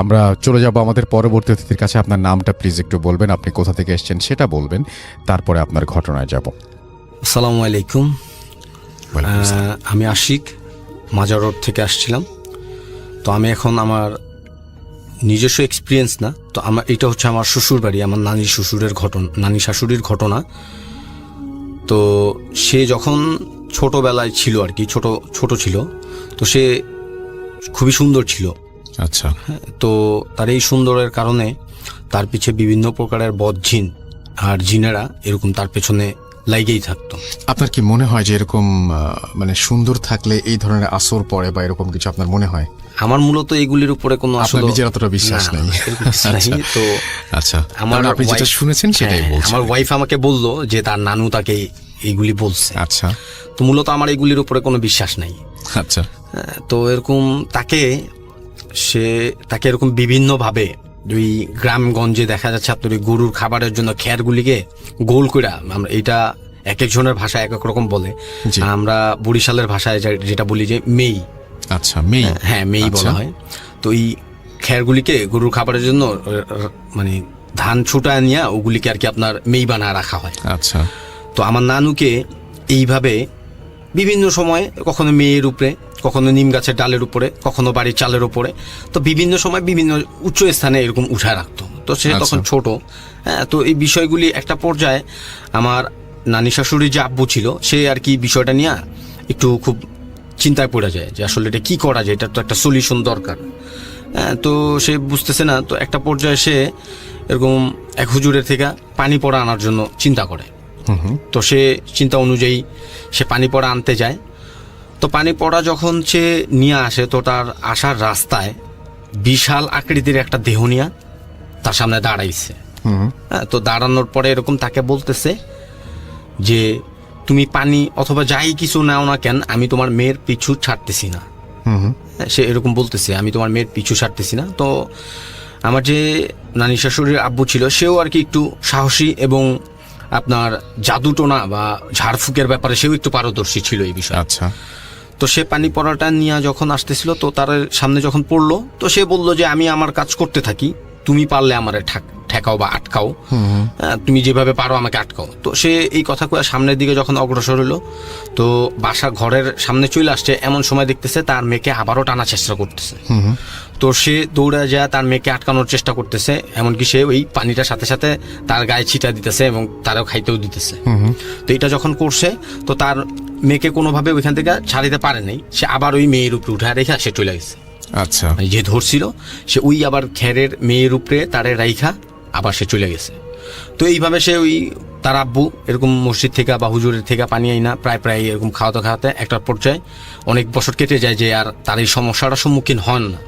আমরা চলে যাব আমাদের পরবর্তী অতিথির কাছে। আপনার নামটা প্লিজ একটু বলবেন, আপনি কোথা থেকে এসেছেন সেটা বলবেন, তারপরে আপনার ঘটনায় যাব। আসসালামু আলাইকুম। আমি আশিক, মাজার রোড থেকে আসছিলাম। তো আমি এখন আমার নিজস্ব এক্সপিরিয়েন্স না, তো আমার এটা হচ্ছে আমার শ্বশুর বাড়ি, আমার নানি শাশুড়ির ঘটনা। তো সে যখন ছোটবেলায় ছিল আর কি, ছোট ছিল, তো সে খুবই সুন্দর ছিল। আচ্ছা। তো তার এই সুন্দরের কারণে তার পিছে বিভিন্ন প্রকারের বদজিন আর জিনেরা এরকম তার পেছনে লাগেই থাকতো। আপনার কি মনে হয় যে এরকম মানে সুন্দর থাকলে এই ধরনের আসর পড়ে বা এরকম কিছু আপনার মনে হয়? আমার মূলত এগুলির উপরে কোনো আসলে নিজের অতটা বিশ্বাস নেই। তো আচ্ছা, আমার আপনি যেটা শুনেছেন সেটাই বলছেন। আমার ওয়াইফ আমাকে বললো যে তার নানু তাকে এইগুলি বলছে। আচ্ছা। তো মূলত আমার এগুলির উপরে কোনো বিশ্বাস নাই। আচ্ছা। তো এরকম তাকে এরকম বিভিন্নভাবে ওই গ্রামগঞ্জে দেখা যাচ্ছে আপনার ওই গরুর খাবারের জন্য খ্যারগুলিকে গোল করে, আমরা এটা এক একজনের ভাষায় এক এক রকম বলে, আমরা বরিশালের ভাষায় যেটা বলি যে মেই। আচ্ছা, মেই। হ্যাঁ, মেই বলা হয়। তো এই খ্যারগুলিকে গরুর খাবারের জন্য মানে ধান ছুটায় নিয়ে ওগুলিকে আর কি আপনার মেই বানায় রাখা হয়। আচ্ছা। তো আমার নানুকে এইভাবে বিভিন্ন সময়, কখনো মেয়ের উপরে, কখনো নিম গাছের ডালের উপরে, কখনো বাড়ির চালের উপরে, তো বিভিন্ন সময় বিভিন্ন উচ্চ স্থানে এরকম উঠায় রাখতো। তো সে তখন ছোট। হ্যাঁ, তো এই বিষয়গুলি একটা পর্যায়ে আমার নানি শাশুড়ির যে আব্বু ছিল, সে আর কি বিষয়টা নিয়ে একটু খুব চিন্তায় পড়ে যায় যে আসলে এটা কি করা যায়, এটা তো একটা সলিউশন দরকার। হ্যাঁ, তো সে বুঝতেছে না। তো একটা পর্যায়ে সে এরকম এক হুজুরের থেকে পানি পড়া আনার জন্য চিন্তা করে। তো সে চিন্তা অনুযায়ী সে পানি পড়া আনতে যায়। তো পানি পড়া যখন সে নিয়ে আসে, তো তার আসার রাস্তায় বিশাল আকৃতির একটা দেহ নিয়ে তার সামনে দাঁড়াইছে। তো দাঁড়ানোর পরে এরকম তাকে বলতেছে যে তুমি পানি অথবা যাই কিছু নাও না কেন, আমি তোমার মেয়ের পিছু ছাড়তেছি না। সে এরকম বলতেছে, আমি তোমার মেয়ের পিছু ছাড়তেছি না। তো আমার যে নানি শাশুড়ির আব্বু ছিল, সেও আর কি একটু সাহসী এবং আপনার জাদুটোনা বা ঝাড়ফুঁকের ব্যাপারে সেও একটু পারদর্শী ছিল এই বিষয়ে। আচ্ছা। তো সে পানি পড়াটা নিয়ে যখন আসতেছিল, তো তার সামনে যখন পড়লো, তো সে বলল যে আমি আমার কাজ করতে থাকি, তুমি পারলে আমার ঠেকাও বা আটকাও, তুমি যেভাবে পারো আমাকে আটকাও। তো সে এই কথা কয়ে সামনের দিকে যখন অগ্রসর হলো, তো বাসা ঘরের সামনে চলে আসছে, এমন সময় দেখতেছে তার মেয়েকে আবারও টানার চেষ্টা করতেছে। তো সে দৌড়ে যায় তার মেয়েকে আটকানোর চেষ্টা করতেছে, এমনকি সে ওই পানিটার সাথে সাথে তার গায়ে ছিটা দিতেছে এবং তারও খাইতেও দিতেছে। তো এটা যখন করছে, তো তার মেয়েকে কোনোভাবে ওইখান থেকে ছাড়িতে পারে নাই, সে আবার ওই মেয়ের উপরে উঠে রেখা সে চলে গেছে। আচ্ছা। যে ধরছিল সে ওই আবার খ্যারের মেয়ের উপরে তারে রাইখা আবার সে চলে গেছে। তো এইভাবে সে ওই তার আব্বু এরকম মসজিদ থেকে বা হুজুরের থেকে পানি আইনা প্রায় এরকম খাওয়াতে একটা পর্যায়ে অনেক বছর কেটে যায় যে আর তার এই সমস্যাটার সম্মুখীন হন না।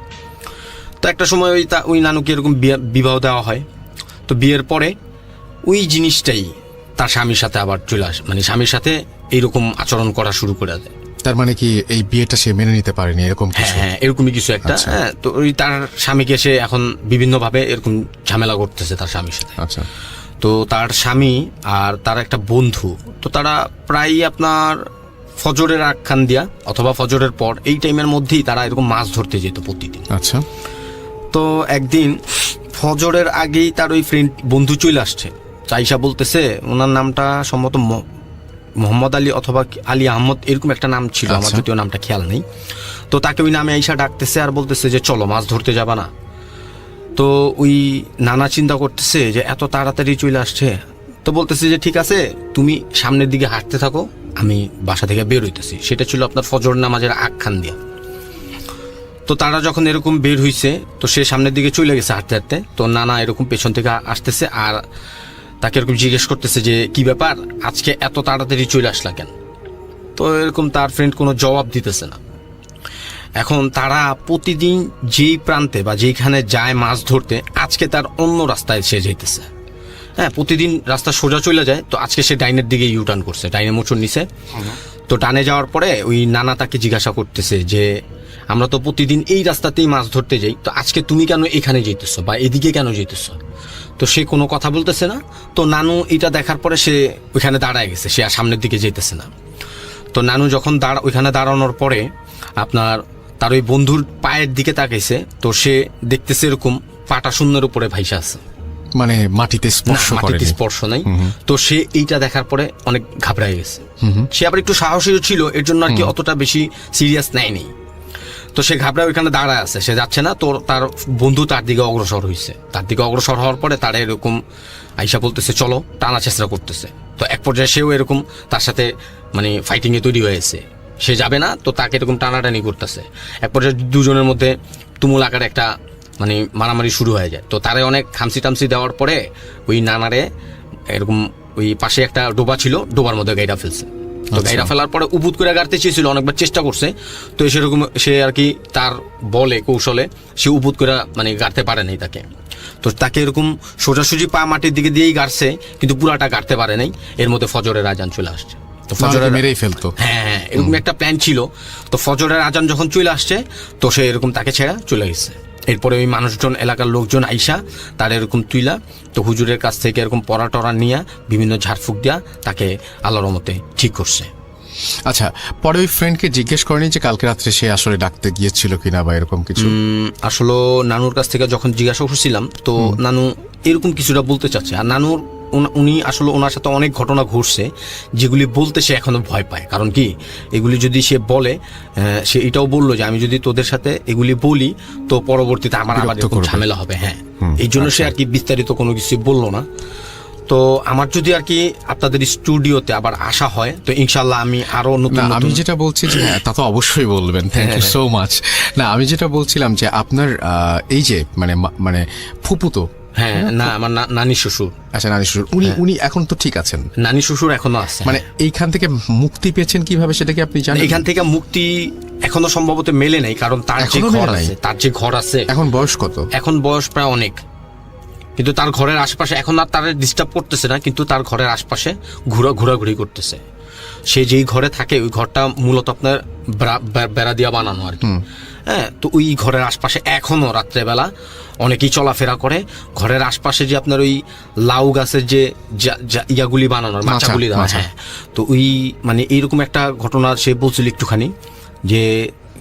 তো একটা সময় ওই নানুকে এরকম বিবাহ দেওয়া হয়। তো বিয়ের পরে ওই জিনিসটাই তার স্বামীর সাথে আবার চলে আসে, মানে স্বামীর সাথে এইরকম আচরণ করা শুরু করে দেয়। তার মানে কি এই বিয়েটা সে মেনে নিতে পারেনি এরকম কিছু? হ্যাঁ, এরকমই কিছু একটা। হ্যাঁ, তো ওই তার স্বামীকে সে এখন বিভিন্নভাবে এরকম ঝামেলা করতেছে তার স্বামীর সাথে। আচ্ছা। তো তার স্বামী আর তার একটা বন্ধু, তো তারা প্রায় আপনার ফজরের আখ্যান দিয়া অথবা ফজরের পর এই টাইমের মধ্যেই তারা এরকম মাছ ধরতে যেত প্রতিদিন। আচ্ছা। তো একদিন ফজরের আগেই তার ওই বন্ধু চলে আসছে, চাইসা বলতেছে, ওনার নামটা সম্ভবত মোহাম্মদ আলী অথবা আলী আহমদ এরকম একটা নাম ছিল, আমার যদিও নামটা খেয়াল নেই। তো তাকে ওই নামে আইসা ডাকতেছে আর বলতেছে যে চলো মাছ ধরতে যাবা না? তো ওই নানা চিন্তা করতেছে যে এত তাড়াতাড়ি চলে আসছে, তো বলতেছে যে ঠিক আছে, তুমি সামনের দিকে হাঁটতে থাকো, আমি বাসা থেকে বের হইতেছি। সেটা ছিল আপনার ফজর নামাজের আখ্যান দিয়া। তো তারা যখন এরকম বের হইছে, তো সে সামনের দিকে চলে গেছে হাঁটতে হাঁটতে। তো নানা এরকম পেছন থেকে আসতেছে আর তাকে এরকম জিজ্ঞেস করতেছে যে কি ব্যাপার, আজকে এত তাড়াতাড়ি চলে আসলা কেন? তো এরকম তার ফ্রেন্ড কোনো জবাব দিতেছে না। এখন তারা প্রতিদিন যেই প্রান্তে বা যেইখানে যায় মাছ ধরতে, আজকে তার অন্য রাস্তায় সে যেতেছে। হ্যাঁ, প্রতিদিন রাস্তা সোজা চলে যায়, তো আজকে সে ডাইনের দিকে ইউটার্ন করছে, ডাইনে মোচড় নিছে। তো ডানে যাওয়ার পরে ওই নানা তাকে জিজ্ঞাসা করতেছে যে আমরা তো প্রতিদিন এই রাস্তাতেই মাছ ধরতে যাই, তো আজকে তুমি কেন এখানে যেতেছো বা এদিকে কেন যেতেছো? তো সে কোনো কথা বলতেছে না। তো নানু এটা দেখার পরে সে ওইখানে দাঁড়ায় গেছে, সে আর সামনের দিকে যেতেছে না। তো নানু যখন ওইখানে দাঁড়ানোর পরে আপনার তার ওই বন্ধুর পায়ের দিকে তাকাইছে, তো সে দেখতেছে এরকম পাটা শূন্যের উপরে ভাইসা আছে, মানে মাটিতে স্পর্শ না, মাটিতে করেনি। স্পর্শ নাই। তো সে এইটা দেখার পরে অনেক ঘাবড়ায় গেছে। সে আবার একটু সাহসীও ছিল, এর জন্য আর কি অতটা বেশি সিরিয়াস নেয়নি। তো সে ঘাবড়ায় ওইখানে দাঁড়ায় আছে, সে যাচ্ছে না। তো তার বন্ধু তার দিকে অগ্রসর হয়েছে, তার দিকে অগ্রসর হওয়ার পরে তারা এরকম আইসা বলতেছে চলো, টানা চেষ্টা করতেছে। তো এক পর্যায়ে সেও এরকম তার সাথে মানে ফাইটিং এ তৈরি হয়েছে, সে যাবে না, তো তাকে এরকম টানাটানি করতেছে। এক পর্যায়ে দুজনের মধ্যে তুমুল আকারে একটা মানে মারামারি শুরু হয়ে যায়। তো তারে অনেক খামসি টামসি দেওয়ার পরে ওই নানারে এরকম ওই পাশে একটা ডোবা ছিল, ডোবার মধ্যে গাইডা ফেলছে। তো গাইডা ফেলার পরে উপুত করে গাড়তে চেয়েছিল, অনেকবার চেষ্টা করছে। তো সেরকম সে আর কি তার বলে কৌশলে সে উপুত করে মানে গাড়তে পারে নাই তাকে। তো তাকে এরকম সোজাসুজি পা মাটির দিকে দিয়েই গাড়ছে, কিন্তু পুরাটা গাড়তে পারে নাই। এর মধ্যে ফজরের আজান চলে আসছে। তো ফজরের মেরেই ফেলতো। হ্যাঁ, এরকম একটা প্ল্যান ছিল। তো ফজরের আজান যখন চলে আসছে, তো সে এরকম তাকে ছেড়া চলে গেছে। এরপরে ওই মানুষজন, এলাকার লোকজন আইসা তার এরকম তুইলা, তো হুজুরের কাছ থেকে এরকম পড়া টরা নিয়ে বিভিন্ন ঝাড়ফুঁক দিয়া তাকে আল্লাহর রহমতে ঠিক করছে। আচ্ছা, পরে ওই ফ্রেন্ডকে জিজ্ঞেস করেনি যে কালকে রাত্রে সে আসলে ডাকতে গিয়েছিল কিনা বা এরকম কিছু? আসলে নানুর কাছ থেকে যখন জিজ্ঞাসা করছিলাম, তো নানু এরকম কিছুটা বলতে চাচ্ছে। আর নানুর উনি আসলে ওনার সাথে অনেক ঘটনা ঘটছে যেগুলি বলতে সে এখনো ভয় পায়। কারণ কি, এগুলি যদি সে বলে, সে এটাও বললো যে আমি যদি তোদের সাথে এগুলি বলি তো পরবর্তীতে আমার আবার এরকম ঝামেলা হবে। হ্যাঁ, এই জন্য সে আর কি বিস্তারিত কোনো কিছু বললো না। তো আমার যদি আর কি আপনাদের স্টুডিওতে আবার আসা হয়, তো ইনশাল্লাহ আমি আরো নতুন আমি যেটা বলছি যে হ্যাঁ, তা তো অবশ্যই বলবেন। Thank you so much. না, আমি যেটা বলছিলাম যে আপনার এই যে মানে ফুপুতো, হ্যাঁ, না আমার নানি শ্বশুর। আচ্ছা, নানি শ্বশুর, উনি এখন তো ঠিক আছেন? নানি শ্বশুর এখনো আছে। মানে এইখান থেকে মুক্তি পেয়েছেন কিভাবে সেটা কি আপনি জানেন? এখান থেকে মুক্তি এখনো সম্ভবত মেলে নাই, কারণ তার যে ঘর আছে, এখন বয়স কত? এখন বয়স প্রায় অনেক, কিন্তু তার ঘরের আশেপাশে এখন আর তার ডিস্টার্ব করতেছে না, কিন্তু তার ঘরের আশপাশে ঘোরাঘুরি করতেছে। সে যেই ঘরে থাকে ওই ঘরটা মূলত আপনার বেড়া দিয়া বানানো আর কি। হ্যাঁ, তো ওই ঘরের আশপাশে এখনো রাত্রেবেলা অনেকেই চলাফেরা করে। ঘরের আশপাশে যে আপনার ওই লাউ গাছের যে ইয়াগুলি বানানোর মাচাগুলি, হ্যাঁ, তো ওই মানে এইরকম একটা ঘটনা সে বলছিল একটুখানি, যে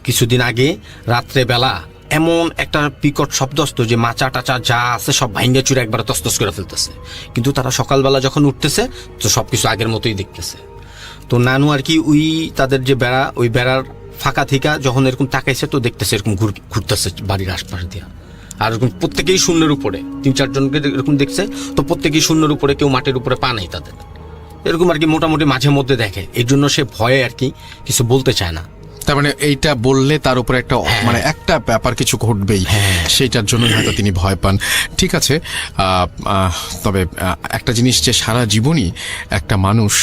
কিছুদিন আগে রাত্রেবেলা এমন একটা বিকট শব্দ আসতো যে মাচা টাচা যা আছে সব ভাঙ্গা চুরে একবার তসতস করে ফেলতেছে। কিন্তু তারা সকালবেলা যখন উঠতেছে তো সবকিছু আগের মতোই দেখতেছে। তো নানু আর কি ওই তাদের যে বেড়া, ওই বেড়ার ফাঁকা থেকে যখন এরকম তাকাইছে, তো দেখতেছে এরকম ঘুরতেছে বাড়ির আশপাশ দিয়া। আর এরকম প্রত্যেকেই শূন্যের উপরে, 3-4 জনকে এরকম দেখছে, তো প্রত্যেকেই শূন্যের উপরে, কেউ মাটির উপরে পা নেই তাদের। এরকম আর কি মোটামুটি মাঝে মধ্যে দেখে। এর জন্য সে ভয়ে আর কি কিছু বলতে চায় না। তার মানে এইটা বললে তার উপরে একটা মানে একটা ব্যাপার কিছু ঘটবেই, সেইটার জন্য হয়তো তিনি ভয় পান। ঠিক আছে, তবে একটা জিনিস যে সারা জীবনই একটা মানুষ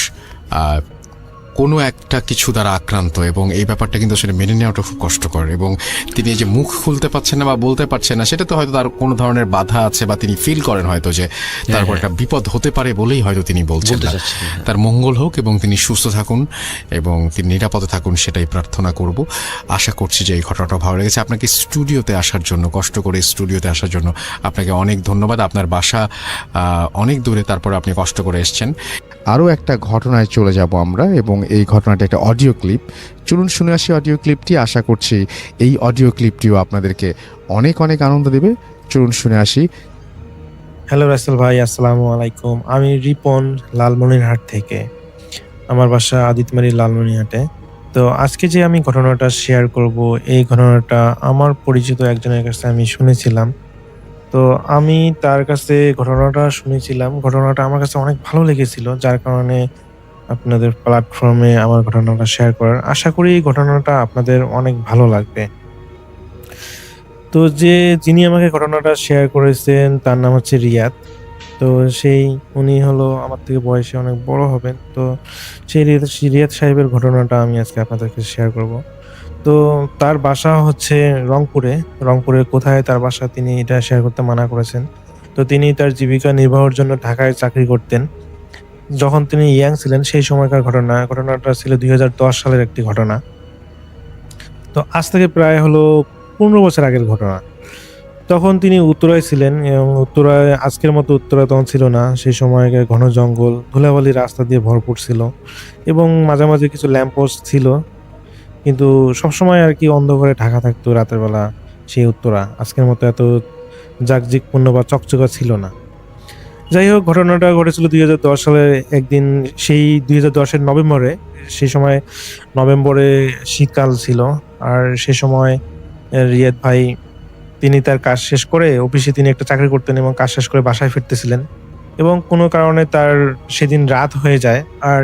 কোনো একটা কিছু দ্বারা আক্রান্ত, এবং এই ব্যাপারটা কিন্তু সেটা মেনে নেওয়াটা খুব কষ্টকর। এবং তিনি যে মুখ খুলতে পারছেন না বা বলতে পারছেন না, সেটা তো হয়তো তার কোনো ধরনের বাধা আছে, বা তিনি ফিল করেন হয়তো যে তারপর একটা বিপদ হতে পারে বলেই হয়তো তিনি বলছেন না। তার মঙ্গল হোক এবং তিনি সুস্থ থাকুন এবং তিনি নিরাপদে থাকুন, সেটাই প্রার্থনা করব। আশা করছি যে এই ঘটনাটা ভালো লেগেছে। আপনাকে স্টুডিওতে আসার জন্য, কষ্ট করে স্টুডিওতে আসার জন্য আপনাকে অনেক ধন্যবাদ। আপনার বাসা অনেক দূরে, তারপর আপনি কষ্ট করে এসছেন। আরও একটা ঘটনায় চলে যাব আমরা, এবং এই ঘটনাটা একটা অডিও ক্লিপ। চলুন শুনে আসি অডিও ক্লিপটি। আশা করছি এই অডিও ক্লিপটিও আপনাদেরকে অনেক অনেক আনন্দ দেবে। চলুন শুনে আসি। হ্যালো রাসেল ভাই, আসসালামু আলাইকুম। আমি রিপন, লালমনিরহাট থেকে। আমার বাসা আদিতমারি লালমনিরহাটে। তো আজকে যে আমি ঘটনাটা শেয়ার করব, এই ঘটনাটা আমার পরিচিত একজনের কাছে আমি শুনেছিলাম। তো আমি তার কাছে ঘটনাটা শুনেছিলাম, ঘটনাটা আমার কাছে অনেক ভালো লেগেছিল, যার কারণে আপনাদের প্ল্যাটফর্মে আমার ঘটনাটা শেয়ার করার। আশা করি এই ঘটনাটা আপনাদের অনেক ভালো লাগবে। তো যিনি আমাকে ঘটনাটা শেয়ার করেছেন তার নাম হচ্ছে রিয়াদ। তো উনি হলো আমার থেকে বয়সে অনেক বড় হবেন। তো সেই রিয়াদ সাহেবের ঘটনাটা আমি আজকে আপনাদেরকে শেয়ার করব। তো তার বাসা হচ্ছে রংপুরে কোথায় তার বাসা তিনি এটা শেয়ার করতে মানা করেছেন। তো তিনি তার জীবিকা নির্বাহের জন্য ঢাকায় চাকরি করতেন। যখন তিনি ইয়াং ছিলেন সেই সময়কার ঘটনাটা ছিল 2010 সালের একটি ঘটনা। তো আজ থেকে প্রায় হলো 15 বছর আগের ঘটনা। তখন তিনি উত্তরায় ছিলেন, এবং উত্তরায় আজকের মতো উত্তরা তখন ছিল না। সেই সময়কার ঘন জঙ্গল, ধুলাবালি রাস্তা দিয়ে ভরপুর ছিল, এবং মাঝে মাঝে কিছু ল্যাম্পপোস্ট ছিল। কিন্তু সবসময় আর কি অন্ধকারে ঢাকা থাকতো রাতের বেলা সেই উত্তরা আজকের মতো এত জাঁকজমকপূর্ণ বা চকচকা ছিল না। যাই হোক, ঘটনাটা ঘটেছিল 2010 সালে একদিন। সেই 2010-এর নভেম্বরে, সেই সময় নভেম্বরে শীতকাল ছিল। আর সে সময় রিয়াদ ভাই তিনি তার কাজ শেষ করে, অফিসে তিনি একটা চাকরি করতেন এবং কাজ শেষ করে বাসায় ফিরতেছিলেন এবং কোনো কারণে তার সেদিন রাত হয়ে যায়। আর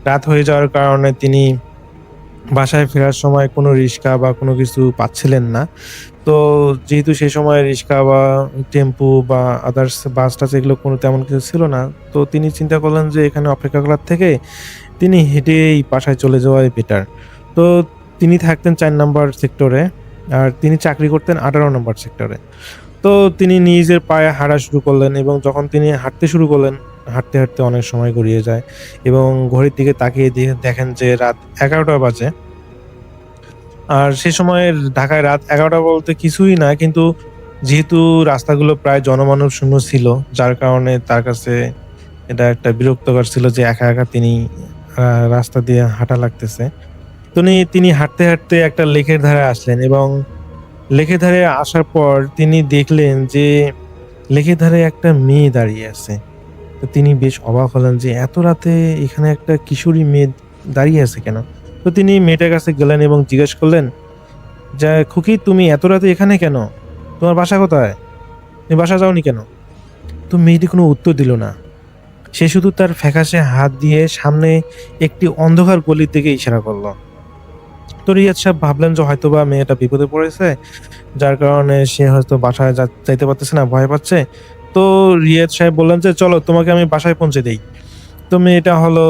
রাত হয়ে যাওয়ার কারণে তিনি বাসায় ফেরার সময় কোনো রিক্সা বা কোনো কিছু পাচ্ছিলেন না। তো যেহেতু সেই সময় রিক্সা বা টেম্পু বা আদার্স বাস টাস এগুলো কোনো তেমন কিছু ছিল না, তো তিনি চিন্তা করলেন যে এখানে অপেক্ষা করার থেকে তিনি হেঁটেই বাসায় চলে যাওয়াই বেটার। তো তিনি থাকতেন 4 নম্বর সেক্টরে, আর তিনি চাকরি করতেন 18 নম্বর সেক্টরে। তো তিনি নিজের পায়ে হাঁটা শুরু করলেন এবং যখন তিনি হাঁটতে শুরু করলেন, হাঁটতে হাঁটতে অনেক সময় গড়িয়ে যায় এবং ঘড়ির দিকে তাকিয়ে দেখেন যে রাত 11টা বাজে। আর সে সময় ঢাকায় রাত 11টা বলতে কিছুই না, কিন্তু যেহেতু রাস্তাগুলো প্রায় জনমানব শূন্য ছিল, যার কারণে তার কাছে এটা একটা বিরক্তকর ছিল যে একা একা তিনি রাস্তা দিয়ে হাঁটা লাগতেছে। তো তিনি হাঁটতে হাঁটতে একটা লেকের ধারে আসলেন এবং লেকের ধারে আসার পর তিনি দেখলেন যে লেকের ধারে একটা মেয়ে দাঁড়িয়ে আছে। তো তিনি বেশ অবাক হলেন যে এত রাতে এখানে একটা কিশোরী মেয়ে দাঁড়িয়ে আছে কেন। তো তিনি মেয়েটার কাছে গেলেন এবং জিজ্ঞেস করলেন যে খুকি, তুমি এত রাতে এখানে কেন? তোমার বাসা কোথায়? তুমি বাসা যাওনি কেন? তো মেয়েটি কোনো উত্তর দিল না। সে শুধু তার ফ্যাকাশে হাত দিয়ে সামনে একটি অন্ধকার গলির দিকে ইশারা করলো। তো রিয়াদ সাহেব ভাবলেন যে হয়তোবা মেয়েটা বিপদে পড়েছে, যার কারণে সে হয়তো বাসায় যাইতে পারতেছে না, ভয় পাচ্ছে। তো রিয়াদ সাহেব বললেন যে চলো তোমাকে আমি বাসায় পৌঁছে দেই। তো মেয়েটা হলো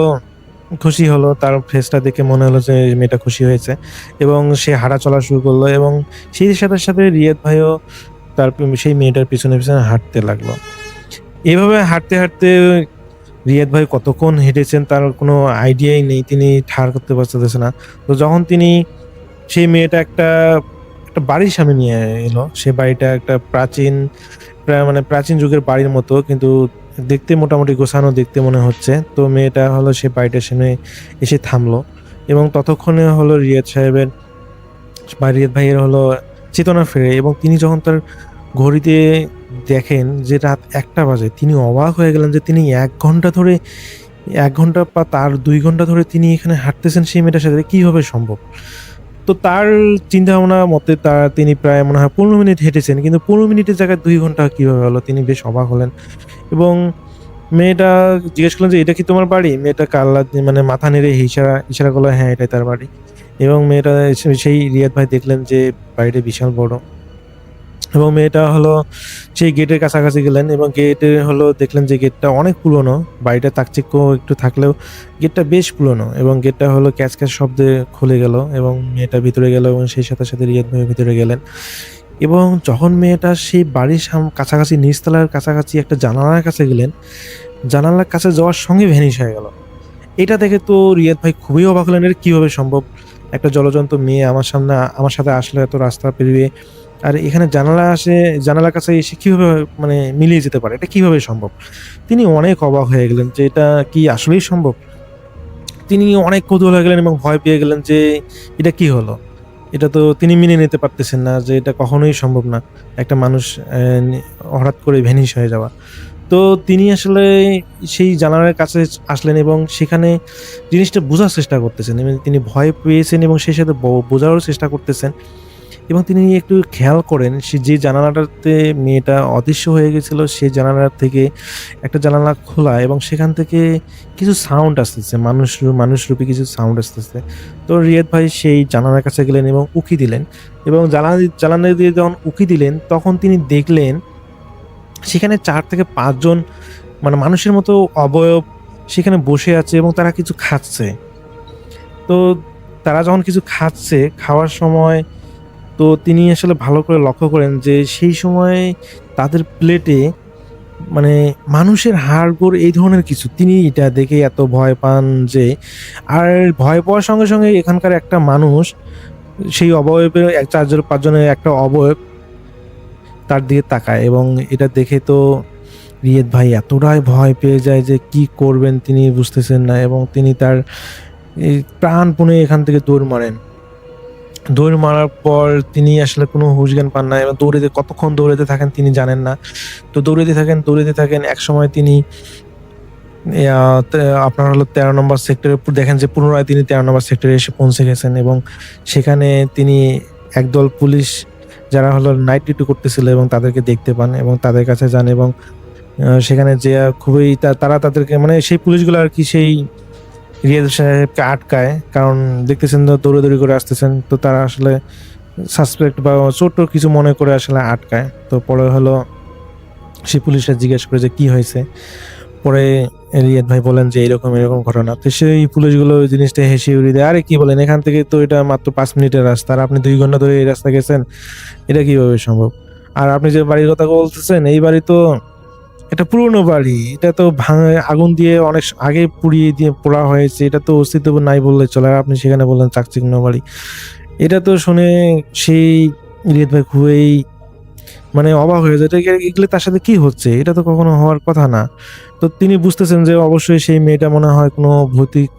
খুশি হলো, তার ফেসটা দেখে মনে হলো যে মেয়েটা খুশি হয়েছে এবং সে হাঁটা চলা শুরু করলো এবং সেই সাথে সাথে রিয়াদ ভাইও তার সেই মেয়েটার পিছনে পিছনে হাঁটতে লাগলো। এভাবে হাঁটতে হাঁটতে রিয়াদ ভাই কতক্ষণ হেঁটেছেন তার কোনো আইডিয়াই নেই, তিনি ঠাড় করতে পারতেছে না। তো যখন তিনি সেই মেয়েটা একটা একটা বাড়ির সামনে নিয়ে এলো, সে বাড়িটা একটা প্রাচীন যুগের বাড়ির মতো, কিন্তু দেখতে মোটামুটি গোছানো দেখতে মনে হচ্ছে। তো মেয়েটা হলো সে বাড়িটার সামনে এসে থামলো এবং ততক্ষণে হলো রিয়াদ সাহেবের বা রিয়াদ ভাইয়ের হলো চেতনা ফেরে এবং তিনি যখন তার ঘড়িতে দেখেন যে রাত 1টা বাজে, তিনি অবাক হয়ে গেলেন যে তিনি 1 ঘন্টা বা তার 2 ঘন্টা ধরে তিনি এখানে হাঁটতেছেন সেই মেয়েটার সাথে, কিভাবে সম্ভব? তো তার চিন্তা ভাবনা মতে তিনি প্রায় মনে হয় 15 মিনিট হেঁটেছেন, কিন্তু 15 মিনিটের জায়গায় 2 ঘন্টা কিভাবে হলো? তিনি বেশ অবাক হলেন এবং মেয়েটা জিজ্ঞেস করলেন যে এটা কি তোমার বাড়ি? মেয়েটা মানে মাথা নেড়ে ইশারা করলো হ্যাঁ এটাই তার বাড়ি। এবং মেয়েটা সেই রিয়াদ ভাই দেখলেন যে বাড়িটা বিশাল বড় এবং মেয়েটা হলো সেই গেটের কাছাকাছি গেলেন এবং গেটে হলো দেখলেন যে গেটটা অনেক পুরনো। বাড়িটা চাকচিক্য একটু থাকলেও গেটটা বেশ পুরনো এবং গেটটা হলো ক্যাচ ক্যাচ শব্দে খুলে গেল এবং মেয়েটা ভিতরে গেল এবং সেই সাথে সাথে রিয়াদ ভাই ভিতরে গেলেন। এবং যখন মেয়েটা সেই বাড়ির কাছাকাছি নিচতলার কাছাকাছি একটা জানালার কাছে গেলেন, জানালার কাছে যাওয়ার সঙ্গে ভ্যানিশ হয়ে গেল। এটা দেখে তো রিয়াদ ভাই খুবই অবাক হলেন, এটা কিভাবে সম্ভব? একটা জলজন্ত মেয়ে আমার সাথে আসলে এত রাস্তা পেরিয়ে, আর এখানে জানালার কাছে এসে কিভাবে মানে মিলিয়ে যেতে পারে, এটা কিভাবে সম্ভব? তিনি অনেক অবাক হয়ে গেলেন যে এটা কি আসলেই সম্ভব। তিনি অনেক কৌতূহল হয়ে গেলেন এবং ভয় পেয়ে গেলেন যে এটা কি হলো। এটা তো তিনি মেনে নিতে পারতেছেন না যে এটা কখনোই সম্ভব না, একটা মানুষ হঠাৎ করে ভ্যানিশ হয়ে যাওয়া। তো তিনি আসলে সেই জানালার কাছে আসলেন এবং সেখানে জিনিসটা বোঝার চেষ্টা করতেছেন এবং তিনি ভয় পেয়েছেন এবং সেই সাথে বোঝারও চেষ্টা করতেছেন এবং তিনি একটু খেয়াল করেন সে যে জানালাটাতে মেয়েটা অদৃশ্য হয়ে গেছিল সেই জানালার থেকে একটা জানালা খোলা এবং সেখান থেকে কিছু সাউন্ড আসতেছে, মানুষরূপী কিছু সাউন্ড আসতেছে। তো রিয়াদ ভাই সেই জানালার কাছে গেলেন এবং উকি দিলেন এবং জানালা দিয়ে যখন উকি দিলেন তখন তিনি দেখলেন সেখানে 4 থেকে 5 জন মানে মানুষের মতো অবয়ব সেখানে বসে আছে এবং তারা কিছু খাচ্ছে। তো তারা যখন কিছু খাচ্ছে, খাওয়ার সময় তো তিনি আসলে ভালো করে লক্ষ্য করেন যে সেই সময় তাদের প্লেটে মানে মানুষের হাড়গোড় এই ধরনের কিছু। তিনি এটা দেখে এত ভয় পান যে, আর ভয় পাওয়ার সঙ্গে সঙ্গে এখানকার একটা মানুষ সেই অবয়বের 4-5 জনের একটা অবয়ব তার দিকে তাকায় এবং এটা দেখে তো রিয়াদ ভাই এতটাই ভয় পেয়ে যায় যে কি করবেন তিনি বুঝতেছেন না এবং তিনি তার প্রাণপণে এখান থেকে দৌড় মারেন দৌড় মারার পর তিনি আসলে কোনো হুঁশ জ্ঞান পান না এবং কতক্ষণ দৌড়াতে থাকেন তিনি জানেন না। তো দৌড়াতে থাকেন এক সময় তিনি আপনার হলো 13 নম্বর সেক্টরে দেখেন যে পুনরায় তিনি 13 নম্বর সেক্টরে এসে পৌঁছে গেছেন এবং সেখানে তিনি একদল পুলিশ যারা হলো নাইট ডিউটি করতেছিল এবং তাদেরকে দেখতে পান এবং তাদের কাছে যান এবং সেখানে যে খুবই তারা তাদেরকে মানে সেই পুলিশগুলো আর কি সেই রিয়াজ সাহেবকে আটকায়, কারণ দেখতেছেন তো দৌড়াদৌড়ি করে আসতেছেন, তো তারা আসলে সাসপেক্ট বা ছোট কিছু মনে করে আসলে আটকায়। তো পরে হলো সেই পুলিশরা জিজ্ঞেস করে যে কি হয়েছে, পরে রিয়াদ ভাই বলেন যে এরকম এরকম ঘটনা। তো সেই পুলিশগুলো ওই জিনিসটা হেসে উড়িয়ে দেয়, আরে কি বলেন, এখান থেকে তো এটা মাত্র 5 মিনিটের রাস্তা আর আপনি 2 ঘন্টা ধরে এই রাস্তা গেছেন, এটা কিভাবে সম্ভব? আর আপনি যে বাড়ির কথা বলতেছেন এই বাড়ি তো এটা পুরনো বাড়ি, এটা তো আগুন দিয়ে অনেক আগে পুড়িয়ে দিয়ে পোড়া হয়েছে, এটা তো অস্তিত্ব নাই বললে চলে। আর আপনি সেখানে বললেন চাকচিক্য বাড়ি, এটা তো শুনে সেই রিয়াদ ভাই খুবই মানে অবাক হয়ে যায়, এগুলো তার সাথে কি হচ্ছে, এটা তো কখনো হওয়ার কথা না। তো তিনি বুঝতেছেন যে অবশ্যই সেই মেয়েটা মনে হয় কোনো ভৌতিক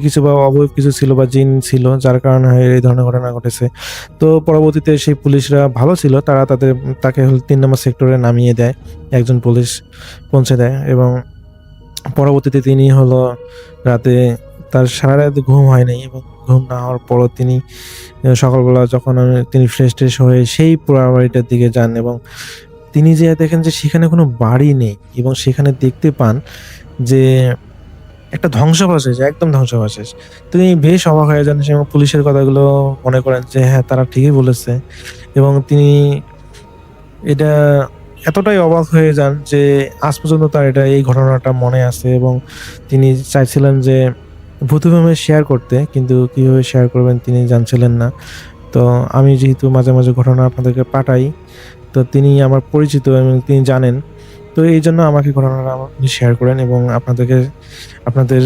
কিছু বা অবৈধ কিছু ছিল বা জিন ছিল, যার কারণে এই ধরনের ঘটনা ঘটেছে। তো পরবর্তীতে সেই পুলিশরা ভালো ছিল, তাকে 3 নম্বর সেক্টরে নামিয়ে দেয়, একজন পুলিশ পৌঁছে দেয় এবং পরবর্তীতে তিনি হলো রাতে তার সারা রাত ঘুম হয় নাই এবং ঘুম না হওয়ার পরও তিনি সকালবেলা যখন তিনি ফ্রেশ হয়ে সেই পোড়া বাড়িটার দিকে যান এবং তিনি যে দেখেন যে সেখানে কোনো বাড়ি নেই এবং সেখানে দেখতে পান যে একটা ধ্বংসাবশেষ, একদম ধ্বংসাবশেষ। তিনি বেশ অবাক হয়ে যান এবং পুলিশের কথাগুলো মনে করেন যে হ্যাঁ তারা ঠিকই বলেছে এবং তিনি এটা এতটাই অবাক হয়ে যান যে আজ পর্যন্ত তার এই ঘটনাটা মনে আছে এবং তিনি চাইছিলেন যে ভৌতিকভাবে শেয়ার করতে, কিন্তু কিভাবে শেয়ার করবেন তিনি জানছিলেন না। তো আমি যেহেতু মাঝে মাঝে ঘটনা আপনাদেরকে পাঠাই, তো তিনি আমার পরিচিত এবং তিনি জানেন, তো এই জন্য আমাকে ঘটনাটা শেয়ার করেন এবং আপনাদের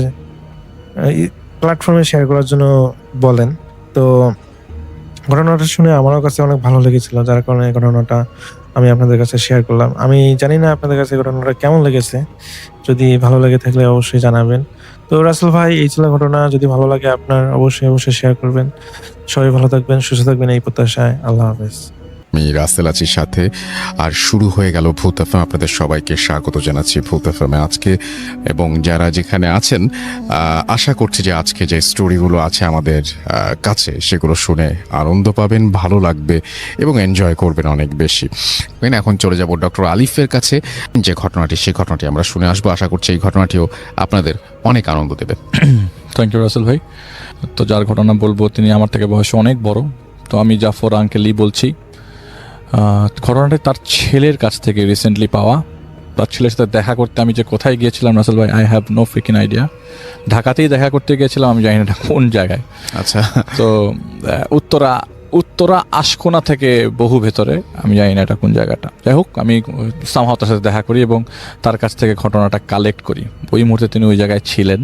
প্ল্যাটফর্মে শেয়ার করার জন্য বলেন। তো ঘটনাটা শুনে আমারও কাছে অনেক ভালো লেগেছিল, যার কারণে ঘটনাটা আমি আপনাদের কাছে শেয়ার করলাম। আমি জানি না আপনাদের কাছে ঘটনাটা কেমন লেগেছে, যদি ভালো লেগে থাকলে অবশ্যই জানাবেন। তো রাসেল ভাই, এই ছিল ঘটনা, যদি ভালো লাগে আপনার অবশ্যই শেয়ার করবেন। সবাই ভালো থাকবেন, সুস্থ থাকবেন এই প্রত্যাশায়। আল্লাহ হাফেজ। আমি রাসেল আছি সাথে, আর শুরু হয়ে গেল ভূত এফএম। আপনাদের সবাইকে স্বাগত জানাচ্ছি ভূত এফএমে আজকে, এবং যারা যেখানে আছেন আশা করছি যে আজকে যে স্টোরিগুলো আছে আমাদের কাছে সেগুলো শুনে আনন্দ পাবেন, ভালো লাগবে এবং এনজয় করবেন অনেক বেশি। এখন চলে যাব ডক্টর আলিফের কাছে, যে সেই ঘটনাটি আমরা শুনে আসবো। আশা করছি এই ঘটনাটিও আপনাদের অনেক আনন্দ দেবে। থ্যাংক ইউ রাসেল ভাই। তো যার ঘটনা বলবো তিনি আমার থেকে বয়সে অনেক বড়, তো আমি জাফর আঙ্কেলই বলছি। ঘটনাটা তার ছেলের কাছ থেকে রিসেন্টলি পাওয়া। তার ছেলের সাথে দেখা করতে আমি যে কোথায় গিয়েছিলাম রাসেল ভাই, I have no freaking idea. ঢাকাতেই দেখা করতে গিয়েছিলাম, আমি জানি না কোন জায়গায়। আচ্ছা, তো উত্তরা আশকোনা থেকে বহু ভেতরে, আমি জানি না এটা কোন জায়গাটা। যাই হোক, আমি সামহাও তার সাথে দেখা করি এবং তার কাছ থেকে ঘটনাটা কালেক্ট করি। ওই মুহূর্তে তিনি ওই জায়গায় ছিলেন।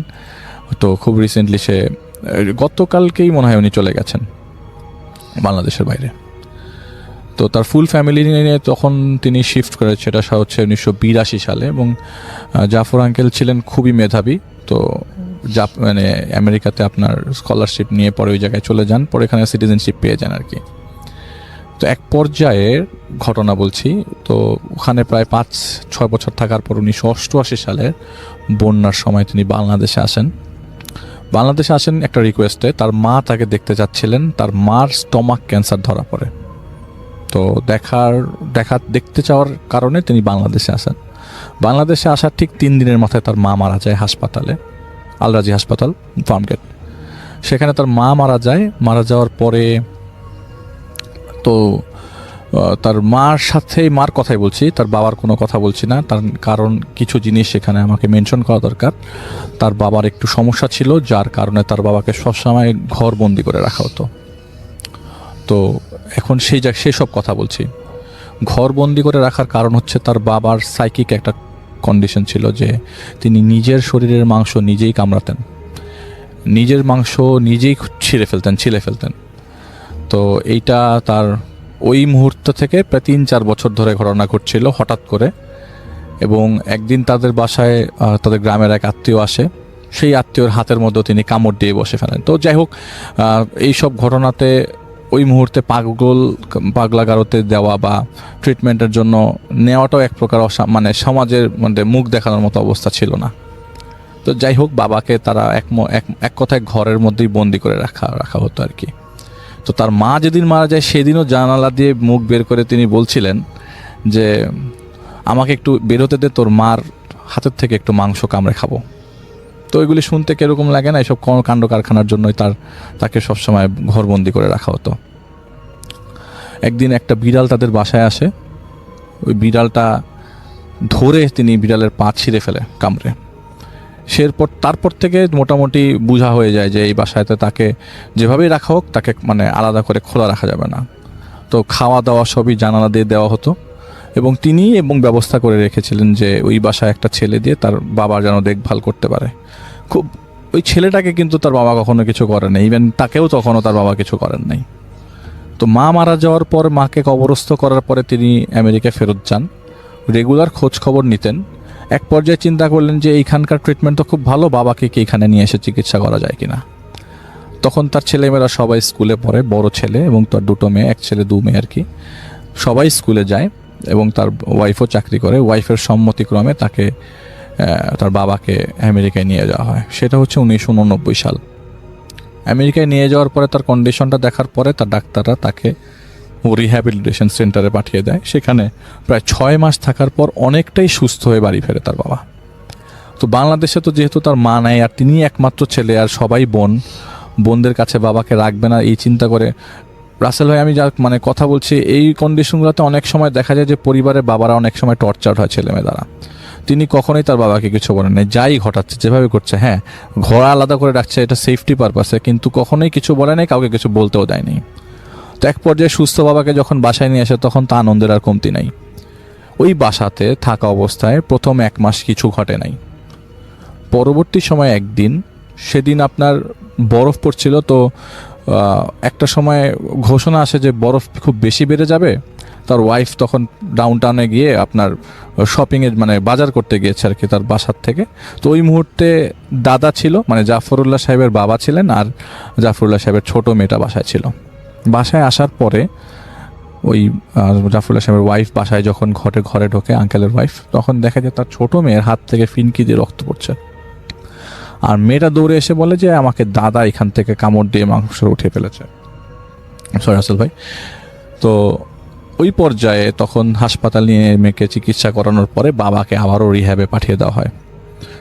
তো খুব রিসেন্টলি সে গতকালকেই মনে হয় উনি চলে গেছেন বাংলাদেশের বাইরে। তো তার ফুল ফ্যামিলি নিয়ে তখন তিনি শিফট করেছে, এটা হচ্ছে 1982 সালে। এবং জাফর আঙ্কেল ছিলেন খুবই মেধাবী, তো মানে আমেরিকাতে আপনার স্কলারশিপ নিয়ে পরে ওই জায়গায় চলে যান, পরে এখানে সিটিজেনশিপ পেয়ে যান আর কি। তো এক পর্যায়ে ঘটনা বলছি, তো ওখানে প্রায় 5-6 বছর থাকার পর 1988 সালের বন্যার সময় তিনি বাংলাদেশে আসেন একটা রিকোয়েস্টে। তার মা তাকে দেখতে যাচ্ছিলেন, তার মার স্টমাক ক্যান্সার ধরা পড়ে। তো দেখতে চাওয়ার কারণে তিনি বাংলাদেশে আসেন। বাংলাদেশে আসার ঠিক 3 দিনের মাথায় তার মা মারা যায় হাসপাতালে, আলরাজি হাসপাতাল, ফার্মগেট। সেখানে তার মা মারা যাওয়ার পরে তো তার মার কথাই বলছি, তার বাবার কোনো কথা বলছি না। তার কারণ কিছু জিনিস সেখানে আমাকে মেনশন করা দরকার। তার বাবার একটু সমস্যা ছিল, যার কারণে তার বাবাকে সবসময় ঘরবন্দি করে রাখা হতো। তো এখন সেই সব কথা বলছি। ঘরবন্দি করে রাখার কারণ হচ্ছে তার বাবার সাইকিক একটা কন্ডিশন ছিল, যে তিনি নিজের শরীরের মাংস নিজেই কামড়াতেন, নিজের মাংস নিজেই ছিঁড়ে ফেলতেন। তো এইটা তার ওই মুহূর্ত থেকে প্রায় 3-4 বছর ধরে ঘটনা ঘটছিল হঠাৎ করে। এবং একদিন তাদের বাসায় তাদের গ্রামের এক আত্মীয় আসে, সেই আত্মীয়র হাতের মধ্যে তিনি কামড় দিয়ে বসে ফেলেন। তো যাই হোক, এইসব ঘটনাতে ওই মুহূর্তে পাগলাগারোতে দেওয়া বা ট্রিটমেন্টের জন্য নেওয়াটাও এক প্রকার মানে সমাজের মধ্যে মুখ দেখানোর মতো অবস্থা ছিল না। তো যাই হোক, বাবাকে তারা এক কথায় ঘরের মধ্যেই বন্দি করে রাখা হতো আর কি। তো তার মা যেদিন মারা যায় সেদিনও জানালা দিয়ে মুখ বের করে তিনি বলছিলেন যে আমাকে একটু বেরোতে দে, তোর মার হাতের থেকে একটু মাংস কামড়ে খাবো। তো এগুলি শুনতে কিরকম লাগে না? এসব কাণ্ড কারখানার জন্যই তাকে সবসময় ঘরবন্দি করে রাখা হতো। একদিন একটা বিড়াল তাদের বাসায় আসে, ওই বিড়ালটা ধরে তিনি বিড়ালের পা ছিঁড়ে ফেলে কামড়ে। তারপর থেকে মোটামুটি বোঝা হয়ে যায় যে এই বাসায়তে তাকে যেভাবেই রাখা হোক তাকে মানে আলাদা করে খোলা রাখা যাবে না। তো খাওয়া দাওয়া সবই জানালা দিয়ে দেওয়া হতো এবং তিনি ব্যবস্থা করে রেখেছিলেন যে ওই বাসায় একটা ছেলে দিয়ে তার বাবা যেন দেখভাল করতে পারে। ওই ছেলেটাকে কিন্তু তার বাবা কখনো কিছু করে নাই, ইভেন তাকেও তখনও তার বাবা কিছু করেন নাই। তো মা মারা যাওয়ার পর মাকে কবরস্থ করার পরে তিনি আমেরিকা ফেরত যান, রেগুলার খোঁজ খবর নিতেন। এক পর্যায়ে চিন্তা করলেন যে এইখানকার ট্রিটমেন্ট তো খুব ভালো, বাবাকে কি এখানে নিয়ে এসে চিকিৎসা করা যায় কিনা। তখন তার ছেলেমেয়েরা সবাই স্কুলে পড়ে, বড় ছেলে এবং তার দুটো মেয়ে, এক ছেলে দু মেয়ে আর কি, সবাই স্কুলে যায় এবং তার ওয়াইফও চাকরি করে। ওয়াইফের সম্মতিক্রমে তার বাবাকে আমেরিকায় নিয়ে যাওয়া হয়। সেটা হচ্ছে 1989 সাল। আমেরিকায় নিয়ে যাওয়ার পরে তার কন্ডিশনটা দেখার পরে তার ডাক্তাররা তাকে রিহ্যাবিলিটেশন সেন্টারে পাঠিয়ে দেয়। সেখানে প্রায় 6 মাস থাকার পর অনেকটাই সুস্থ হয়ে বাড়ি ফেরে তার বাবা। তো বাংলাদেশে তো যেহেতু তার মা নাই আর তিনি একমাত্র ছেলে আর সবাই বোনদের কাছে বাবাকে রাখবে না এই চিন্তা করে রাসেল ভাই, আমি যা মানে কথা বলছি, এই কন্ডিশনগুলোতে অনেক সময় দেখা যায় যে পরিবারের বাবারা অনেক সময় টর্চার হয় ছেলেমেয়ে দ্বারা। তিনি কখনোই তার বাবাকে কিছু বলেন নাই, যাই ঘটাচ্ছে যেভাবে করছে, হ্যাঁ ঘোড়া আলাদা করে রাখছে এটা সেফটি পারপাসে, কিন্তু কখনোই কিছু বলে নাই, কাউকে কিছু বলতেও দেয়নি। তো এক পর্যায়ে সুস্থ বাবাকে যখন বাসায় নিয়ে আসে তখন তা আনন্দের আর কমতি নাই। ওই বাসাতে থাকা অবস্থায় প্রথম 1 মাস কিছু ঘটে নাই। পরবর্তী সময় একদিন, সেদিন আপনার বরফ পড়ছিল, তো একটা সময় ঘোষণা আসে যে বরফ খুব বেশি বেড়ে যাবে। তার ওয়াইফ তখন ডাউনটাউনে গিয়ে আপনার শপিংয়ে মানে বাজার করতে গিয়েছে আর কি তার বাসার থেকে। তো ওই মুহূর্তে দাদা ছিল, মানে জাফরুল্লাহ সাহেবের বাবা ছিলেন, আর জাফরুল্লাহ সাহেবের ছোট মেয়েটা বাসায় ছিল। বাসায় আসার পরে ওই জাফরুল্লাহ সাহেবের ওয়াইফ বাসায় যখন ঘরে ঢোকে, আঙ্কেলের ওয়াইফ, তখন দেখা যায় তার ছোট মেয়ের হাত থেকে ফিনকি দিয়ে রক্ত পড়ছে। আর মেয়েটা দৌড়ে এসে বলে যে আমাকে দাদা এখান থেকে কামড় দিয়ে মাংস উঠে ফেলেছে। সরি রাসেল ভাই। তো ওই পর্যায়ে তখন হাসপাতাল নিয়ে মেয়েকে চিকিৎসা করানোর পরে বাবাকে আবারও রিহ্যাবে পাঠিয়ে দেওয়া হয়।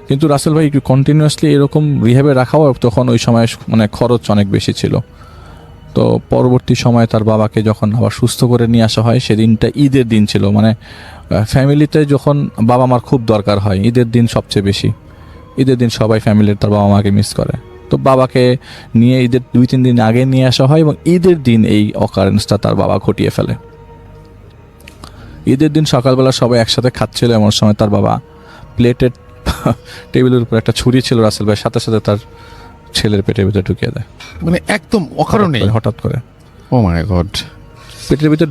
কিন্তু রাসেল ভাই একটু কন্টিনিউয়াসলি এরকম রিহ্যাবে রাখাও তখন ওই সময় মানে খরচ অনেক বেশি ছিল। তো পরবর্তী সময়ে তার বাবাকে যখন আবার সুস্থ করে নিয়ে আসা হয়, সেদিনটা ঈদের দিন ছিল। মানে ফ্যামিলিতে যখন বাবা মার খুব দরকার হয়, ঈদের দিন সবচেয়ে বেশি। ঈদের দিন সবাই ফ্যামিলির তার বাবা মাকে মিস করে। তো বাবাকে নিয়ে ঈদের 2-3 দিন আগে নিয়ে আসা হয় এবং ঈদের দিন এই অকারেন্সটা তার বাবা ঘটিয়ে ফেলে। ঈদের দিন সকালবেলা সবাই একসাথে খাচ্ছিল, এমন সময় তার বাবা প্লেটের টেবিলের উপর একটা ছুরি ছিল রাসেল ভাই, সাথে সাথে তার ছেলের পেটের ভিতরে ঢুকিয়ে দেয়, মানে একদম অকারণে, হঠাৎ করে। ও মাই গড। পেটের ভিতরে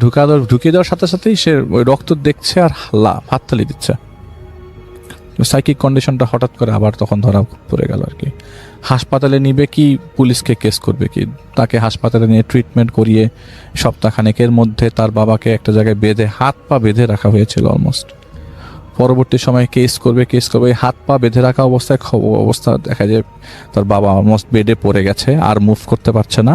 ঢুকিয়ে দেওয়ার সাথে সাথেই সে ওই রক্ত দেখছে আর হাততালি দিচ্ছে। সাইকিক কন্ডিশনটা হঠাৎ করে আবার তখন ধরা পড়ে গেল আর কি। হাসপাতালে নিবে কি, পুলিশকে কেস করবে কি, তাকে হাসপাতালে নিয়ে ট্রিটমেন্ট করিয়ে সপ্তাহখানেকের মধ্যে তার বাবাকে একটা জায়গায় বেঁধে হাত পা বেঁধে রাখা হয়েছিল অলমোস্ট। পরবর্তী সময় কেস করবে, হাত পা বেঁধে রাখা অবস্থা দেখা যায় তার বাবা অলমোস্ট বেডে পড়ে গেছে, আর মুভ করতে পারছে না।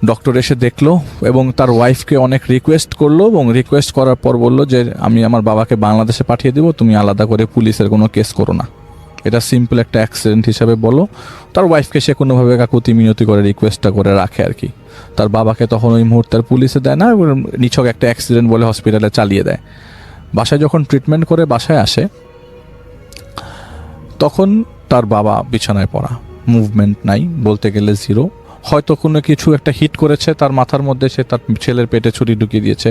ডক্টর এসে দেখলো এবং তার ওয়াইফকে অনেক রিকোয়েস্ট করলো, এবং রিকোয়েস্ট করার পর বললো যে আমি আমার বাবাকে বাংলাদেশে পাঠিয়ে দেবো, তুমি আলাদা করে পুলিশের কোনো কেস করো না, এটা সিম্পল একটা অ্যাক্সিডেন্ট হিসাবে বলো। তার ওয়াইফকে সে কোনোভাবে কাকুতি মিনতি করে রিকোয়েস্টটা করে রাখে আর কি। তার বাবাকে তখন ওই মুহূর্তে পুলিশে দেয় না, নিছক একটা অ্যাক্সিডেন্ট বলে হসপিটালে চালিয়ে দেয়। বাসায় যখন ট্রিটমেন্ট করে বাসায় আসে, তখন তার বাবা বিছানায় পড়া, মুভমেন্ট নাই, বলতে গেলে জিরো। হয়তো কোনো কিছু একটা হিট করেছে তার মাথার মধ্যে, সে তার ছেলের পেটে ছুরি ঢুকিয়ে দিয়েছে,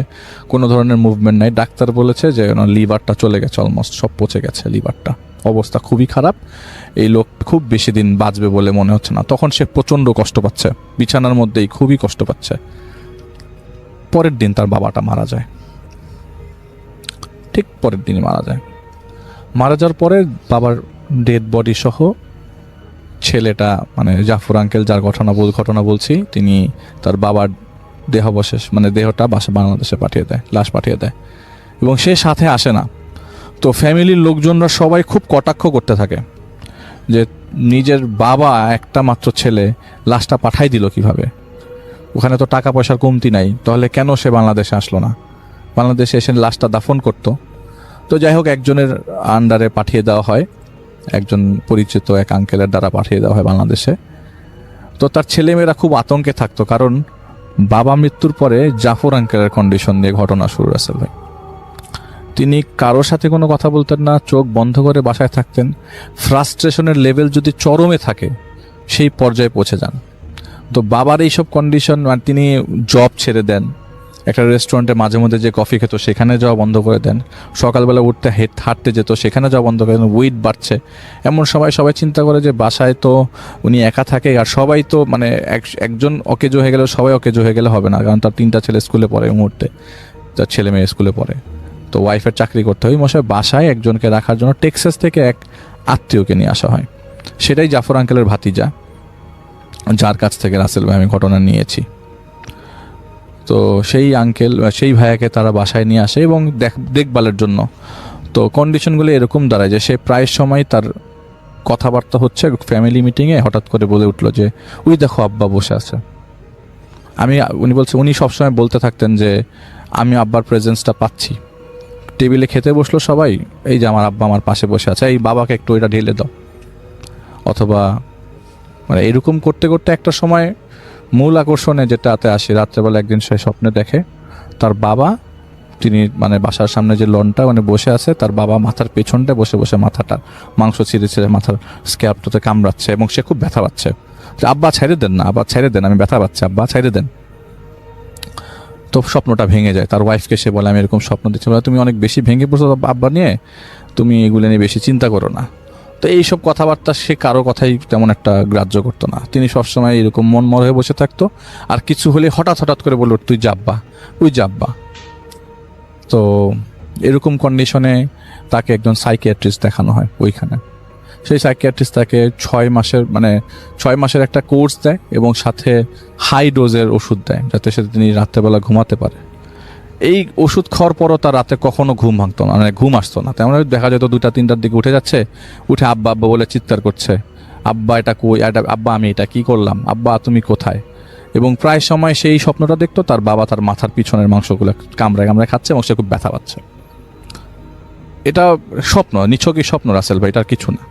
কোনো ধরনের মুভমেন্ট নাই। ডাক্তার বলেছে যে লিভারটা চলে গেছে, অলমোস্ট সব পচে গেছে লিভারটা, অবস্থা খুবই খারাপ, এই লোক খুব বেশি দিন বাঁচবে বলে মনে হচ্ছে না। তখন সে প্রচণ্ড কষ্ট পাচ্ছে, বিছানার মধ্যেই খুবই কষ্ট পাচ্ছে। পরের দিন তার বাবাটা মারা যায়, ঠিক পরের দিনই মারা যায়। মারা যাওয়ার পরে বাবার ডেড বডি সহ ছেলেটা, মানে জাফর আঙ্কেল যার ঘটনা বলছি, তিনি তার বাবার দেহাবশেষ মানে দেহটা বাংলাদেশে পাঠিয়ে দেয়, লাশ পাঠিয়ে দেয়, এবং সে সাথে আসে না। তো ফ্যামিলির লোকজনরা সবাই খুব কটাক্ষ করতে থাকে যে নিজের বাবা একটা মাত্র ছেলে লাশটা পাঠাই দিল কিভাবে, ওখানে তো টাকা পয়সার কমতি নাই, তাহলে কেন সে বাংলাদেশে আসলো না, বাংলাদেশে এসে লাশটা দাফন করতো। তো যাই হোক, একজনের আন্ডারে পাঠিয়ে দেওয়া হয়, একজন পরিচিত এক আঙ্কেলের দ্বারা পাঠিয়ে দেওয়া হয় বাংলাদেশে। তো তার ছেলেমেয়েরা খুব আতঙ্কে থাকতো, কারণ বাবা মৃত্যুর পরে জাফর আঙ্কেলের কন্ডিশন নিয়ে ঘটনা শুরু রাসেল ভাই। তিনি কারোর সাথে কোনো কথা বলতেন না, চোখ বন্ধ করে বাসায় থাকতেন। ফ্রাস্ট্রেশনের লেভেল যদি চরমে থাকে সেই পর্যায়ে পৌঁছে যান। তো বাবার এইসব কন্ডিশন, মানে তিনি জব ছেড়ে দেন, একটা রেস্টুরেন্টে মাঝে মধ্যে যে কফি খেত সেখানে যাওয়া বন্ধ করে দেন, সকালবেলা উঠতে হাঁটতে যেত সেখানে যাওয়া বন্ধ করে দেন, ওয়েট বাড়ছে। এমন সময় সবাই চিন্তা করে যে বাসায় তো উনি একা থাকে, আর সবাই তো মানে একজন অকেজো হয়ে গেলে সবাই অকেজো হয়ে গেলে হবে না, কারণ তার 3টা ছেলে স্কুলে পড়ে এই মুহূর্তে, তার ছেলে মেয়ে স্কুলে পড়ে, তো ওয়াইফের চাকরি করতে হয়। মশাই বাসায় একজনকে রাখার জন্য টেক্সাস থেকে এক আত্মীয়কে নিয়ে আসা হয়, সেটাই জাফর আঙ্কেলের ভাতিজা, যার কাছ থেকে রাসেল ভাই আমি ঘটনা নিয়েছি। তো সেই আঙ্কেল, সেই ভাইয়াকে তারা বাসায় নিয়ে আসে এবং দেখভালের জন্য। তো কন্ডিশনগুলো এরকম দাঁড়ায় যে সে প্রায় সময় তার কথাবার্তা হচ্ছে ফ্যামিলি মিটিংয়ে, হঠাৎ করে বলে উঠলো যে ওই দেখো আব্বা বসে আছে। উনি সবসময় বলতে থাকতেন যে আমি আব্বার প্রেজেন্সটা পাচ্ছি। টেবিলে খেতে বসলো সবাই, এই যে আমার আব্বা আমার পাশে বসে আছে, এই বাবাকে একটু এটা ঢেলে দাও। অথবা মানে এরকম করতে করতে একটা সময় মূল আকর্ষণে যেটাতে আসে, রাত্রেবেলা একদিন সে স্বপ্নে দেখে তার বাবা, তিনি মানে বাসার সামনে যে লনটা মানে বসে আছে, তার বাবা মাথার পেছনটা বসে বসে মাথাটা মাংস ছিঁড়ে ছিঁড়ে মাথার স্ক্যাপটাতে কামড়াচ্ছে এবং সে খুব ব্যথা পাচ্ছে। আব্বা ছেড়ে দেন না, আব্বা ছেড়ে দেন, আমি ব্যথা পাচ্ছি, আব্বা ছেড়ে দেন। তো স্বপ্নটা ভেঙে যায়। তার ওয়াইফকে সে বলে আমি এরকম স্বপ্ন দিচ্ছি, বলে তুমি অনেক বেশি ভেঙে পড়ছো আব্বা নিয়ে, তুমি এগুলো নিয়ে বেশি চিন্তা করো না। তো এইসব কথাবার্তা সে কারো কথাই তেমন একটা গ্রাহ্য করতো না, তিনি সবসময় এরকম মনমর হয়ে বসে থাকতো। আর কিছু হলে হঠাৎ করে বলল তুই যাব্বা, ওই যাব্বা। তো এরকম কন্ডিশনে তাকে একজন সাইকিয়াট্রিস্ট দেখানো হয় ওইখানে। সেই সাইকিয়াট্রিস্ট তাকে 6 মাসের একটা কোর্স দেয় এবং সাথে হাই ডোজের ওষুধ দেয়, যাতে সে তিনি রাত্রেবেলা ঘুমাতে পারে। এই ওষুধ খাওয়ার পরও তার রাতে কখনো ঘুম ভাঙতো না, মানে ঘুম আসতো না। তেমন দেখা যেত 2টা-3টার দিকে উঠে যাচ্ছে, উঠে আব্বা আব্বা বলে চিৎকার করছে, আব্বা এটা কই, আব্বা আমি এটা কি করলাম, আব্বা তুমি কোথায়। এবং প্রায় সময় সেই স্বপ্নটা দেখতো তার বাবা তার মাথার পিছনের মাংসগুলো কামড়ায় খাচ্ছে এবং সে খুব ব্যথা পাচ্ছে। এটা স্বপ্ন, নিছকই স্বপ্ন রাসেল ভাই, এটার কিছু না।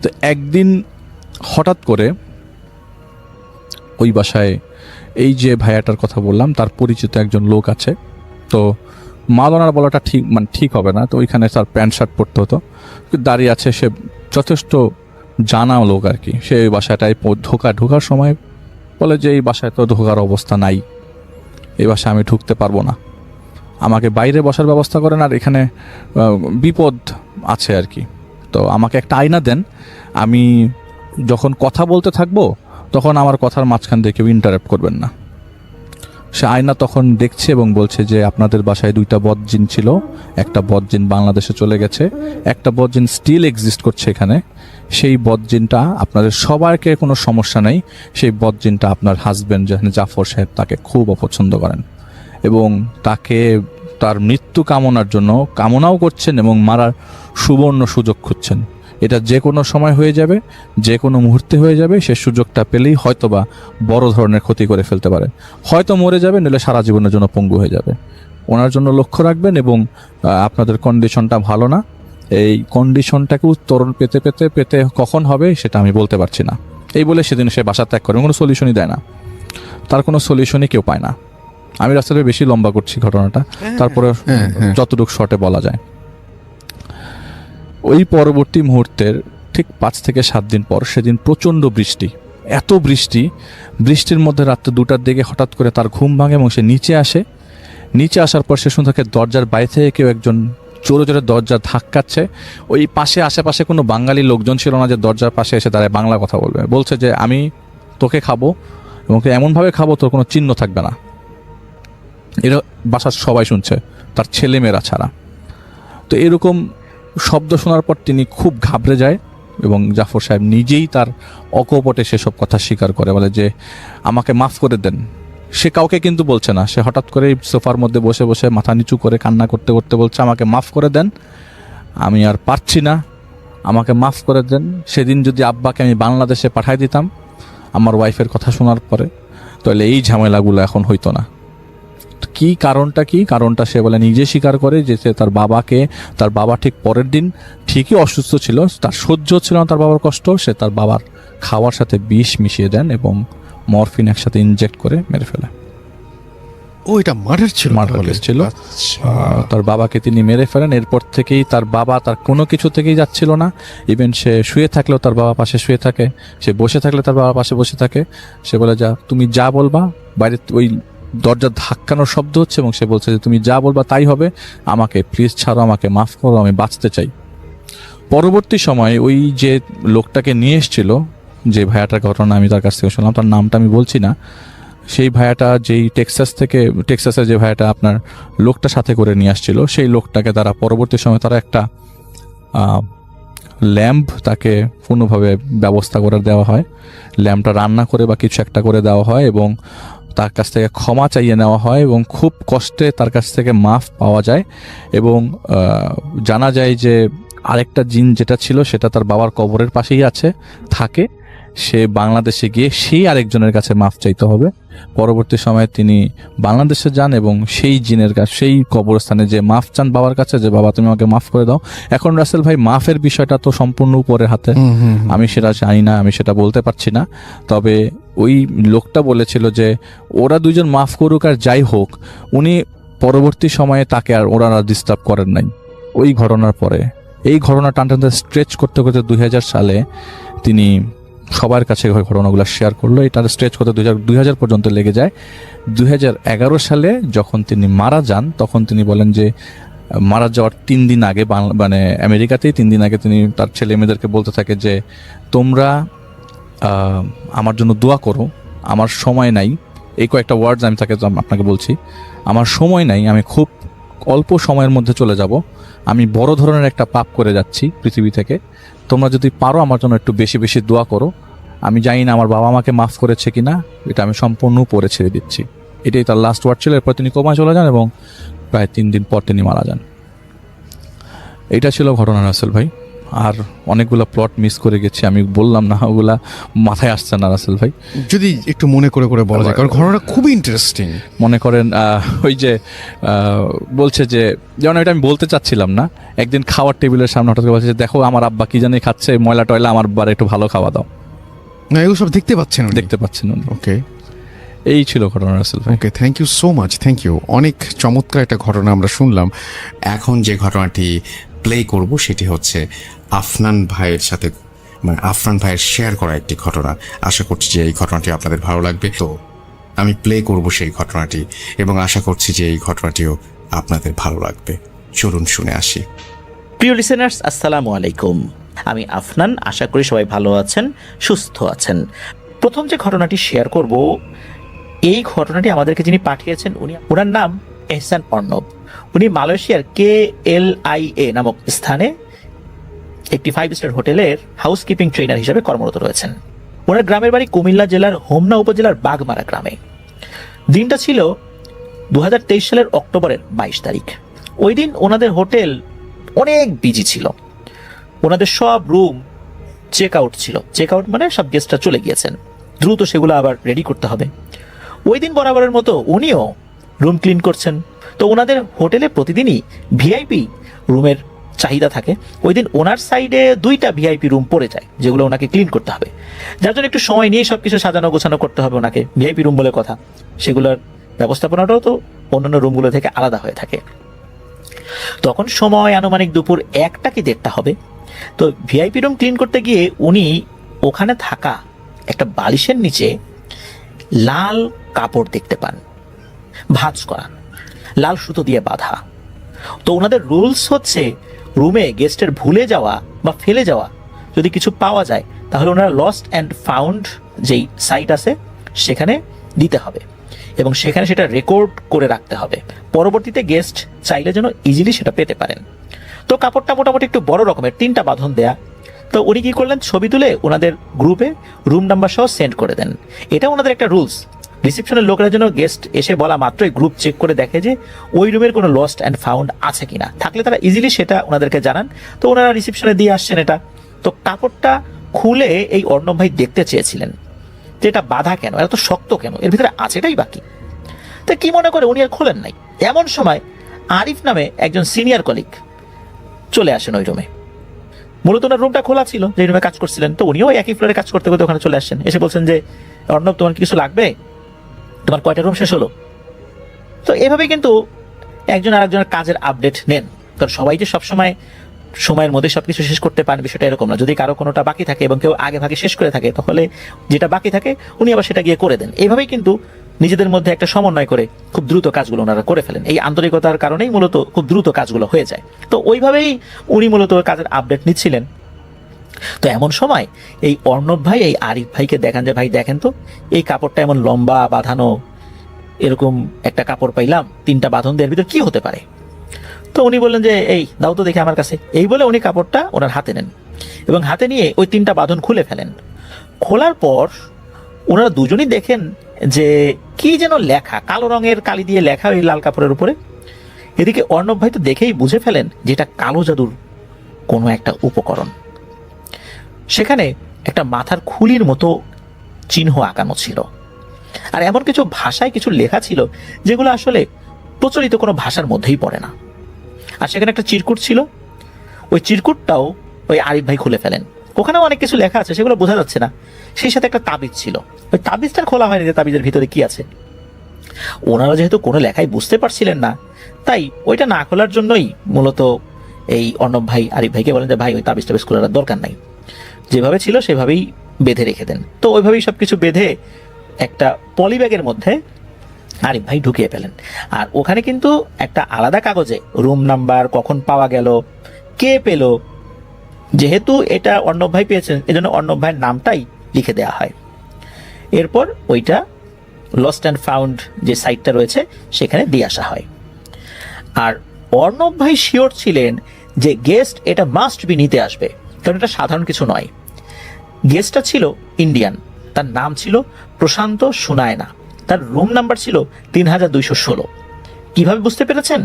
তো একদিন হঠাৎ করে ওই বাসায় এই যে ভাইয়াটার কথা বললাম তার পরিচিত একজন লোক আছে। তো মাওলানার বলাটা ঠিক হবে না, তো ওইখানে তার প্যান্ট শার্ট পরতে হতো, দাঁড়িয়ে আছে, সে যথেষ্ট জানা লোক আর কি। সে ওই বাসাটায় ঢোকার সময় বলে যে এই বাসায় তো ঢোকার অবস্থা নাই, এই বাসায় আমি ঢুকতে পারবো না, আমাকে বাইরে বসার ব্যবস্থা করেন, আর এখানে বিপদ আছে আর কি। তো আমাকে একটা আয়না দেন, আমি যখন কথা বলতে থাকবো তখন আমার কথার মাঝখান দিয়ে কেউ ইন্টারাপ্ট করবেন না। সে আয়না তখন দেখছে এবং বলছে যে আপনাদের বাসায় 2টা বদজিন ছিল, একটা বদজিন বাংলাদেশে চলে গেছে, একটা বদজিন স্টিল এক্সিস্ট করছে এখানে। সেই বদজিনটা আপনাদের সবাইকে কোনো সমস্যা নেই, সেই বদজিনটা আপনার হাজব্যান্ড জাফর সাহেব তাকে খুব অপছন্দ করেন এবং তাকে তার মৃত্যু কামনার জন্য কামনাও করছেন এবং মারার সুবর্ণ সুযোগ খুঁজছেন। এটা যে কোনো সময় হয়ে যাবে, যে কোনো মুহূর্তে হয়ে যাবে, সে সুযোগটা পেলেই হয়তোবা বড় ধরনের ক্ষতি করে ফেলতে পারে, হয়তো মরে যাবে, নইলে সারা জীবনের জন্য পঙ্গু হয়ে যাবে। ওনার জন্য লক্ষ্য রাখবেন এবং আপনাদের কন্ডিশনটা ভালো না, এই কন্ডিশনটাকে উত্তরণ পেতে কখন হবে সেটা আমি বলতে পারছি না। এই বলে সেদিন সে বাসা ত্যাগ করে, কোনো সলিউশনই দেয় না, তার কোনো সলিউশনই কেউ পায় না। আমি রাস্তাতে বেশি লম্বা করছি ঘটনাটা, তারপরে যতটুকু শর্টে বলা যায়। ওই পরবর্তী মুহূর্তের ঠিক 5 থেকে 7 দিন পর সেদিন প্রচণ্ড বৃষ্টি, এত বৃষ্টির মধ্যে রাত্রে 2টার দিকে হঠাৎ করে তার ঘুম ভাঙে এবং সে নিচে আসার পর সে শুনে থাকে দরজার বাইরে থেকে কেউ একজন জোরে জোরে দরজা ধাক্কাচ্ছে। ওই আশেপাশে কোনো বাঙালি লোকজন ছিল না যে দরজার পাশে এসে দাঁড়ায় বাংলা কথা বলবে। বলছে যে আমি তোকে খাবো এবং এমনভাবে খাবো তোর কোনো চিহ্ন থাকবে না। এরা বাসার সবাই শুনছে, তার ছেলেমেয়েরা ছাড়া। তো এরকম শব্দ শোনার পর তিনি খুব ঘাবড়ে যায় এবং জাফর সাহেব নিজেই তার অকপটে সেসব কথা স্বীকার করে, বলে যে আমাকে মাফ করে দেন। সে কাউকে কিন্তু বলছে না, সে হঠাৎ করে সোফার মধ্যে বসে বসে মাথা নিচু করে কান্না করতে করতে বলছে আমাকে মাফ করে দেন, আমি আর পারছি না, আমাকে মাফ করে দেন। সেদিন যদি আব্বাকে আমি বাংলাদেশে পাঠাই দিতাম আমার ওয়াইফের কথা শোনার পরে, তাহলে এই ঝামেলাগুলো এখন হইতো না। তো কি কারণটা, কি কারণটা সে বলে নিজে স্বীকার করে যে সে তার বাবা ঠিক পরের দিন ঠিকই অসুস্থ ছিল, তার সহ্য ছিল না তার বাবার কষ্ট, সে তার বাবার খাওয়ার সাথে বিষ মিশিয়ে দেন এবং মরফিন একসাথে ইনজেক্ট করে মেরে ফেলে। ও এটা মার্ডার ছিল, মার্ডার তাহলে? কেস ছিল। আচ্ছা। তার বাবাকে তিনি মেরে ফেলেন। এরপর থেকেই তার বাবা তার কোনো কিছু থেকেই যাচ্ছিল না। ইভেন সে শুয়ে থাকলেও তার বাবা পাশে শুয়ে থাকে, সে বসে থাকলে তার বাবা পাশে বসে থাকে। সে বলে যা তুমি যা বলবা, বাইরে ওই দরজা ধাক্কানোর শব্দ হচ্ছে এবং সে বলছে যে তুমি যা বলবা তাই হবে, আমাকে প্লিজ ছাড়ো, আমাকে মাফ করো, আমি বাঁচতে চাই। পরবর্তী সময়ে ওই যে লোকটাকে নিয়ে এসেছিল, যে ভাইয়াটার ঘটনা আমি তার কাছ থেকে শুনলাম, তার নামটা আমি বলছি না, সেই ভাইয়াটা যেই টেক্সাসের যে ভাইয়াটা আপনার লোকটা সাথে করে নিয়ে আসছিল, সেই লোকটাকে তারা পরবর্তী সময় তারা একটা ল্যাম্প তাকে পূর্ণভাবে ব্যবস্থা করে দেওয়া হয়, ল্যাম্পটা রান্না করে বা কিছু একটা করে দেওয়া হয় এবং তার কাছ থেকে ক্ষমা চাইয়ে নেওয়া হয় এবং খুব কষ্টে তার কাছ থেকে মাফ পাওয়া যায়। এবং জানা যায় যে আরেকটা জিন যেটা ছিল সেটা তার বাবার কবরের পাশেই থাকে। সে বাংলাদেশে গিয়ে সেই আরেকজনের কাছে মাফ চাইতে হবে। পরবর্তী সময়ে তিনি বাংলাদেশে যান এবং সেই জিনের কাছে, সেই কবরস্থানে যে মাফ চান বাবার কাছে, যে বাবা তুমি আমাকে মাফ করে দাও। এখন রাসেল ভাই মাফের বিষয়টা তো সম্পূর্ণ উপরের হাতে, আমি সেটা জানি না, আমি সেটা বলতে পারছি না। তবে ওই লোকটা বলেছিল যে ওরা দুইজন মাফ করুক আর যাই হোক, উনি পরবর্তী সময়ে তাকে আর ওরা ডিস্টার্ব করেন নাই। ওই ঘটনার পরে এই ঘটনা টানটানতে স্ট্রেচ করতে করতে 2000 সালে তিনি সবার কাছে ঘটনাগুলো শেয়ার করলো। এটা স্ট্রেচ করতে 2000 পর্যন্ত লেগে যায়। 2011 সালে যখন তিনি মারা যান, তখন তিনি বলেন যে মারা যাওয়ার 3 দিন আগে, মানে আমেরিকাতেই 3 দিন আগে তিনি তার ছেলে মেয়েদেরকে বলতে থাকে যে তোমরা আমার জন্য দোয়া করো, আমার সময় নাই। এই কয়েকটা ওয়ার্ডস আমি আপনাকে বলছি, আমার সময় নাই, আমি খুব অল্প সময়ের মধ্যে চলে যাব, আমি বড় ধরনের একটা পাপ করে যাচ্ছি পৃথিবী থেকে, তোমরা যদি পারো আমার জন্য একটু বেশি বেশি দোয়া করো। আমি জানি না আমার বাবা আমাকে মাফ করেছে কিনা, এটা আমি সম্পূর্ণ পরে ছেড়ে দিচ্ছি। এটাই তার লাস্ট ওয়ার্ড ছিল। এরপর তিনি কোমায় চলে যান এবং প্রায় 3 দিন পর তিনি মারা যান। এটা ছিল ঘটনা রাসেল ভাই। আর অনেকগুলো প্লট মিস করে গেছি, আমি বললাম না, ওগুলা মাথায় আসছে না রাসেল ভাই। যদি একটু মনে করে করে বলা যায়, কারণ ঘটনাটা খুবই ইন্টারেস্টিং। মনে করেন ওই যে বলছে যে, যেমন এটা আমি বলতে চাচ্ছিলাম না, একদিন খাওয়ার টেবিলের সামনে হঠাৎ করে বলছে যে দেখো আমার আব্বা কি জানি খাচ্ছে, ময়লা টয়লা, আমার বার একটু ভালো খাওয়া দাও। না, এগুলো সব দেখতে পাচ্ছেন উনি? দেখতে পাচ্ছেন উনি। ওকে এই ছিল ঘটনা রাসেল ভাই। Okay, thank you so much, thank you. অনেক চমৎকার একটা ঘটনা আমরা শুনলাম। এখন যে ঘটনাটি প্লে করব সেটি হচ্ছে আফনান ভাইয়ের সাথে, মানে আফনান ভাইয়ের শেয়ার করা একটি ঘটনা। আশা করছি যে এই ঘটনাটি আপনাদের ভালো লাগবে। তো আমি প্লে করব সেই ঘটনাটি এবং আশা করছি যে এই ঘটনাটিও আপনাদের ভালো লাগবে। চলুন শুনে আসি। প্রিয় লিসেনার্স, আসসালামু আলাইকুম। আমি আফনান, আশা করি সবাই ভালো আছেন, সুস্থ আছেন। প্রথম যে ঘটনাটি শেয়ার করব, এই ঘটনাটি আমাদেরকে যিনি পাঠিয়েছেন ওনার নাম এহসান অর্ণব। উনি মালয়েশিয়ার KLIA নামক স্থানে একটি 5 স্টার হোটেলের হাউসকিপিং ট্রেনার হিসেবে কর্মরত রয়েছেন। ওনার গ্রামের বাড়ি কুমিল্লা জেলার হোমনা উপজেলার বাগমারা গ্রামে। দিনটা ছিল 2023 সালের অক্টোবরের 22 তারিখ। ওই দিন ওনাদের হোটেল অনেক বিজি ছিল। ওনাদের সব রুম চেক আউট ছিল। চেক আউট মানে সব গেস্টরা চলে গিয়েছেন, দ্রুত সেগুলো আবার রেডি করতে হবে। ওই দিন বরাবরের মতো উনিও রুম ক্লিন করছেন। তো ওনাদের হোটেলে প্রতিদিনই ভিআইপি রুমের চাহিদা থাকে। ওই দিন ওনার সাইডে 2টা ভিআইপি রুম পড়ে যায়, যেগুলো ওনাকে ক্লিন করতে হবে, যার জন্য একটু সময় নিয়ে সবকিছু সাজানো গোছানো করতে হবে ওনাকে। ভিআইপি রুম বলে কথা, সেগুলোর ব্যবস্থাপনাটাও তো অন্যান্য রুমগুলো থেকে আলাদা হয়ে থাকে। তখন সময় আনুমানিক দুপুর 1টা কি 1:30 হবে। তো ভিআইপি রুম ক্লিন করতে গিয়ে উনি ওখানে থাকা একটা বালিশের নিচে লাল কাপড় দেখতে পান, ভাঁজ করা, লাল সুতো দিয়ে বাঁধা। তো ওনাদের রুলস হচ্ছে রুমে গেস্টের ভুলে যাওয়া বা ফেলে যাওয়া যদি কিছু পাওয়া যায়, তাহলে ওনারা লস্ট অ্যান্ড ফাউন্ড যেই সাইট আছে সেখানে দিতে হবে এবং সেখানে সেটা রেকর্ড করে রাখতে হবে। পরবর্তীতে গেস্ট চাইলে যেন ইজিলি সেটা পেতে পারেন। তো কাপড়টা মোটামুটি একটু বড় রকমের, 3টা বাঁধন দেয়া, তো উনি কি করলেন, ছবি তুলে ওনাদের গ্রুপে রুম নাম্বার সহ সেন্ড করে দেন। এটা ওনাদের একটা রুলস। রিসেপশনের লোকেরা যেন গেস্ট এসে বলা মাত্রই গ্রুপ চেক করে দেখে যে ওই রুমের কোনো লস্ট অ্যান্ড ফাউন্ড আছে কিনা, থাকলে তারা ইজিলি সেটা ওনাদেরকে জানান। তো ওনারা রিসেপশনে দিয়ে আসছেন এটা। তো কাপড়টা খুলে এই অর্ণব ভাই দেখতে চেয়েছিলেন যে এটা বাধা কেন, এত শক্ত কেন, এর ভিতরে আছেটাই বাকি। তো কি মনে করে উনি আর খোলেন নাই। এমন সময় আরিফ নামে একজন সিনিয়র কলিগ চলে আসেন ওই রুমে। মূলত ওনার রুমটা খোলা ছিল, যে রুমে কাজ করছিলেন। তো উনিও একই ফ্লোরে কাজ করতে করতে ওখানে চলে আসছেন। এসে বলছেন যে অর্ণব, তোমার কি কিছু লাগবে, তোমার কয়টা রুম শেষ হলো? তো এভাবে কিন্তু একজন আরেকজনের কাজের আপডেট নেন। কারণ সবাই যে সবসময় সময়ের মধ্যে সবকিছু শেষ করতে পারেন বিষয়টা এরকম না। যদি কারো কোনোটা বাকি থাকে এবং কেউ আগে ভাগে শেষ করে থাকে, তাহলে যেটা বাকি থাকে উনি আবার সেটা গিয়ে করে দেন। এইভাবেই কিন্তু নিজেদের মধ্যে একটা সমন্বয় করে খুব দ্রুত কাজগুলো ওনারা করে ফেলেন। এই আন্তরিকতার কারণেই মূলত খুব দ্রুত কাজগুলো হয়ে যায়। তো ওইভাবেই উনি মূলত কাজের আপডেট নিচ্ছিলেন। তো এমন সময় এই অর্ণব ভাই এই আরিফ ভাইকে দেখান যে ভাই দেখেন তো, এই কাপড়টা এমন লম্বা বাঁধানো, এরকম একটা কাপড় পাইলাম, 3টা বাঁধন দেওয়ার ভিতর কি হতে পারে? তো উনি বললেন যে এই দাও তো দেখে আমার কাছে। এই বলে উনি কাপড়টা ওনার হাতে নেন এবং হাতে নিয়ে ওই 3টা বাঁধন খুলে ফেলেন। খোলার পর ওনারা দুজনই দেখেন যে কি যেন লেখা, কালো রঙের কালি দিয়ে লেখা ওই লাল কাপড়ের উপরে। এদিকে অর্ণব ভাই তো দেখেই বুঝে ফেলেন যে এটা কালো জাদুর কোনো একটা উপকরণ। সেখানে একটা মাথার খুলির মতো চিহ্ন আঁকানো ছিল, আর এমন কিছু ভাষায় কিছু লেখা ছিল যেগুলো আসলে প্রচলিত কোনো ভাষার মধ্যেই পড়ে না। আর সেখানে একটা চিরকুট ছিল, ওই চিরকুটটাও ওই আরিফ ভাই খুলে ফেলেন। ওখানেও অনেক কিছু লেখা আছে, সেগুলো বোঝা যাচ্ছে না। সেই সাথে একটা তাবিজ ছিল, ওই তাবিজটা খোলা হয়নি যে তাবিজের ভিতরে কি আছে। ওনারা যেহেতু কোনো লেখাই বুঝতে পারছিলেন না, তাই ওইটা না খোলার জন্যই মূলত এই অর্ণব ভাই আরিফ ভাইকে বলেন যে ভাই ওই তাবিজ টাবিজ খোলার দরকার নাই, যেভাবে ছিল সেভাবেই বেঁধে রেখে দেন। তো ওইভাবেই সবকিছু বেঁধে একটা পলিব্যাগের মধ্যে আরিফ ভাই ঢুকিয়ে ফেলেন। আর ওখানে কিন্তু একটা আলাদা কাগজে রুম নাম্বার, কখন পাওয়া গেল, কে পেল, যেহেতু এটা অর্ণব ভাই পেয়েছেন এজন্য অর্ণব ভাইয়ের নামটাই লিখে দেওয়া হয়। এরপর ওইটা লস্ট অ্যান্ড ফাউন্ড যে সাইটটা রয়েছে সেখানে দিয়ে আসা হয়। আর অর্ণব ভাই শিওর ছিলেন যে গেস্ট এটা মাস্ট বি নিতে আসবে, কারণ এটা সাধারণ কিছু নয়। গেস্টটা ছিল ইন্ডিয়ান, তার নাম ছিল প্রশান্ত সুনায়না, তার রুম নাম্বার ছিল 3216। কিভাবে বুঝতে পেরেছেন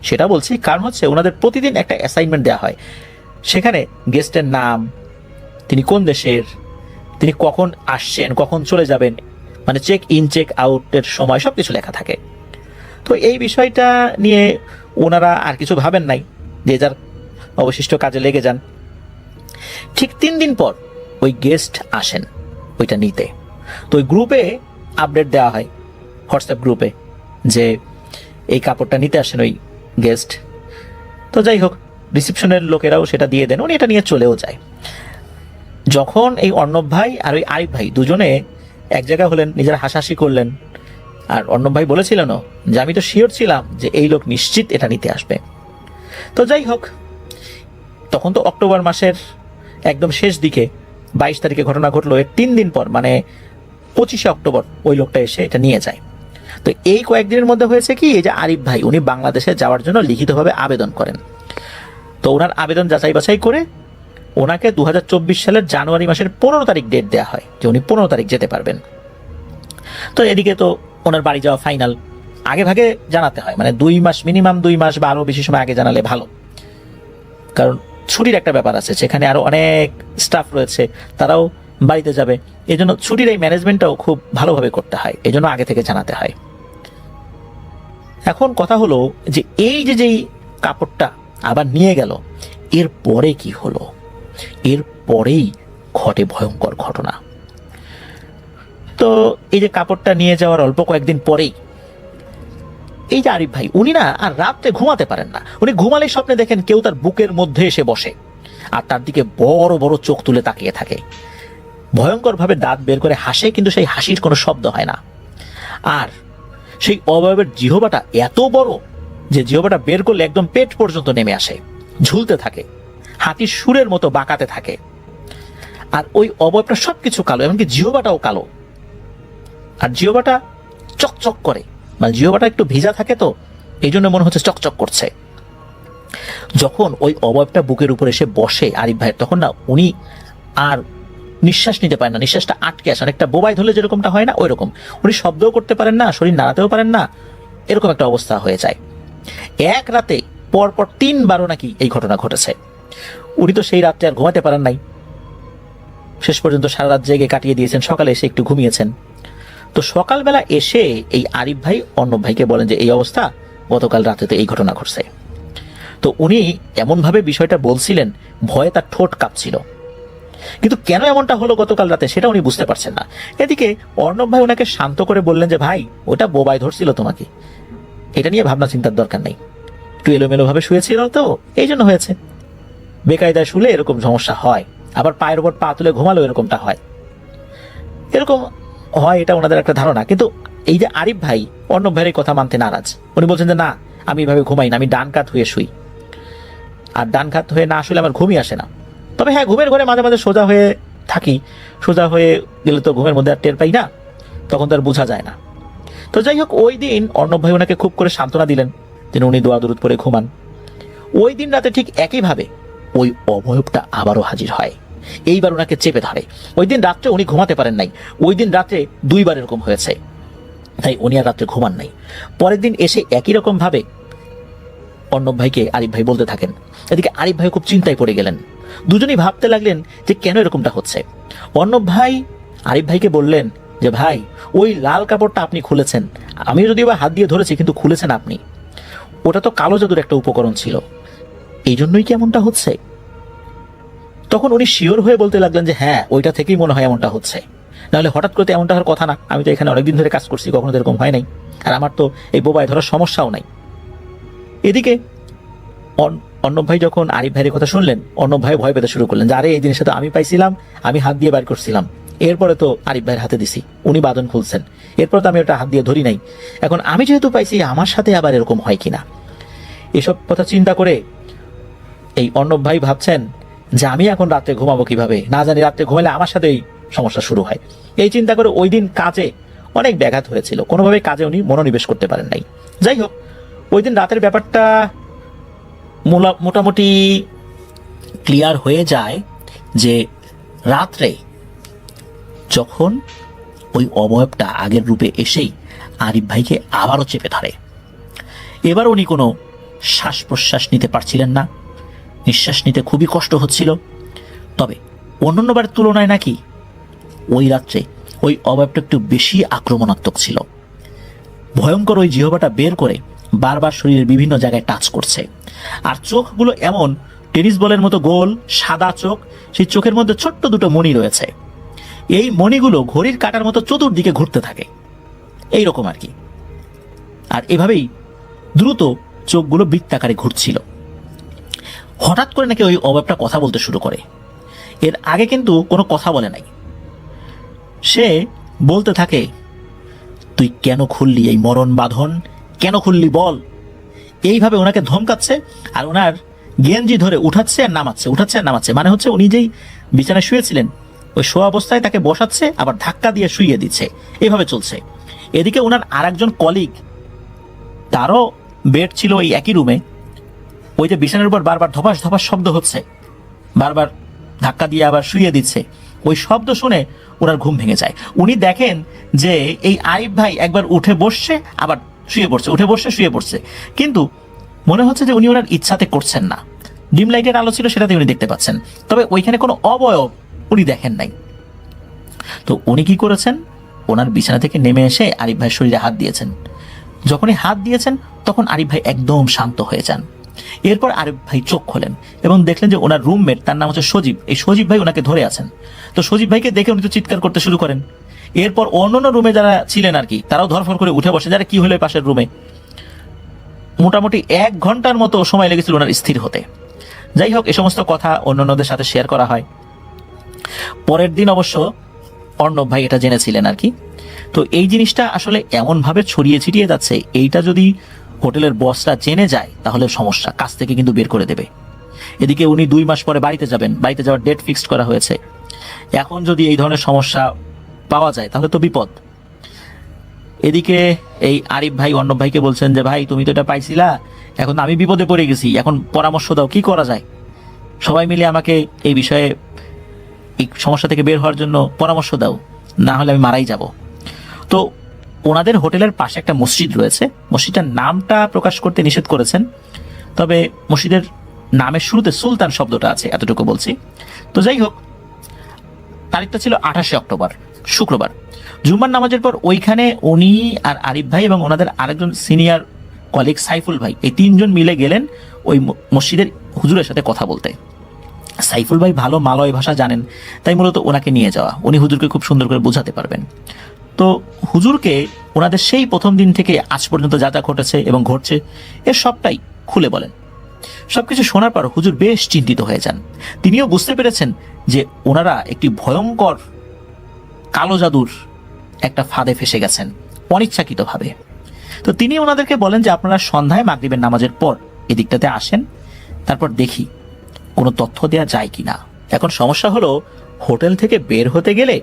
সেটা বলছি, কারণ হচ্ছে ওনাদের প্রতিদিন একটা অ্যাসাইনমেন্ট দেওয়া হয়। সেখানে গেস্টের নাম, তিনি কোন দেশের, তিনি কখন আসছেন, কখন চলে যাবেন, মানে চেক ইন চেক আউটের সময় সব কিছু লেখা থাকে। তো এই বিষয়টা নিয়ে ওনারা আর কিছু ভাবেন নাই, যে যার অবশিষ্ট কাজে লেগে যান। ঠিক 3 দিন পর ওই গেস্ট আসেন ওইটা নিতে। তো ওই গ্রুপে আপডেট দেওয়া হয়, হোয়াটসঅ্যাপ গ্রুপে, যে এই কাপড়টা নিতে আসেন ওই গেস্ট। তো যাই হোক, রিসেপশনের লোকেরাও সেটা দিয়ে দেন, উনি এটা নিয়ে চলেও যায়। যখন এই অর্ণব ভাই আর ওই আরিফ ভাই দুজনে এক জায়গা হলেন, নিজেরা হাসাহাসি করলেন। আর অর্ণব ভাই বলেছিলেনও যে আমি তো শিওর ছিলাম যে এই লোক নিশ্চিত এটা নিতে আসবে। তো যাই হোক, তখন তো অক্টোবর মাসের একদম শেষ দিকে 22 তারিখে ঘটনা ঘটলো। এর 3 দিন পর মানে 25শে অক্টোবর ওই লোকটা এসে এটা নিয়ে যায়। তো এই কয়েকদিনের মধ্যে হয়েছে কি, এই যে আরিফ ভাই উনি বাংলাদেশে যাওয়ার জন্য লিখিতভাবে আবেদন করেন। তো ওনার আবেদন যাচাই বাছাই করে ওনাকে 2024 সালের জানুয়ারি মাসের 15 তারিখ ডেট দেওয়া হয় যে উনি 15 তারিখ যেতে পারবেন। তো এদিকে তো ওনার বাড়ি যাওয়া ফাইনাল। আগে ভাগে জানাতে হয়, মানে 2 মাস, মিনিমাম 2 মাস বা আরও বেশি সময় আগে জানালে ভালো, কারণ ছুটির একটা ব্যাপার আছে, সেখানে আরো অনেক স্টাফ রয়েছে, তারাও বাড়িতে যাবে। এই জন্য ছুটির এই ম্যানেজমেন্টটাও খুব ভালোভাবে করতে হয়, এই জন্য আগে থেকে জানাতে হয়। এখন কথা হলো যে এই যে যেই কাপড়টা আবার নিয়ে গেল, এর পরে কি হলো? এর পরেই ঘটে ভয়ঙ্কর ঘটনা। তো এই যে কাপড়টা নিয়ে যাওয়ার অল্প কয়েকদিন পরেই এই যে আরিফ ভাই উনি না আর রাত্রে ঘুমাতে পারেন না। উনি ঘুমালে স্বপ্নে দেখেন কেউ তার বুকের মধ্যে এসে বসে আর তার দিকে বড় বড় চোখ তুলে তাকিয়ে থাকে, ভয়ঙ্কর ভাবে দাঁত বের করে হাসে, কিন্তু সেই হাসির কোনো শব্দ হয় না। আর সেই অবয়বের জিহবাটা এত বড় যে জিহবাটা বের করলে একদম পেট পর্যন্ত নেমে আসে, ঝুলতে থাকে, হাতির সুরের মতো বাঁকাতে থাকে। আর ওই অবয়বটা সবকিছু কালো, এমনকি জিহবাটাও কালো। আর জিহবাটা চকচক করে, মানে জিহবাটা একটু ভিজা থাকে, তো এই জন্য মনে হচ্ছে চকচক করছে। যখন ওই অবয়বটা বুকের উপর এসে বসে আরিফ ভাইয়ের, তখন না উনি আর নিঃশ্বাস নিতে পারেন না, নিঃশ্বাসটা আটকে আসে, অনেকটা বোবাই ধরলে যেরকমটা হয় না ওই রকম। উনি শব্দও করতে পারেন না, শরীর নাড়াতেও পারেন না, এরকম একটা অবস্থা হয়ে যায়। এক রাতে পরপর 3বারও নাকি এই ঘটনা ঘটেছে। উনি তো সেই রাত্রে আর ঘুমাতে পারেন নাই, শেষ পর্যন্ত সারা রাত জেগে কাটিয়ে দিয়েছেন, সকালে এসে একটু ঘুমিয়েছেন। তো সকালবেলা এসে এই আরিফ ভাই অর্ণব ভাইকে বলেন যে এই অবস্থা, গতকাল রাতে এই ঘটনা ঘটছে। তো উনি এমনভাবে বিষয়টা বলছিলেন, ভয়ে তার ঠোঁট কাঁপছিল, কিন্তু কেন এমনটা হলো গতকাল রাতে সেটা উনি বুঝতে পারছেন না। এদিকে অর্ণব ভাই ওনাকে শান্ত করে বললেন যে ভাই, ওটা বোবায় ধরছিল তোমাকে, এটা নিয়ে ভাবনা চিন্তার দরকার নেই, একটু এলোমেলো ভাবে শুয়েছিল তো এই জন্য হয়েছে, বেকায়দায় শুলে এরকম সমস্যা হয়, আবার পায়ের উপর পা তুলে ঘুমালো এরকমটা হয়, এরকম হয়, এটা ওনাদের একটা ধারণা। কিন্তু এই যে আরিফ ভাই অর্ণব ভাইয়ের এই কথা মানতে নারাজ, উনি বলছেন যে না, আমি এভাবে ঘুমাই না, আমি ডান কাত হয়ে শুই, আর ডান কাত হয়ে না আসলে আমার ঘুমই আসে না। তবে হ্যাঁ, ঘুমের ঘরে মাঝে মাঝে সোজা হয়ে থাকি, সোজা হয়ে গেলে তো ঘুমের মধ্যে আর টের পাই না, তখন তো আর বোঝা যায় না। তো যাই হোক, ওই দিন অর্ণব ভাই ওনাকে খুব করে সান্ত্বনা দিলেন, তিনি উনি দোয়া দরুদ পরে ঘুমান। ওই দিন রাতে ঠিক একইভাবে ওই অবয়বটা আবারও হাজির হয়, এইবার ওনাকে চেপে ধরে। ওই দিন রাত্রে উনি ঘুমাতে পারেন নাই, ওই দিন রাত্রে 2বার এরকম হয়েছে, তাই উনি আর রাত্রে ঘুমান নাই। পরের দিন এসে একই রকম ভাবে অর্ণব ভাইকে আরিফ ভাই বলতে থাকেন। এদিকে আরিফ ভাই খুব চিন্তায় পড়ে গেলেন, দুজনেই ভাবতে লাগলেন যে কেন এরকমটা হচ্ছে। অর্ণব ভাই আরিফ ভাইকে বললেন যে ভাই, ওই লাল কাপড়টা আপনি খুলেছেন, আমি যদিও বা হাত দিয়ে ধরেছি, কিন্তু খুলেছেন আপনি, ওটা তো কালো জাদুর একটা উপকরণ ছিল, এই জন্যই কি এমনটা হচ্ছে? তখন উনি শিওর হয়ে বলতে লাগলেন যে হ্যাঁ, ওইটা থেকেই মনে হয় এমনটা হচ্ছে, নাহলে হঠাৎ করে এমনটা হওয়ার কথা না, আমি তো এখানে অনেকদিন ধরে কাজ করছি, কখনো এরকম হয় নাই, আর আমার তো এই বোবায় ধরার সমস্যাও নাই। এদিকে অর্ণব ভাই যখন আরিফ ভাইয়ের কথা শুনলেন, অর্ণব ভাই ভয় পেতে শুরু করলেন যে আরে, এই জিনিসটা তো আমি পাইছিলাম, আমি হাত দিয়ে বাইর করছিলাম, এরপরে তো আরিফ ভাইয়ের হাতে দিছি, উনি বাঁধন খুলছেন, এরপর তো আমি ওটা হাত দিয়ে ধরি নাই, এখন আমি যেহেতু পাইছি, আমার সাথে আবার এরকম হয় কিনা। এসব কথা চিন্তা করে এই অর্ণব ভাই ভাবছেন যে আমি এখন রাত্রে ঘুমাবো কিভাবে, না জানি রাত্রে ঘুমালে আমার সাথে এই সমস্যা শুরু হয়। এই চিন্তা করে ওই দিন কাজে অনেক ব্যাঘাত হয়েছিল, কোনোভাবে কাজে উনি মনোনিবেশ করতে পারেন নাই। যাই হোক, ওই দিন রাতের ব্যাপারটা মোটামুটি ক্লিয়ার হয়ে যায় যে রাত্রে যখন ওই অবয়বটা আগের রূপে এসেই আরিফ ভাইকে আবারও চেপে ধরে, এবার উনি কোনো শ্বাস প্রশ্বাস নিতে পারছিলেন না, নিঃশ্বাস নিতে খুবই কষ্ট হচ্ছিল। তবে অন্যান্যবার তুলনায় নাকি ওই রাত্রে ওই অবয়বটা একটু বেশি আক্রমণাত্মক ছিল। ভয়ঙ্কর ওই জিহ্বাটা বের করে বারবার শরীরের বিভিন্ন জায়গায় টাচ করছে, আর চোখগুলো এমন টেনিস বলের মতো গোল সাদা চোখ, সেই চোখের মধ্যে ছোট্ট দুটো মণি রয়েছে, এই মণিগুলো ঘড়ির কাঁটার মতো চতুর্দিকে ঘুরতে থাকে, এই রকম আর কি। আর এভাবেই দ্রুত চোখগুলো বৃত্তাকারে ঘুরছিল। হঠাৎ করে নাকি ওই অবয়বটা কথা বলতে শুরু করে, এর আগে কিন্তু কোনো কথা বলে নাই। সে বলতে থাকে, তুই কেন খুললি এই মরণ বাঁধন, কেন খুললি বল, এইভাবে ওনাকে ধমকাচ্ছে, আর ওনার গেঞ্জি ধরে উঠাচ্ছে আর নামাচ্ছে, উঠাচ্ছে আর নামাচ্ছে, মানে হচ্ছে উনি যেই বিছানায় শুয়েছিলেন ওই শোয়া অবস্থায় তাকে বসাচ্ছে, আবার ধাক্কা দিয়ে শুইয়ে দিচ্ছে, এভাবে চলছে। এদিকে ওনার আর একজন কলিগ, তারও বেড ছিল এই একই রুমে, ওই যে বিছানার উপর বারবার ধপাস ধপাস শব্দ হচ্ছে, বারবার ধাক্কা দিয়ে আবার শুইয়ে দিচ্ছে, ওই শব্দ শুনে ওনার ঘুম ভেঙে যায়। উনি দেখেন যে এই আরিফ ভাই একবার উঠে বসছে আবার শুয়ে পড়ছে, উঠে বসছে শুয়ে পড়ছে, কিন্তু মনে হচ্ছে যে উনি ওনার ইচ্ছাতে করছেন না। ডিম লাইটের আলো ছিল, সেটাতে উনি দেখতে পাচ্ছেন, তবে ওইখানে কোনো অবয়ব উনি দেখেন নাই। তো উনি কি করেছেন, ওনার বিছানা থেকে নেমে এসে আরিফ ভাইয়ের শরীরে হাত দিয়েছেন। যখনই হাত দিয়েছেন তখন আরিফ ভাই একদম শান্ত হয়ে যান। এরপর আরিফ ভাই চোখ খোলেন এবং দেখলেন যে ওনার রুমমেট, তার নাম হচ্ছে সজীব, এই সজীব ভাই ওনাকে ধরে আছেন। তো সজীব ভাইকে দেখে উনি তো চিৎকার করতে শুরু করেন। এরপর অন্যান্য রুমে যারা ছিলেন আর কি, তারাও ধরফর করে উঠে বসে, যারা কি হলো পাশের রুমে। মোটামুটি 1 ঘন্টার মতো সময় লেগেছিল ওনার স্থির হতে। যাই হোক, এই সমস্ত কথা অন্যান্যদের সাথে শেয়ার করা হয়। পরের দিন অবশ্য অর্ণব ভাই এটা জেনেছিলেন আর কি। তো এই জিনিসটা আসলে এমন ভাবে ছড়িয়ে ছিটিয়ে যাচ্ছে, এইটা যদি হোটেলের বসরা জেনে যায় তাহলে সমস্যা, কাজ থেকে কিন্তু বের করে দেবে। এদিকে উনি 2 মাস পরে বাড়িতে যাবেন, বাড়িতে যাওয়ার ডেট ফিক্সড করা হয়েছে। এখন যদি এই ধরনের সমস্যা পাওয়া যায় তাহলে তো বিপদ। এদিকে এই আরিফ ভাই অর্ণব ভাইকে বলছেন যে ভাই তুমি তো এটা পাইছিলা, এখন আমি বিপদে পড়ে গেছি, এখন পরামর্শ দাও কি করা যায়, সবাই মিলে আমাকে এই বিষয়ে এই সমস্যা থেকে বের হওয়ার জন্য পরামর্শ দাও, না হলে আমি মারাই যাব। তো ওনাদের হোটেলের পাশে একটা মসজিদ রয়েছে, মসজিদটার নামটা প্রকাশ করতে নিষেধ করেছেন, তবে মসজিদের নামের শুরুতে সুলতান শব্দটা আছে, এতটুকু বলছি। তো যাই হোক, তারিখটা ছিল 28 অক্টোবর, শুক্রবার। জুম্মার নামাজের পর ওইখানে উনি আর আরিফ ভাই এবং ওনাদের আরেকজন সিনিয়র কলিগ সাইফুল ভাই, এই তিনজন মিলে গেলেন ওই মসজিদের হুজুরের সাথে কথা বলতে। সাইফুল ভাই ভালো মালয় ভাষা জানেন, তাই মূলত ওনাকে নিয়ে যাওয়া, উনি হুজুরকে খুব সুন্দর করে বোঝাতে পারবেন। তো হুজুরকে ওনাদের সেই প্রথম দিন থেকে আজ পর্যন্ত যা যা ঘটেছে এবং ঘটছে এর সবটাই খুলে বলেন। সবকিছু শোনার পর হুজুর বেশ চিন্তিত হয়ে যান। তিনিও বুঝতে পেরেছেন যে ওনারা একটি ভয়ঙ্কর কালো জাদুর একটা ফাঁদে ফেসে গেছেন অনিচ্ছাকৃতভাবে। তো তিনি ওনাদেরকে বলেন যে আপনারা সন্ধ্যায় মাগরিবের নামাজের পর এদিকটাতে আসেন, তারপর দেখি কোনো তথ্য দেওয়া যায় কিনা। এখন সমস্যা হলো, হোটেল থেকে বের হতে গেলে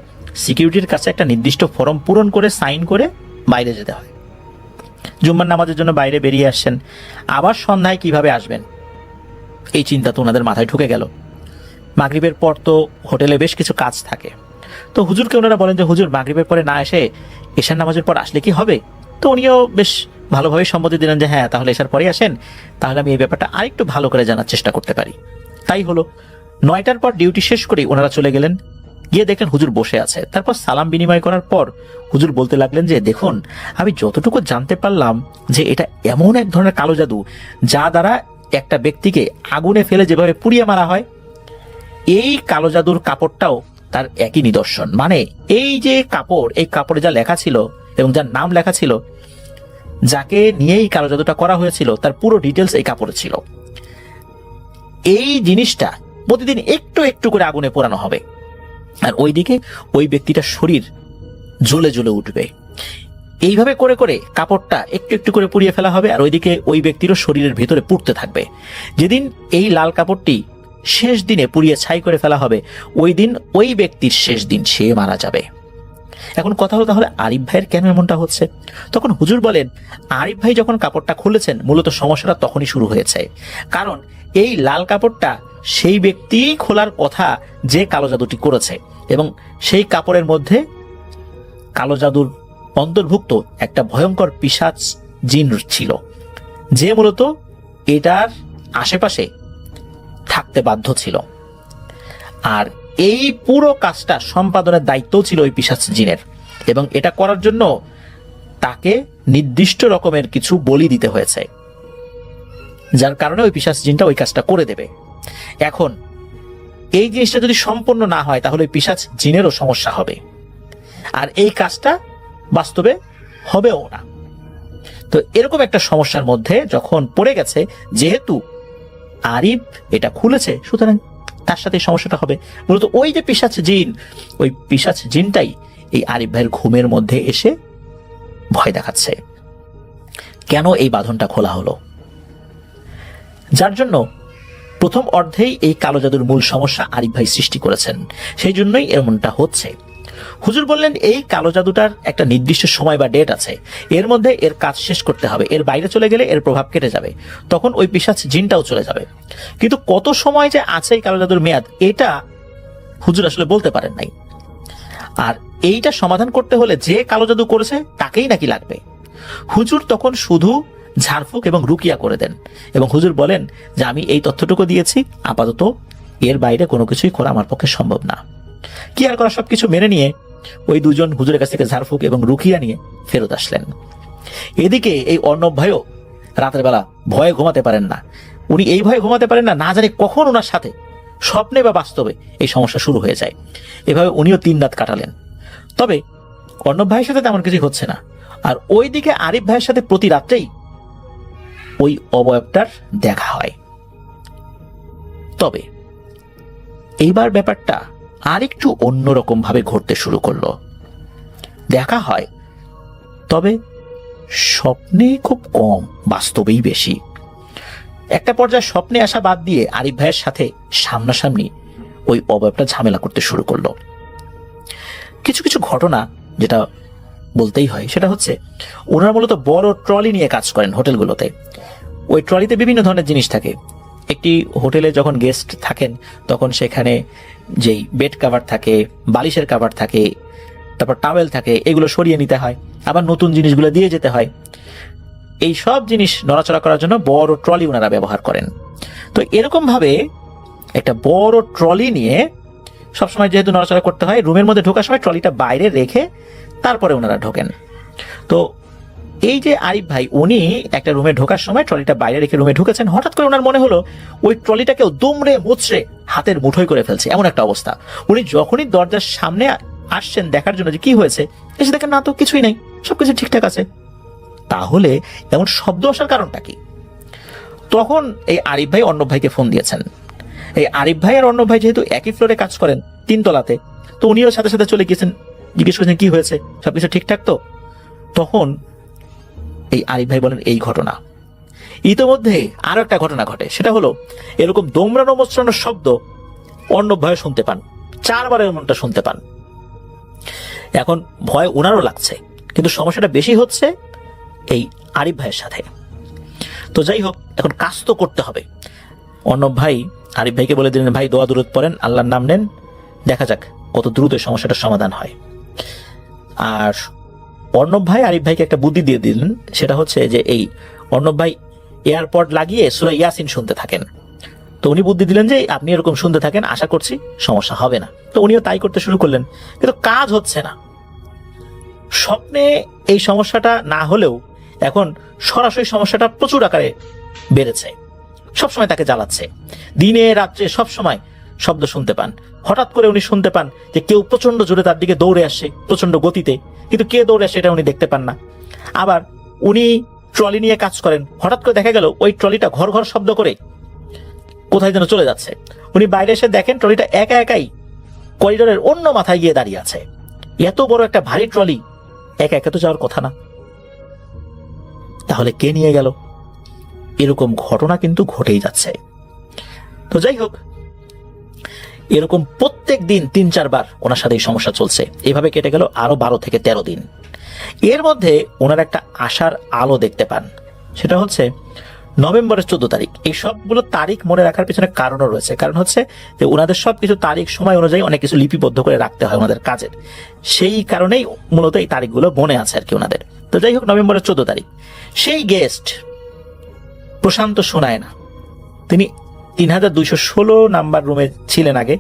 সিকিউরিটির কাছে একটা নির্দিষ্ট ফর্ম পূরণ করে সাইন করে বাইরে যেতে হয়। জুম্মার নামাজের জন্য বাইরে বেরিয়ে আসছেন, আবার সন্ধ্যায় কিভাবে আসবেন এই চিন্তা তো ওনাদের মাথায় ঢুকে গেল। মাগরিবের পর তো হোটেলে বেশ কিছু কাজ থাকে। তো হুজুরকে ওনারা বলেন যে হুজুর মাগরিবের পরে না এসে এশার নামাজের পর আসলে কি হবে? তো উনিও বেশ ভালোভাবে সম্মতি দিলেন যে হ্যাঁ, তাহলে এশার পরে আসেন, তাহলে আমি এই ব্যাপারটা আরেকটু ভালো করে জানার চেষ্টা করতে পারি। তাই হলো, 9টার পর ডিউটি শেষ করে ওনারা চলে গেলেন, গিয়ে দেখলেন হুজুর বসে আছে। তারপর সালাম বিনিময় করার পর হুজুর বলতে লাগলেন যে দেখুন, আমি যতটুকু জানতে পারলাম যে এটা এমন এক ধরনের কালো জাদু যা দ্বারা একটা ব্যক্তিকে আগুনে ফেলে যেভাবে পুড়িয়ে মারা হয়, এই কালো জাদুর কাপড়টাও তার একই নিদর্শন। মানে এই যে কাপড়, এই কাপড়ে যা লেখা ছিল এবং যার নাম লেখা ছিল, যাকে নিয়েই কালো জাদুটা করা হয়েছিল, তার পুরো ডিটেলস এই কাপড়ে ছিল। এই জিনিসটা প্রতিদিন একটু একটু করে আগুনে পোড়ানো হবে, আর ওইদিকে ওই ব্যক্তিটার শরীর জ্বলে জ্বলে উঠবে। এইভাবে করে করে কাপড়টা একটু একটু করে পুড়িয়ে ফেলা হবে, আর ওইদিকে ওই ব্যক্তিরও শরীরের ভেতরে পুড়তে থাকবে। যেদিন এই লাল কাপড়টি শেষ দিনে পুড়িয়ে ছাই করে ফেলা হবে, ওই দিন ওই ব্যক্তির শেষ দিন, সে মারা যাবে। এখন কথা হলো, তাহলে আরিফ ভাইয়ের কেন এমনটা হচ্ছে? তখন হুজুর বলেন, আরিফ ভাই যখন কাপড়টা খুলেছেন, মূলত সমস্যাটা তখনই শুরু হয়েছে। কারণ এই লাল কাপড়টা সেই ব্যক্তি খোলার কথা যে কালো জাদুটি করেছে, এবং সেই কাপড়ের মধ্যে কালো জাদুর অন্তর্ভুক্ত একটা ভয়ঙ্কর পিশাচ জিন ছিল, যে মূলত এটার আশেপাশে থাকতে বাধ্য ছিল। আর এই পুরো কাজটা সম্পাদনের দায়িত্বও ছিল ওই পিশাচ জিনের, এবং এটা করার জন্য তাকে নির্দিষ্ট রকমের কিছু বলি দিতে হয়েছে, যার কারণে ওই পিশাচ জিনটা ওই কাজটা করে দেবে। এখন এই জিনিসটা যদি সম্পূর্ণ না হয়, তাহলে ওই পিশাচ জিনেরও সমস্যা হবে, আর এই কাজটা বাস্তবে হবেও না। তো এরকম একটা সমস্যার মধ্যে যখন পড়ে গেছে, যেহেতু আরিফ এটা খুলেছে, সুতরাং তার সাথে সমস্যাটা হবে। মূলত ওই যে পিশাচ জিন, ওই পিশাচ জিনটাই এই আরিফ ভাইয়ের ঘুমের মধ্যে এসে ভয় দেখাচ্ছে। কেন এই বাঁধনটা খোলা হলো? যার জন্য প্রথম অর্ধেই এই কালো জাদুর মূল সমস্যা আরিফ ভাই সৃষ্টি করেছেন, সেই জন্যই এমনটা হচ্ছে। হুজুর বললেন, এই কালো জাদুটার একটা নির্দিষ্ট সময় বা ডেট আছে, এর মধ্যে এর কাজ শেষ করতে হবে, এর বাইরে চলে গেলে এর প্রভাব কেটে যাবে, তখন ওই পিশাচ জিনটাও চলে যাবে। কিন্তু কত সময় যে আছে এই কালো জাদুর মেয়াদ, এটা হুজুর আসলে বলতে পারেন নাই। আর এইটা সমাধান করতে হলে যে কালো জাদু করেছে তাকেই নাকি লাগবে। হুজুর তখন শুধু ঝাড়ফুঁক এবং রুকিয়া করে দেন, এবং হুজুর বলেন যে আমি এই তথ্যটুকু দিয়েছি, আপাতত এর বাইরে কোনো কিছুই করা আমার পক্ষে সম্ভব না। কি আর করা, সবকিছু মেনে নিয়ে ওই দুজন হুজুরের কাছ থেকে ঝাড়ফুঁক এবং রুকিয়া নিয়ে ফেরত আসলেন। এদিকে এই অর্ণব ভাইও রাতের বেলা ভয়ে ঘুমাতে পারেন না। উনি এই ভয়ে ঘুমাতে পারেন না, না জানে কখন ওনার সাথে স্বপ্নে বা বাস্তবে এই সমস্যা শুরু হয়ে যায়। এভাবে উনিও 3 রাত কাটালেন। তবে অর্ণব ভাইয়ের সাথে তেমন কিছু হচ্ছে না, আর ওইদিকে আরিফ ভাইয়ের সাথে প্রতি রাত্রেই ওই অবয়বটার দেখা হয়। তবে এইবার ব্যাপারটা আরেকটু অন্যরকম ভাবে ঘটতে শুরু করলো। দেখা হয়, তবে স্বপ্নে খুব কম, বাস্তবেই বেশি। একটা পর্যায়ে স্বপ্নে আসা বাদ দিয়ে আরিফ ভাইয়ের সাথে সামনাসামনি ওই অবয়বটা ঝামেলা করতে শুরু করলো। কিছু কিছু ঘটনা যেটা বলতেই হয়, সেটা হচ্ছে ওনারা মূলত বড় ট্রলি নিয়ে কাজ করেন হোটেলগুলোতে। ওই ট্রলিতে বিভিন্ন ধরনের জিনিস থাকে। একটি হোটেলে যখন গেস্ট থাকেন তখন সেখানে যেই বেড কাভার থাকে, বালিশের কাভার থাকে, তারপর টাওয়েল থাকে, এগুলো সরিয়ে নিতে হয়, আবার নতুন জিনিসগুলো দিয়ে যেতে হয়। এই সব জিনিস নড়াচড়া করার জন্য বড় ট্রলি ওনারা ব্যবহার করেন। তো এরকম ভাবে একটা বড় ট্রলি নিয়ে সবসময় যেহেতু নড়াচড়া করতে হয়, রুমের মধ্যে ঢোকার সময় ট্রলিটা বাইরে রেখে তারপরে ওনারা ঢোকেন। তো এই যে আরিফ ভাই, উনি একটা রুমে ঢোকার সময় ট্রলিটা বাইরে রেখে রুমে ঢুকেছেন, হঠাৎ করে ওনার মনে হলো ওই ট্রলিটাকেও দুমড়ে মুচড়ে হাতের মুঠোয় করে ফেলছে, এমন একটা অবস্থা। উনি যখনই দরজার সামনে আসছেন দেখার জন্য যে কি হয়েছে, এসে দেখেন না তো কিছুই নেই, সবকিছু ঠিকঠাক আছে। তাহলে এমন শব্দ আসার কারণটা কি? তখন এই আরিফ ভাই অর্ণব ভাইকে ফোন দিয়েছেন। এই আরিফ ভাই আর অর্ণব ভাই যেহেতু একই ফ্লোরে কাজ করেন, 3 তলাতে, তো উনিও সাথে সাথে চলে গিয়েছেন, জিজ্ঞেস করেছেন কি হয়েছে, সবকিছু ঠিকঠাক তো? তখন এই আরিফ ভাই বলেন এই ঘটনা। ইতিমধ্যে আরো একটা ঘটনা ঘটে, সেটা হলো এরকম দোমড়ানো মোচড়ানোর শব্দ অর্ণব ভাই শুনতে পান, 4 বারের এমনটা শুনতে পান। এখন ভয় ওনারও লাগছে, কিন্তু সমস্যাটা বেশি হচ্ছে এই আরিফ ভাইয়ের সাথে। তো যাই হোক, এখন কাজ তো করতে হবে। অর্ণব ভাই আরিফ ভাইকে বলে দিলেন, ভাই দোয়া দূরত পড়েন, আল্লাহর নাম নেন, দেখা যাক কত দ্রুত এই সমস্যাটার সমাধান হয়। আর অর্ণব ভাই আরিফ ভাইকে একটা বুদ্ধি দিয়ে দিলেন, সেটা হচ্ছে যে এই অর্ণব ভাই এয়ারপড লাগিয়ে সূরা ইয়াসিন শুনতে থাকেন। তো উনি বুদ্ধি দিলেন যে আপনি এরকম শুনতে থাকেন, আশা করছি সমস্যা হবে না। তো উনিও তাই করতে শুরু করলেন, কিন্তু কাজ হচ্ছে না। স্বপ্নে এই সমস্যাটা না হলেও এখন সরাসরি সমস্যাটা প্রচুর আকারে বেড়েছে, সবসময় তাকে জ্বালাচ্ছে। দিনে রাত্রে সবসময় শব্দ শুনতে পান। হঠাৎ করে উনি শুনতে পান যে কেউ প্রচন্ড জোরে তার দিকে দৌড়ে আসছে প্রচন্ড গতিতে, কিন্তু কে দৌড়ে আসছে এটা উনি দেখতে পান না। আবার উনি ট্রলি নিয়ে কাজ করেন, হঠাৎ করে দেখা গেল ওই ট্রলিটা ঘর ঘর শব্দ করে কোথায় যেন চলে যাচ্ছে। উনি বাইরে এসে দেখেন ট্রলিটা একা একাই করিডোরের অন্য মাথায় গিয়ে দাঁড়িয়ে আছে। এত বড় একটা ভারী ট্রলি একা একা তো যাওয়ার কথা না, তাহলে কে নিয়ে গেল? এরকম ঘটনা কিন্তু ঘটেই যাচ্ছে। তো যাই হোক, এরকম প্রত্যেক দিন 3-4 বার ওনার সাথে এই সমস্যা চলছে। এভাবে কেটে গেল আরো 12 থেকে 13 দিন। এর মধ্যে ওনার একটা আশার আলো দেখতে পান, সেটা হচ্ছে নভেম্বরের 14 তারিখ। এই সবগুলো তারিখ মনে রাখার পিছনে কারণও রয়েছে। কারণ হচ্ছে যে ওনাদের সবকিছু তারিখ সময় অনুযায়ী অনেক কিছু লিপিবদ্ধ করে রাখতে হয় ওনাদের কাজের, সেই কারণেই মূলত এই তারিখগুলো মনে আছে আর কি ওনাদের। তো যাই হোক, নভেম্বরের 14 তারিখ সেই গেস্ট প্রশান্ত সোনায় না, তিনি 3216 নাম্বার রুমে ছিলেন আগে,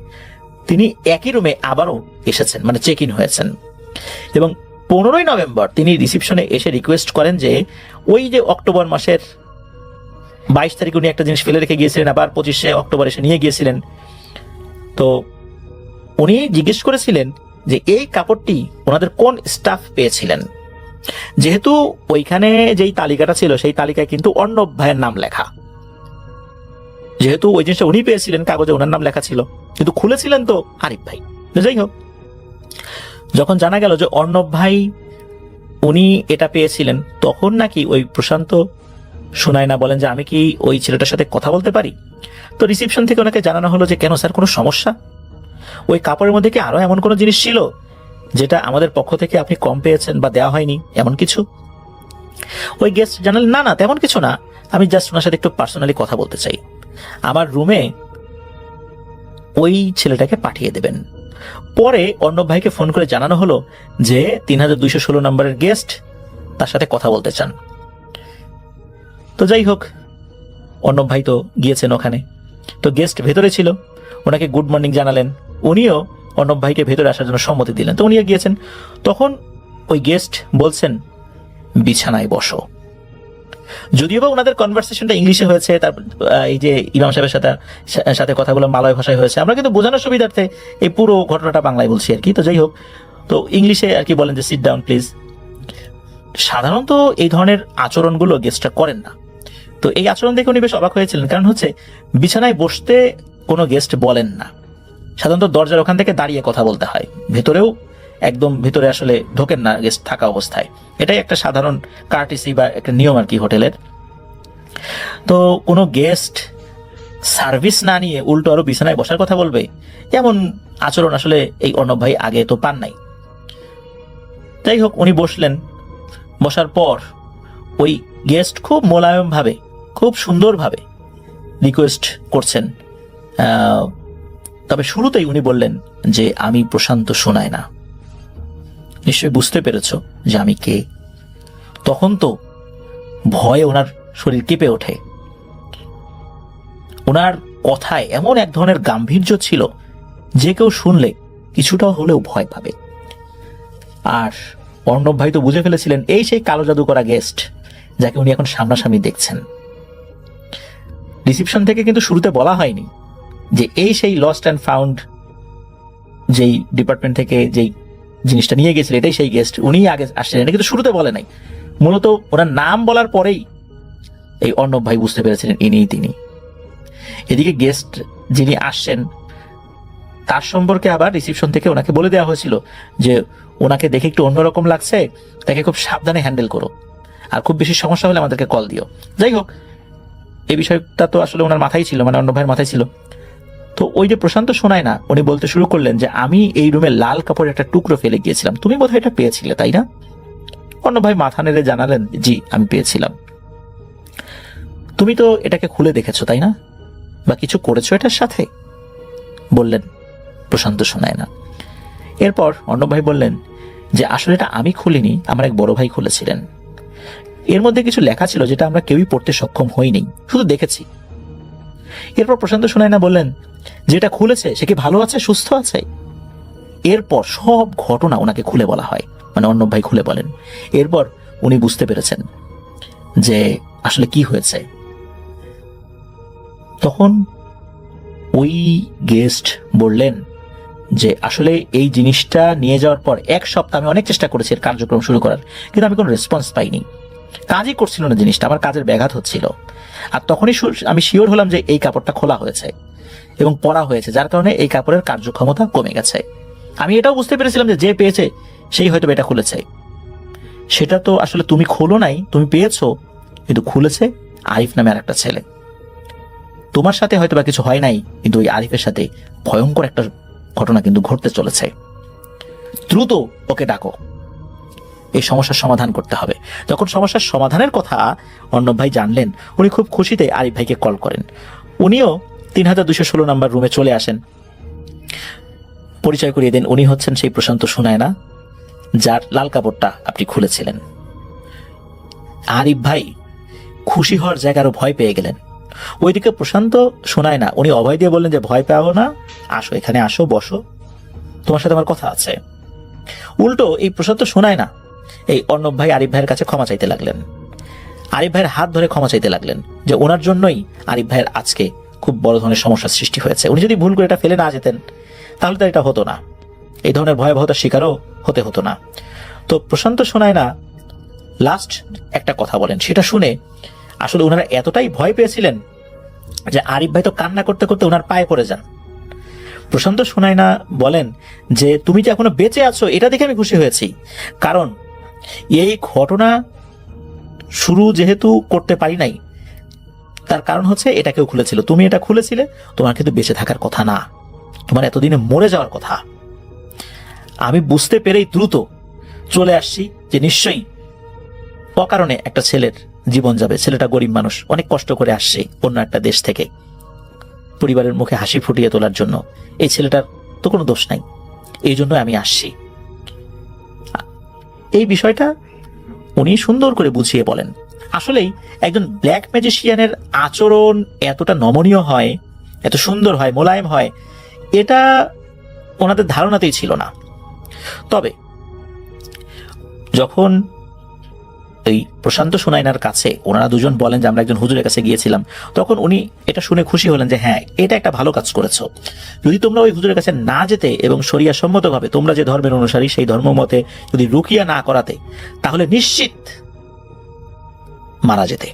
তিনি একই রুমে আবারও এসেছেন, মানে চেক ইন হয়েছেন। এবং 15ই নভেম্বর তিনি রিসিপশনে এসে রিকোয়েস্ট করেন যে ওই যে অক্টোবর মাসের 22 তারিখ উনি একটা জিনিস ফেলে রেখে গিয়েছিলেন, আবার 25শে অক্টোবর এসে নিয়ে গিয়েছিলেন। তো উনি জিজ্ঞেস করেছিলেন যে এই কাপড়টি ওনাদের কোন স্টাফ পেয়েছিলেন। যেহেতু ওইখানে যেই তালিকাটা ছিল সেই তালিকায় কিন্তু অর্ণব ভাইয়ের নাম লেখা, যেহেতু ওই জিনিসটা উনি পেয়েছিলেন, কাগজে ওনার নাম লেখা ছিল, কিন্তু খুলেছিলেন তো আরিফ ভাই। যাই হোক, যখন জানা গেল যে অর্ণব ভাই উনি এটা পেয়েছিলেন, তখন নাকি ওই প্রশান্ত শোনায় না বলেন যে আমি কি ওই ছেলেটার সাথে কথা বলতে পারি। তো রিসিপশন থেকে ওনাকে জানানো হলো যে কেন স্যার, কোনো সমস্যা? ওই কাপড়ের মধ্যে কি আরো এমন কোনো জিনিস ছিল যেটা আমাদের পক্ষ থেকে আপনি কম পেয়েছেন বা দেওয়া হয়নি, এমন কিছু? ওই গেস্ট জানালেন না না, তেমন কিছু না, আমি জাস্ট ওনার সাথে একটু পার্সোনালি কথা বলতে চাই, আমার রুমে ওই ছেলেটাকে পাঠিয়ে দেবেন। পরে অর্ণব ভাইকে ফোন করে জানানো হলো যে 3216 নম্বরের গেস্ট তার সাথে কথা বলতে চান। তো যাই হোক, অর্ণব ভাই তো গিয়েছেন ওখানে। তো গেস্ট ভেতরে ছিল, ওনাকে গুড মর্নিং জানালেন, উনিও অর্ণব ভাইকে ভেতরে আসার জন্য সম্মতি দিলেন। তো উনিও গিয়েছেন। তখন ওই গেস্ট বলছেন বিছানায় বসো। যদিও বা ওনাদের কনভারসেশনটা ইংলিশে হয়েছে, তারপর এই যে ইমাম সাহেবের সাথে কথাগুলো মালয় ভাষায় হয়েছে, আমরা কিন্তু বোঝানোর সুবিধার্থে এই পুরো ঘটনাটা বাংলায় বলছি আর কি। তো যাই হোক, তো ইংলিশে আর কি বলেন যে সিট ডাউন প্লিজ। সাধারণত এই ধরনের আচরণগুলো গেস্টরা করেন না। তো এই আচরণ দেখে উনি বেশ অবাক হয়েছিলেন, কারণ হচ্ছে বিছানায় বসতে কোনো গেস্ট বলেন না, সাধারণত দরজার ওখান থেকে দাঁড়িয়ে কথা বলতে হয়, ভেতরেও একদম ভেতরে আসলে ঢোকেন না গেস্ট থাকা অবস্থায়। এটাই একটা সাধারণ কার্টিসি বা একটা নিয়ম আর কি হোটেলের। তো কোনো গেস্ট সার্ভিস না নিয়ে উল্টো আরো বিছানায় বসার কথা বলবে, এমন আচরণ আসলে এই অর্ণব ভাই আগে তো পান নাই। যাই হোক, উনি বসলেন। বসার পর ওই গেস্ট খুব মোলায়েমভাবে, খুব সুন্দরভাবে রিকোয়েস্ট করছেন। তবে শুরুতেই উনি বললেন যে আমি প্রশান্ত শোনায় না। নিশ্চয়ই বুঝতে পেরেছো যে আমি কে। তখন তো ভয়ে ওনার শরীর কেঁপে ওঠে। ওনার কথায় এমন এক ধরনের গাম্ভীর্য ছিল যে কেউ শুনলে কিছুটা হলেও ভয় পাবে। আর অর্ণব ভাই তো বুঝে ফেলেছিলেন এই সেই কালো জাদু করা গেস্ট যাকে উনি এখন সামনাসামনি দেখছেন। রিসিপশন থেকে কিন্তু শুরুতে বলা হয়নি যে এই সেই লস্ট অ্যান্ড ফাউন্ড যেই ডিপার্টমেন্ট থেকে যেই জিনিসটা নিয়ে গেছিল এটাই সেই গেস্ট, উনিই আগে আসছেন, এটা কিন্তু শুরুতে বলে নাই। মূলত ওনার নাম বলার পরেই এই অর্ণব ভাই বুঝতে পেরেছিলেন ইনিই তিনি। এদিকে গেস্ট যিনি আসছেন তার সম্পর্কে আবার রিসিপশন থেকে ওনাকে বলে দেওয়া হয়েছিল যে ওনাকে দেখে একটু অন্যরকম লাগছে, তাকে খুব সাবধানে হ্যান্ডেল করো, আর খুব বেশি সমস্যা হলে আমাদেরকে কল দিও। যাই হোক, এই বিষয়টা তো আসলে ওনার মাথায় ছিল, মানে অর্ণব ভাইয়ের মাথায় ছিল। তো ওই যে প্রশান্ত শোনায় না, উনি বলতে শুরু করলেন যে আমি এই রুমে লাল কাপড়ের একটা টুকরো ফেলে গিয়েছিলাম, তুমি বোধহয় এটা পেয়েছিলে তাই না? অর্ণব ভাই মাথা নেড়ে জানালেন জি আমি পেয়েছিলাম। তুমি তো এটাকে খুলে দেখেছো তাই না, বা কিছু করেছো এটার সাথে? বললেন প্রশান্ত শোনায় না। এরপর অর্ণব ভাই বললেন যে আসলে এটা আমি খুলিনি, আমার এক বড় ভাই খুলেছিলেন। এর মধ্যে কিছু লেখা ছিল যেটা আমরা কেউই পড়তে সক্ষম হইনি, শুধু দেখেছি। এরপর প্রশান্ত শোনায় না বললেন যেটা খুলেছে সে কি ভালো আছে, সুস্থ আছে? এরপর সব ঘটনা ওনাকে খুলে বলা হয়, মানে অর্ণব ভাই খুলে বলেন। এরপর উনি বুঝতে পেরেছেন যে আসলে কি হয়েছে। তখন ওই গেস্ট বললেন যে আসলে এই জিনিসটা নিয়ে যাওয়ার পর 1 সপ্তাহ আমি অনেক চেষ্টা করেছি এর কার্যক্রম শুরু করার, কিন্তু আমি কোনো রেসপন্স পাইনি। কাজই করছিল না জিনিসটা, আমার কাজের ব্যাঘাত হচ্ছিল। আর তখনই আমি শিওর হলাম যে এই কাপড়টা খোলা হয়েছে এবং পরা হয়েছে, যার কারণে এই কাপড়ের কার্যক্ষমতা কমে গেছে। আমি এটাও বুঝতে পেরেছিলাম যে যে পেয়েছে সেই হয়তো এটা খুলেছে। সেটা তো আসলে তুমি খোলো নাই, তুমি পেয়েছো, কিন্তু খুলেছে আরিফ নামে আর একটা ছেলে। তোমার সাথে হয়তো বা কিছু হয় নাই, কিন্তু ওই আরিফের সাথে ভয়ঙ্কর একটা ঘটনা কিন্তু ঘটতে চলেছে। দ্রুত ওকে ডাকো, এই সমস্যার সমাধান করতে হবে। যখন সমস্যার সমাধানের কথা অর্ণব ভাই জানলেন, উনি খুব খুশিতে আরিফ ভাইকে কল করেন। উনিও 3216 নাম্বার রুমে চলে আসেন। পরিচয় করিয়ে দেন, উনি হচ্ছেন সেই প্রশান্ত শোনায় না যার লাল কাপড়টা আপনি খুলেছিলেন। আরিফ ভাই খুশি হওয়ার জায়গায় আরো ভয় পেয়ে গেলেন। ওইদিকে প্রশান্ত শোনায় না, উনি অভয় দিয়ে বললেন যে ভয় পাও না, আসো এখানে, আসো বসো, তোমার সাথে আমার কথা আছে। উল্টো এই প্রশান্ত শোনায় না এই অর্ণব ভাই আরিফ ভাইয়ের কাছে ক্ষমা চাইতে লাগলেন। আরিফ ভাইয়ের হাত ধরে ক্ষমা চাইতে লাগলেন যে ওনার জন্যই আরিফ ভাইয়ের আজকে খুব বড় ধরনের সমস্যার সৃষ্টি হয়েছে। উনি যদি ভুল করে এটা ফেলে না যেতেন তাহলে তো এটা হতো না, এই ধরনের ভয়াবহতার শিকারও হতে হতো না। তো প্রশান্ত শোনায় না লাস্ট একটা কথা বলেন, সেটা শুনে আসলে ওনারা এতটাই ভয় পেয়েছিলেন যে আরিফ ভাই তো কান্না করতে করতে ওনার পায়ে পড়ে যান। প্রশান্ত শোনায় না বলেন যে তুমি যে এখনো বেঁচে আছো এটা দেখে আমি খুশি হয়েছি, কারণ এই ঘটনা শুরু যেহেতু করতে পারি নাই তার কারণ হচ্ছে এটা কেউ খুলেছিল, তুমি এটা খুলেছিলে, তোমার কিন্তু বেঁচে থাকার কথা না, তোমার এতদিনে মরে যাওয়ার কথা। আমি বুঝতে পেরেই দ্রুত চলে আসছি যে নিশ্চয়ই অকারণে একটা ছেলের জীবন যাবে। ছেলেটা গরিব মানুষ, অনেক কষ্ট করে আসছে অন্য একটা দেশ থেকে পরিবারের মুখে হাসি ফুটিয়ে তোলার জন্য। এই ছেলেটার তো কোনো দোষ নাই, এই জন্য আমি আসছি। এই বিষয়টা উনি সুন্দর করে বুঝিয়ে বলেন। আসলেই একজন ব্ল্যাক ম্যাজিশিয়ানের আচরণ এতটা নমনীয় হয়, এত সুন্দর হয়, মোলায়েম হয়, এটা ওনাদের ধারণাতেই ছিল না। তবে যখন এই প্রশান্ত সোনাইনার কাছে ওনারা দুজন বলেন যে আমরা একজন হুজুরের কাছে গিয়েছিলাম, তখন উনি এটা শুনে খুশি হলেন যে হ্যাঁ এটা একটা ভালো কাজ করেছো। যদি তোমরা ওই হুজুরের কাছে না যেতে এবং শরিয়া সম্মতভাবে তোমরা যে ধর্মের অনুসারী সেই ধর্ম মতে যদি রুকিয়া না করাতে তাহলে নিশ্চিত মারা যেতে।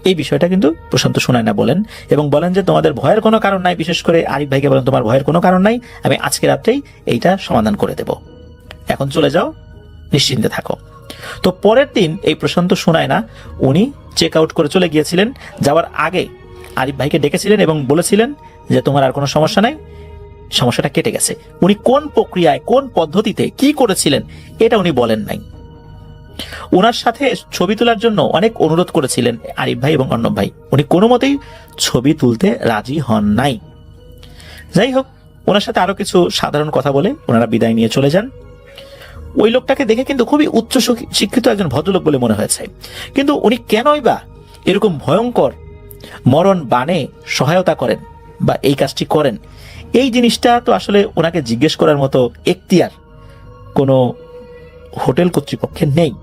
এই বিষয়টা কিন্তু প্রশান্ত সোনাইনা বলেন এবং বলেন যে তোমাদের ভয়ের কোনো কারণ নাই, বিশেষ করে আরিফ ভাইকে বলেন তোমার ভয়ের কোনো কারণ নাই, আমি আজকে রাত্রেই এইটা সমাধান করে দেব, এখন চলে যাও, নিশ্চিন্তে থাকো। তো পরের দিন এই প্রশান্ত সোনাইনা উনি চেক আউট করে চলে গিয়েছিলেন। যাওয়ার আগে আরিফ ভাইকে ডেকেছিলেন এবং বলেছিলেন যে তোমার আর কোনো সমস্যা নাই, সমস্যাটা কেটে গেছে। উনি কোন প্রক্রিয়ায়, কোন পদ্ধতিতে কি করেছিলেন এটা উনি বলেন নাই। ওনার সাথে ছবি তোলার জন্য অনেক অনুরোধ করেছিলেন আরিফ ভাই এবং অর্ণব ভাই, উনি কোনো মতেই ছবি তুলতে রাজি হন নাই। যাই হোক, ওনার সাথে আরো কিছু সাধারণ কথা বলে ওনারা বিদায় নিয়ে চলে যান। ওই লোকটাকে দেখে কিন্তু খুবই উচ্চ শিক্ষিত একজন ভদ্রলোক বলে মনে হয়েছে, কিন্তু উনি কেনই বা এরকম ভয়ঙ্কর মরণ বাণে সহায়তা করেন বা এই কাজটি করেন, এই জিনিসটা তো আসলে ওনাকে জিজ্ঞেস করার মতো এখতিয়ার কোনো হোটেল কর্তৃপক্ষের নেই।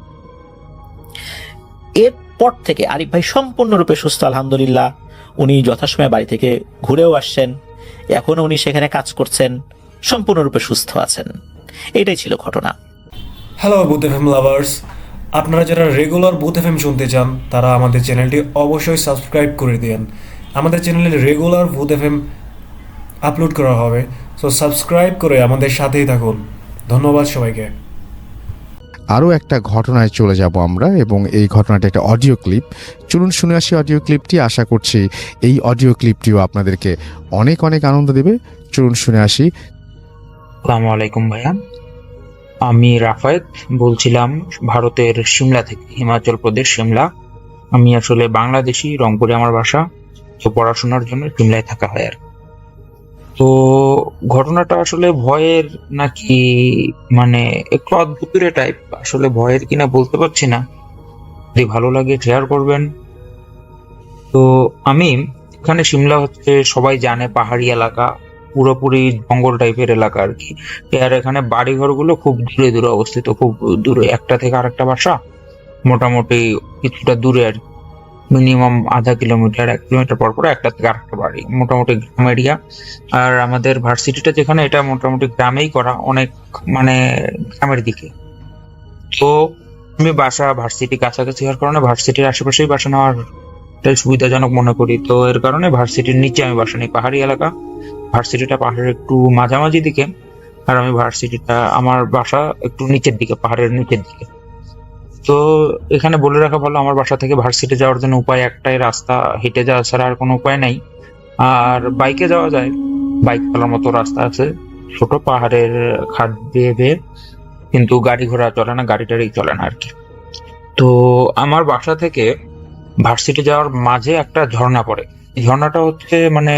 এরপর থেকে আরিফ ভাই সম্পূর্ণরূপে সুস্থ, আলহামদুলিল্লাহ। উনি যথাসময়ে বাড়ি থেকে ঘুরেও আসছেন, এখনো উনি সেখানে কাজ করছেন, সম্পূর্ণরূপে সুস্থ আছেন। এটাই ছিল ঘটনা। হ্যালো বুথ এফএম লাভার্স, আপনারা যারা রেগুলার বুথ এফএম শুনতে চান তারা আমাদের চ্যানেলটি অবশ্যই সাবস্ক্রাইব করে দিন। আমাদের চ্যানেলে রেগুলার বুথ এফএম আপলোড করা হবে, সো সাবস্ক্রাইব করে আমাদের সাথেই থাকুন। ধন্যবাদ সবাইকে। আরও একটা ঘটনায় চলে যাব আমরা, এবং এই ঘটনাটা একটা অডিও ক্লিপ। চলুন শুনে আসি অডিও ক্লিপটি। আশা করছি এই অডিও ক্লিপটিও আপনাদেরকে অনেক অনেক আনন্দ দেবে। চলুন শুনে আসি। আসসালামু আলাইকুম ভাইয়া, আমি রাফায়েত বলছিলাম ভারতের সিমলা থেকে, হিমাচল প্রদেশ সিমলা। আমি আসলে বাংলাদেশি, রংপুরে আমার বাসা, তো পড়াশোনার জন্য সিমলায় থাকা হয় আর। তো ঘটনাটা আসলে ভয়ের নাকি মানে একটু অদ্ভুতুরে টাইপ, আসলে ভয়ের কিনা বলতে পারছি না, যদি ভালো লাগে শেয়ার করবেন। তো আমি এখানে, সিমলা হচ্ছে সবাই জানে পাহাড়ি এলাকা, পুরোপুরি জঙ্গল টাইপের এলাকা আর কি। আর এখানে বাড়ি ঘরগুলো খুব দূরে দূরে অবস্থিত, খুব দূরে, একটা থেকে আরেকটা বাসা মোটামুটি কিছুটা দূরে আর মিনিমাম আধা কিলোমিটার 1 কিলোমিটার পর পর একটা থেকে আরেকটা বাড়ি, মোটামুটি গ্রাম এরিয়া। আর আমাদের ভার্সিটিটা যেখানে, এটা মোটামুটি গ্রামেই করা, অনেক মানে গ্রামের দিকে। তো আমি বাসা ভার্সিটি কাছাকাছি হওয়ার কারণে ভার্সিটির আশেপাশেই বাসা নেওয়ার সুবিধাজনক মনে করি। তো এর কারণে ভার্সিটির নিচে আমি বাসা নিই, পাহাড়ি এলাকা। ভার্সিটিটা পাহাড়ের একটু মাঝামাঝি দিকে, আর আমি ভার্সিটিটা, আমার বাসা একটু নিচের দিকে, পাহাড়ের নিচের দিকে। তো এখানে বলে রাখা ভালো, আমার বাসা থেকে ভার্সিটি যাওয়ার জন্য উপায় একটাই, রাস্তা হেঁটে যাওয়া ছাড়া আর কোনো উপায় নাই। আর বাইকে যাওয়া যায়, বাইক চালার মতো রাস্তা আছে, ছোট পাহাড়ের খাদ বেয়ে বেয়ে, কিন্তু গাড়ি ঘোড়া চলে না, গাড়ি টাড়ি চলে না আর কি। তো আমার বাসা থেকে ভার্সিটি যাওয়ার মাঝে একটা ঝর্ণা পড়ে। এই ঝর্ণাটা হচ্ছে মানে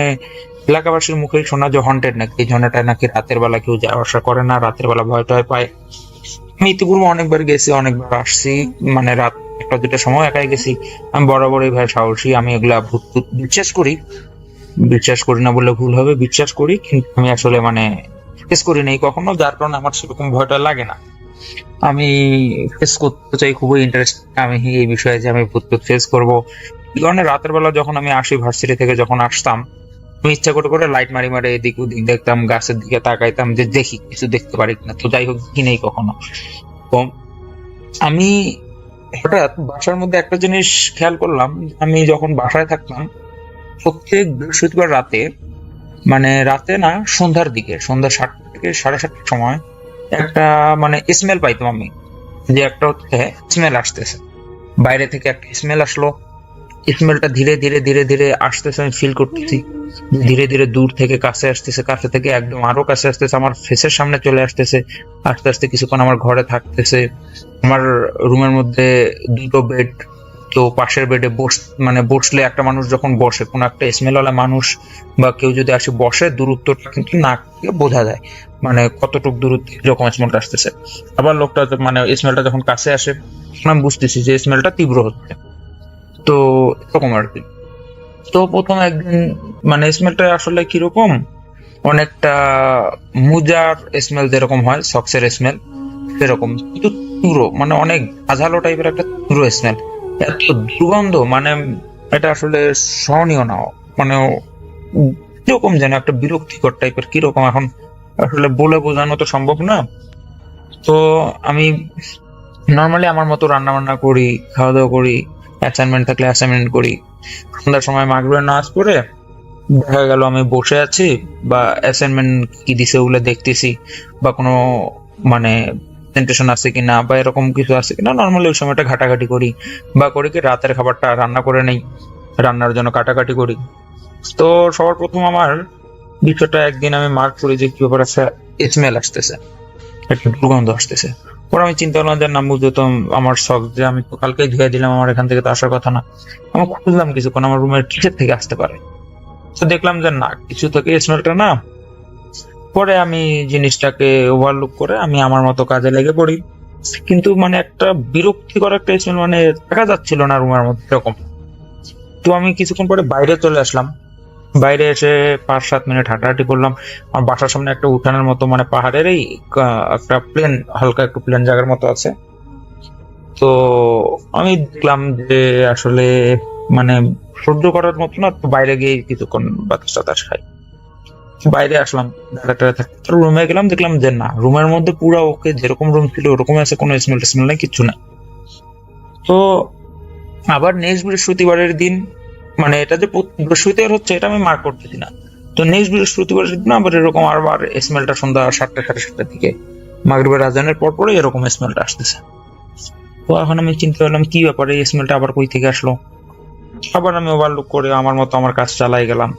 এলাকাবাসীর মুখেই শোনা যে হন্টেড নাকি, এই ঝর্ণাটায় নাকি রাতের বেলা কেউ যাওয়া আসা করে না, রাতের বেলা ভয় টয় পায়। আমি ইতিপূর্বে অনেকবার গেছি, অনেকবার আসছি, মানে রাত 1টা 2টার সময় একাই গেছি। আমি বরাবরই ভাই সাহসী, আমি এগুলা ভূত বিশ্বাস করি, বিশ্বাস করি না বললে ভুল হবে, বিশ্বাস করি, কিন্তু আমি আসলে মানে ফেস করি নাই কখনো, যার কারণে আমার সেরকম ভয়টা লাগে না। আমি ফেস করতে চাই, খুবই ইন্টারেস্ট আমি এই বিষয়ে যে আমি ভূত ফেস করবো। এই কারণে রাতের বেলা যখন আমি আসি ভার্সিটি থেকে, যখন আসতাম, আমি ইচ্ছা করে করে লাইট মারি মারি এদিক ওদিক দেখতাম, গাছের দিকে তাকাইতাম যে দেখি কিছু দেখতে পারি কিনা। তো যাই হোক, দেখি নেই কখনো। তো আমি হঠাৎ বাসার মধ্যে একটা জিনিস খেয়াল করলাম, আমি যখন বাসায় থাকতাম প্রত্যেক বৃহস্পতিবার রাতে, মানে রাতে না, সন্ধ্যার দিকে, সন্ধ্যা 7টা থেকে 7:30টার সময় একটা মানে স্মেল পাইতাম আমি, যে একটা হচ্ছে স্মেল আসতেছে, বাইরে থেকে একটা স্মেল আসলো। স্মেলটা ধীরে ধীরে ধীরে ধীরে আসতেছে, আমি ফিল করতেছি ধীরে ধীরে দূর থেকে কাছে আসতেছে, কাছে থেকে একদম আরো কাছে আসতেছে, আমার ফেসের সামনে চলে আসতেছে, আস্তে আস্তে কিছুক্ষণ আমার ঘরে থাকতেছে। আমার রুমের মধ্যে 2টো বেড, তো পাশের বেডে বসলে একটা মানুষ যখন বসে, কোনো একটা স্মেলওয়ালা মানুষ বা কেউ যদি আসে বসে, দূরত্বটা কিন্তু নাক থেকে বোঝা যায়, মানে কতটুকু দূরত্ব এরকম স্মেলটা আসতেছে। আবার লোকটা মানে স্মেলটা যখন কাছে আসে, আমি বুঝতেছি যে স্মেলটা তীব্র হচ্ছে। তো এরকম আর কি। তো প্রথম একদিন মানে স্মেলটা আসলে কিরকম, অনেকটা মুজার স্মেল যেরকম হয়, সক্সের স্মেল সেরকম, কিন্তু তীব্র, মানে অনেক আঝালো টাইপের একটা তীব্র স্মেল, এত দুর্গন্ধ, মানে এটা আসলে সহনীয় না, মানে কিরকম যেন একটা বিরক্তিকর টাইপের, কিরকম এখন আসলে বলে বোঝানো তো সম্ভব না। তো আমি নর্মালি আমার মতো রান্না বান্না করি, খাওয়া দাওয়া করি, অ্যাসাইনমেন্ট থাকলে অ্যাসাইনমেন্ট করি। সন্ধ্যার সময় মাগরিবের নামাজ পড়ে দেখা গেল আমি বসে আছি, বা অ্যাসাইনমেন্ট কি দিছে ওগুলো দেখতেছি, বা কোনো মানে প্রেজেন্টেশন আছে কিনা বা এরকম কিছু আছে কিনা, নর্মালি ওই সময়টা ঘাটাঘাটি করি, বা করি কি রাতের খাবারটা রান্না করে নেই, রান্নার জন্য কাটাকাটি করি। তো সবার প্রথম আমার বিষয়টা একদিন আমি মার্ক করি যে কি ব্যাপার, একটা স্মেল আসতেছে, একটা দুর্গন্ধ আসতেছে। পরে আমি চিন্তা করলাম যে নাম বুঝতে তো আমার শখ, যে আমি তো কালকেই ধুয়ে দিলাম, আমার এখান থেকে তো আসার কথা না। আমি খুঁজলাম কিছুক্ষণ আমার রুমের কিসের থেকে আসতে পারে, তো দেখলাম যে না, কিছু থেকে স্মেলটা না। পরে আমি জিনিসটাকে ওভারলুক করে আমি আমার মতো কাজে লেগে পড়ি, কিন্তু মানে একটা বিরক্তিকর একটা স্মেল, মানে থাকা যাচ্ছিল না রুমের মধ্যে এরকম। তো আমি কিছুক্ষণ পরে বাইরে চলে আসলাম। বাইরে এসে 5-7 মিনিট হাঁটাহাঁটি করলাম। আমার বাসার সামনে একটা উঠানের মতো, মানে পাহাড়ের এই একটা প্লেন, হালকা একটু প্লেন জায়গার মতো আছে। তো আমি দেখলাম যে আসলে মানে সহ্য করার মতো না, তো বাইরে গিয়ে কিছুক্ষণ বাতাস টাতাস খাই। বাইরে আসলাম, রুমে গেলাম, দেখলাম যে না, রুমের মধ্যে পুরো ওকে, যেরকম রুম ছিল ওরকম আছে, কোনো স্মেল টেস্মেল নাই, কিচ্ছু নাই। তো আবার নেক্সট বৃহস্পতিবারের দিন, মানে এটা যে বৃহস্পতিবার হচ্ছে এটা আমি মার্ক করতেছি না, তো নেক্সট বৃহস্পতিবারের দিন আবার এরকম আবার স্মেলটা সন্ধ্যা 7টা 7:30টার দিকে, মাগরিবের আজানের পর পরে এরকম স্মেলটা আসতেছে। তো এখন আমি চিন্তা করলাম কি ব্যাপারে, এই স্মেলটা আবার কই থেকে আসলো। আবার আমি ওভারলুক করে আমার মতো আমার কাজ চালাই গেলাম।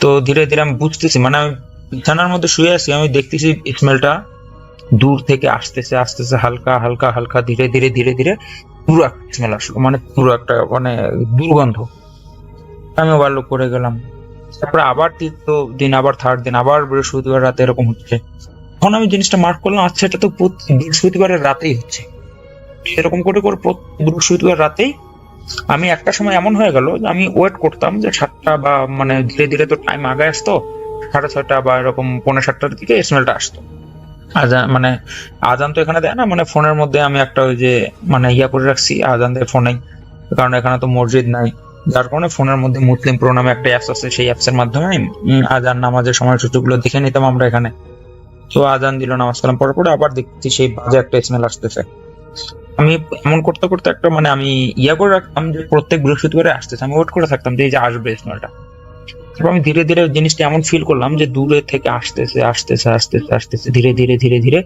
তো ধীরে ধীরে আমি বুঝতেছি, মানে আমি বিছানার মধ্যে শুয়ে আছি, আমি দেখতেছি স্মেলটা দূর থেকে আসতেছে আসতেছে, হালকা হালকা হালকা, ধীরে ধীরে ধীরে ধীরে পুরো একটা স্মেল আসলো, মানে পুরো একটা মানে দুর্গন্ধ। আমি ওভারলুক করে গেলাম। তারপরে আবার তৃতীয় দিন, আবার থার্ড দিন, আবার বৃহস্পতিবার রাতে এরকম হচ্ছে। তখন আমি জিনিসটা মার্ক করলাম, আচ্ছা এটা তো প্রতি বৃহস্পতিবারের রাতেই হচ্ছে। এরকম করে করে প্রতি বৃহস্পতিবার রাতেই আমি একটা সময় এমন হয়ে গেল যে আমি ওয়েট করতাম যে 7টা বা মানে ধীরে ধীরে তো টাইম আগে আসতো, 6:30 বা এরকম 6:45টার দিকে স্মেলটা আসতো। আজান মানে আজান তো এখানে দেয় না, মানে ফোনের মধ্যে আমি একটা ওই যে মানে ইয়া করে রাখছি, আজান দেয় ফোনেই, কারণ এখানে তো মসজিদ নাই, যার কারণে ফোনের মধ্যে মুসলিম প্রো নামে একটা অ্যাপস আছে, সেই অ্যাপসের মাধ্যমে আজান নামাজের সময়সূচিগুলো দেখে নিতাম আমরা এখানে। তো আজান দিল, নামাজ কালাম পরে পরে আবার দেখছি সেই বাজে একটা স্মেল আসতেছে। আমি এমন করতে করতে একটা মানে আমি ইয়া করে রাখতাম যে প্রত্যেক বৃহস্পতিবারে আসতেছে, আমি ওয়েট করে থাকতাম যে এই যে আসবে স্মেলটা। তারপর আমি ধীরে ধীরে জিনিসটা এমন ফিল করলাম যে দূরে থেকে আসতেছে আসতেছে আসতেছে আসতেছে, ধীরে ধীরে ধীরে ধীরে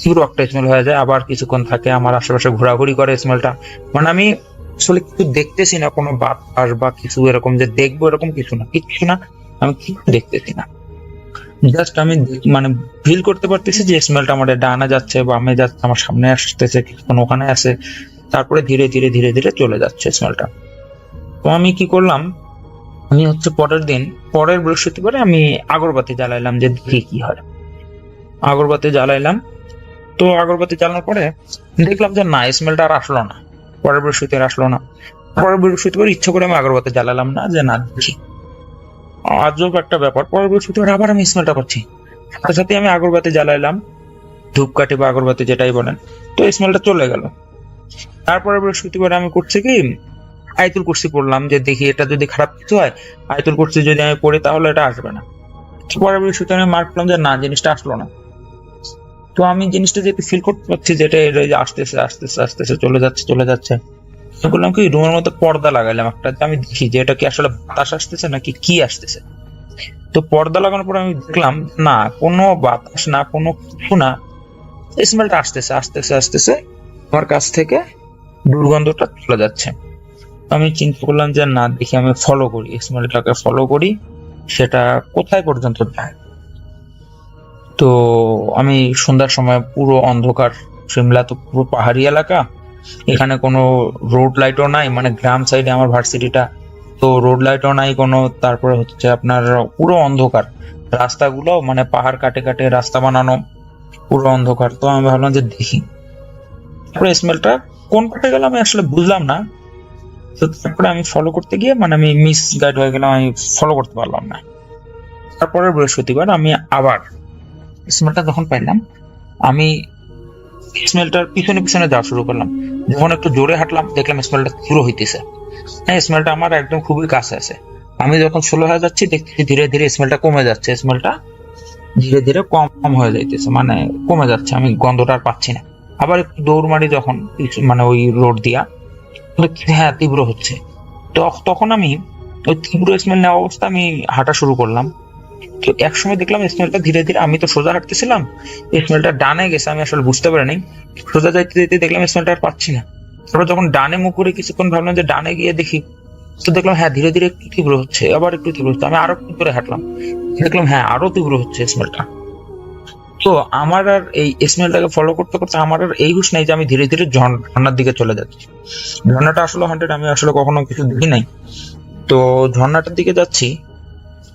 পুরো একটা স্মেল হয়ে যায়। আবার কিছুক্ষণ থাকে, আমার আশেপাশে ঘোরাঘুরি করে স্মেলটা, মানে আমি আসলে কিছু দেখতেছি না, কোনো বাতাস বা কিছু এরকম যে দেখবো এরকম কিছু না, কিচ্ছু না, আমি কিছু দেখতেছি না। জাস্ট আমি মানে ফিল করতে পারতেছি যে স্মেলটা আমার ডানে যাচ্ছে, বামে যাচ্ছে, আমার সামনে আসতেছে, কিছুক্ষণ ওখানে আছে, তারপরে ধীরে ধীরে ধীরে ধীরে চলে যাচ্ছে স্মেলটা। তো আমি কি করলাম, আমি হচ্ছে পরের বৃহস্পতিবারে আমি আগরবাতি জ্বালাইলাম যে দেখি কি হয়। আগরবাতি জ্বালাইলাম, তো আগরবাতি জ্বালানোর পরে দেখলাম যে না, স্মেলটা আর আসলো না, পরের বৃহস্পতিবার আসলো না। পরের বৃহস্পতিবার ইচ্ছা করে আমি আগরবাতি জ্বালালাম না, যে না দেখি। আজব একটা ব্যাপার, পরের বৃহস্পতিবার আবার আমি স্মেলটা পাচ্ছি, সাথে সাথে আমি আগরবাতি জ্বালাইলাম, ধূপকাঠি বা আগরবাতি যেটাই বলেন, তো স্মেলটা চলে গেল। তারপরে বৃহস্পতিবার আমি করছি কি, আয়াতুল কুরসি পড়লাম যে দেখি এটা যদি খারাপ কিছু হয়, আয়াতুল কুরসি যদি আমি পড়ি তাহলে এটা আসবে না। পরের বৃহস্পতিবার আমি মার্ক করলাম যে না, জিনিসটা আসলো না। তো আমি জিনিসটা যেহেতু ফিল করতে পারছি যেটা আসতেছে আসতেছে আসতেছে, চলে যাচ্ছে চলে যাচ্ছে, বললাম কি রুমের মধ্যে পর্দা লাগাইলাম একটা, আমি দেখি যে এটা কি আসলে বাতাস আসতেছে নাকি কি আসতেছে। তো পর্দা লাগানোর পর আমি দেখলাম না, কোনো বাতাস না, কোনো কিছু না, স্মেলটা আসতেছে আসতেছে আসতেছে আমার কাছ থেকে, দুর্গন্ধটা চলে যাচ্ছে। আমি চিন্তা করলাম যে না, দেখি আমি ফলো করি, স্মেলটাকে ফলো করি, সেটা কোথায় পর্যন্ত যায়। তো আমি সন্ধ্যার সময়, পুরো অন্ধকার, সিমলা তো পুরো পাহাড়ি এলাকা, এখানে কোনো রোড লাইটও নাই, মানে গ্রাম সাইডে আমার ভার্সিটিটা, তো রোড লাইটও নাই কোনো, তারপরে হচ্ছে আপনার পুরো অন্ধকার, রাস্তাগুলো মানে পাহাড় কাটে কাটে রাস্তা বানানো, পুরো অন্ধকার। তো আমি ভাবলাম যে দেখি, তারপরে স্মেলটা কোন পাটে গেল আমি আসলে বুঝলাম না। তো তারপরে আমি ফলো করতে গিয়ে মানে আমি মিস গাইড হয়ে গেলাম, আমি ফলো করতে পারলাম না। তারপরে বৃহস্পতিবার আমি আবার স্মেলটা যখন পাইলাম, আমি স্মেলটার পিছনে পিছনে যাওয়া শুরু করলাম। যখন একটু জোরে হাঁটলাম, দেখলাম স্মেলটা পুরো হইতেছে, হ্যাঁ স্মেলটা আমার একদম খুবই কাছে আছে। আমি যখন স্লো হয়ে যাচ্ছি, দেখতেছি ধীরে ধীরে স্মেলটা কমে যাচ্ছে, স্মেলটা ধীরে ধীরে কম হয়ে যাইতেছে, মানে কমে যাচ্ছে, আমি গন্ধটা আর পাচ্ছি না। আবার একটু দৌড় মারি যখন মানে ওই রোড দিয়া, হ্যাঁ তীব্র হচ্ছে। তখন আমি ওই তীব্র স্মেল নেওয়া অবস্থা আমি হাঁটা শুরু করলাম। তো একসময় দেখলাম স্মেলটা ধীরে ধীরে, আমি তো সোজা হাঁটতেছিলাম, স্মেলটা ডানে গেছে, আমি আসলে বুঝতে পারিনি, সোজা যাইতে যাইতে দেখলাম স্মেলটা আর পাচ্ছি না। তারপর যখন ডানে মুখ করে কিছুক্ষণ ভাবলাম যে ডানে গিয়ে দেখি, তো দেখলাম হ্যাঁ ধীরে ধীরে একটু তীব্র হচ্ছে, আবার একটু তীব্র হচ্ছে। আমি আরো একটু করে হাঁটলাম, দেখলাম হ্যাঁ আরো তীব্র হচ্ছে স্মেলটা। তো আমার আর এই স্মেলটাকে ফলো করতে করতে আমার আর এই হুঁশ নেই যে আমি ধীরে ধীরে ঝর্ণার দিকে চলে যাচ্ছি। ঝর্ণাটা আসলে হন্টেড, আমি আসলে কখনো কিছু দেখি নাই। তো ঝর্ণাটার দিকে যাচ্ছি,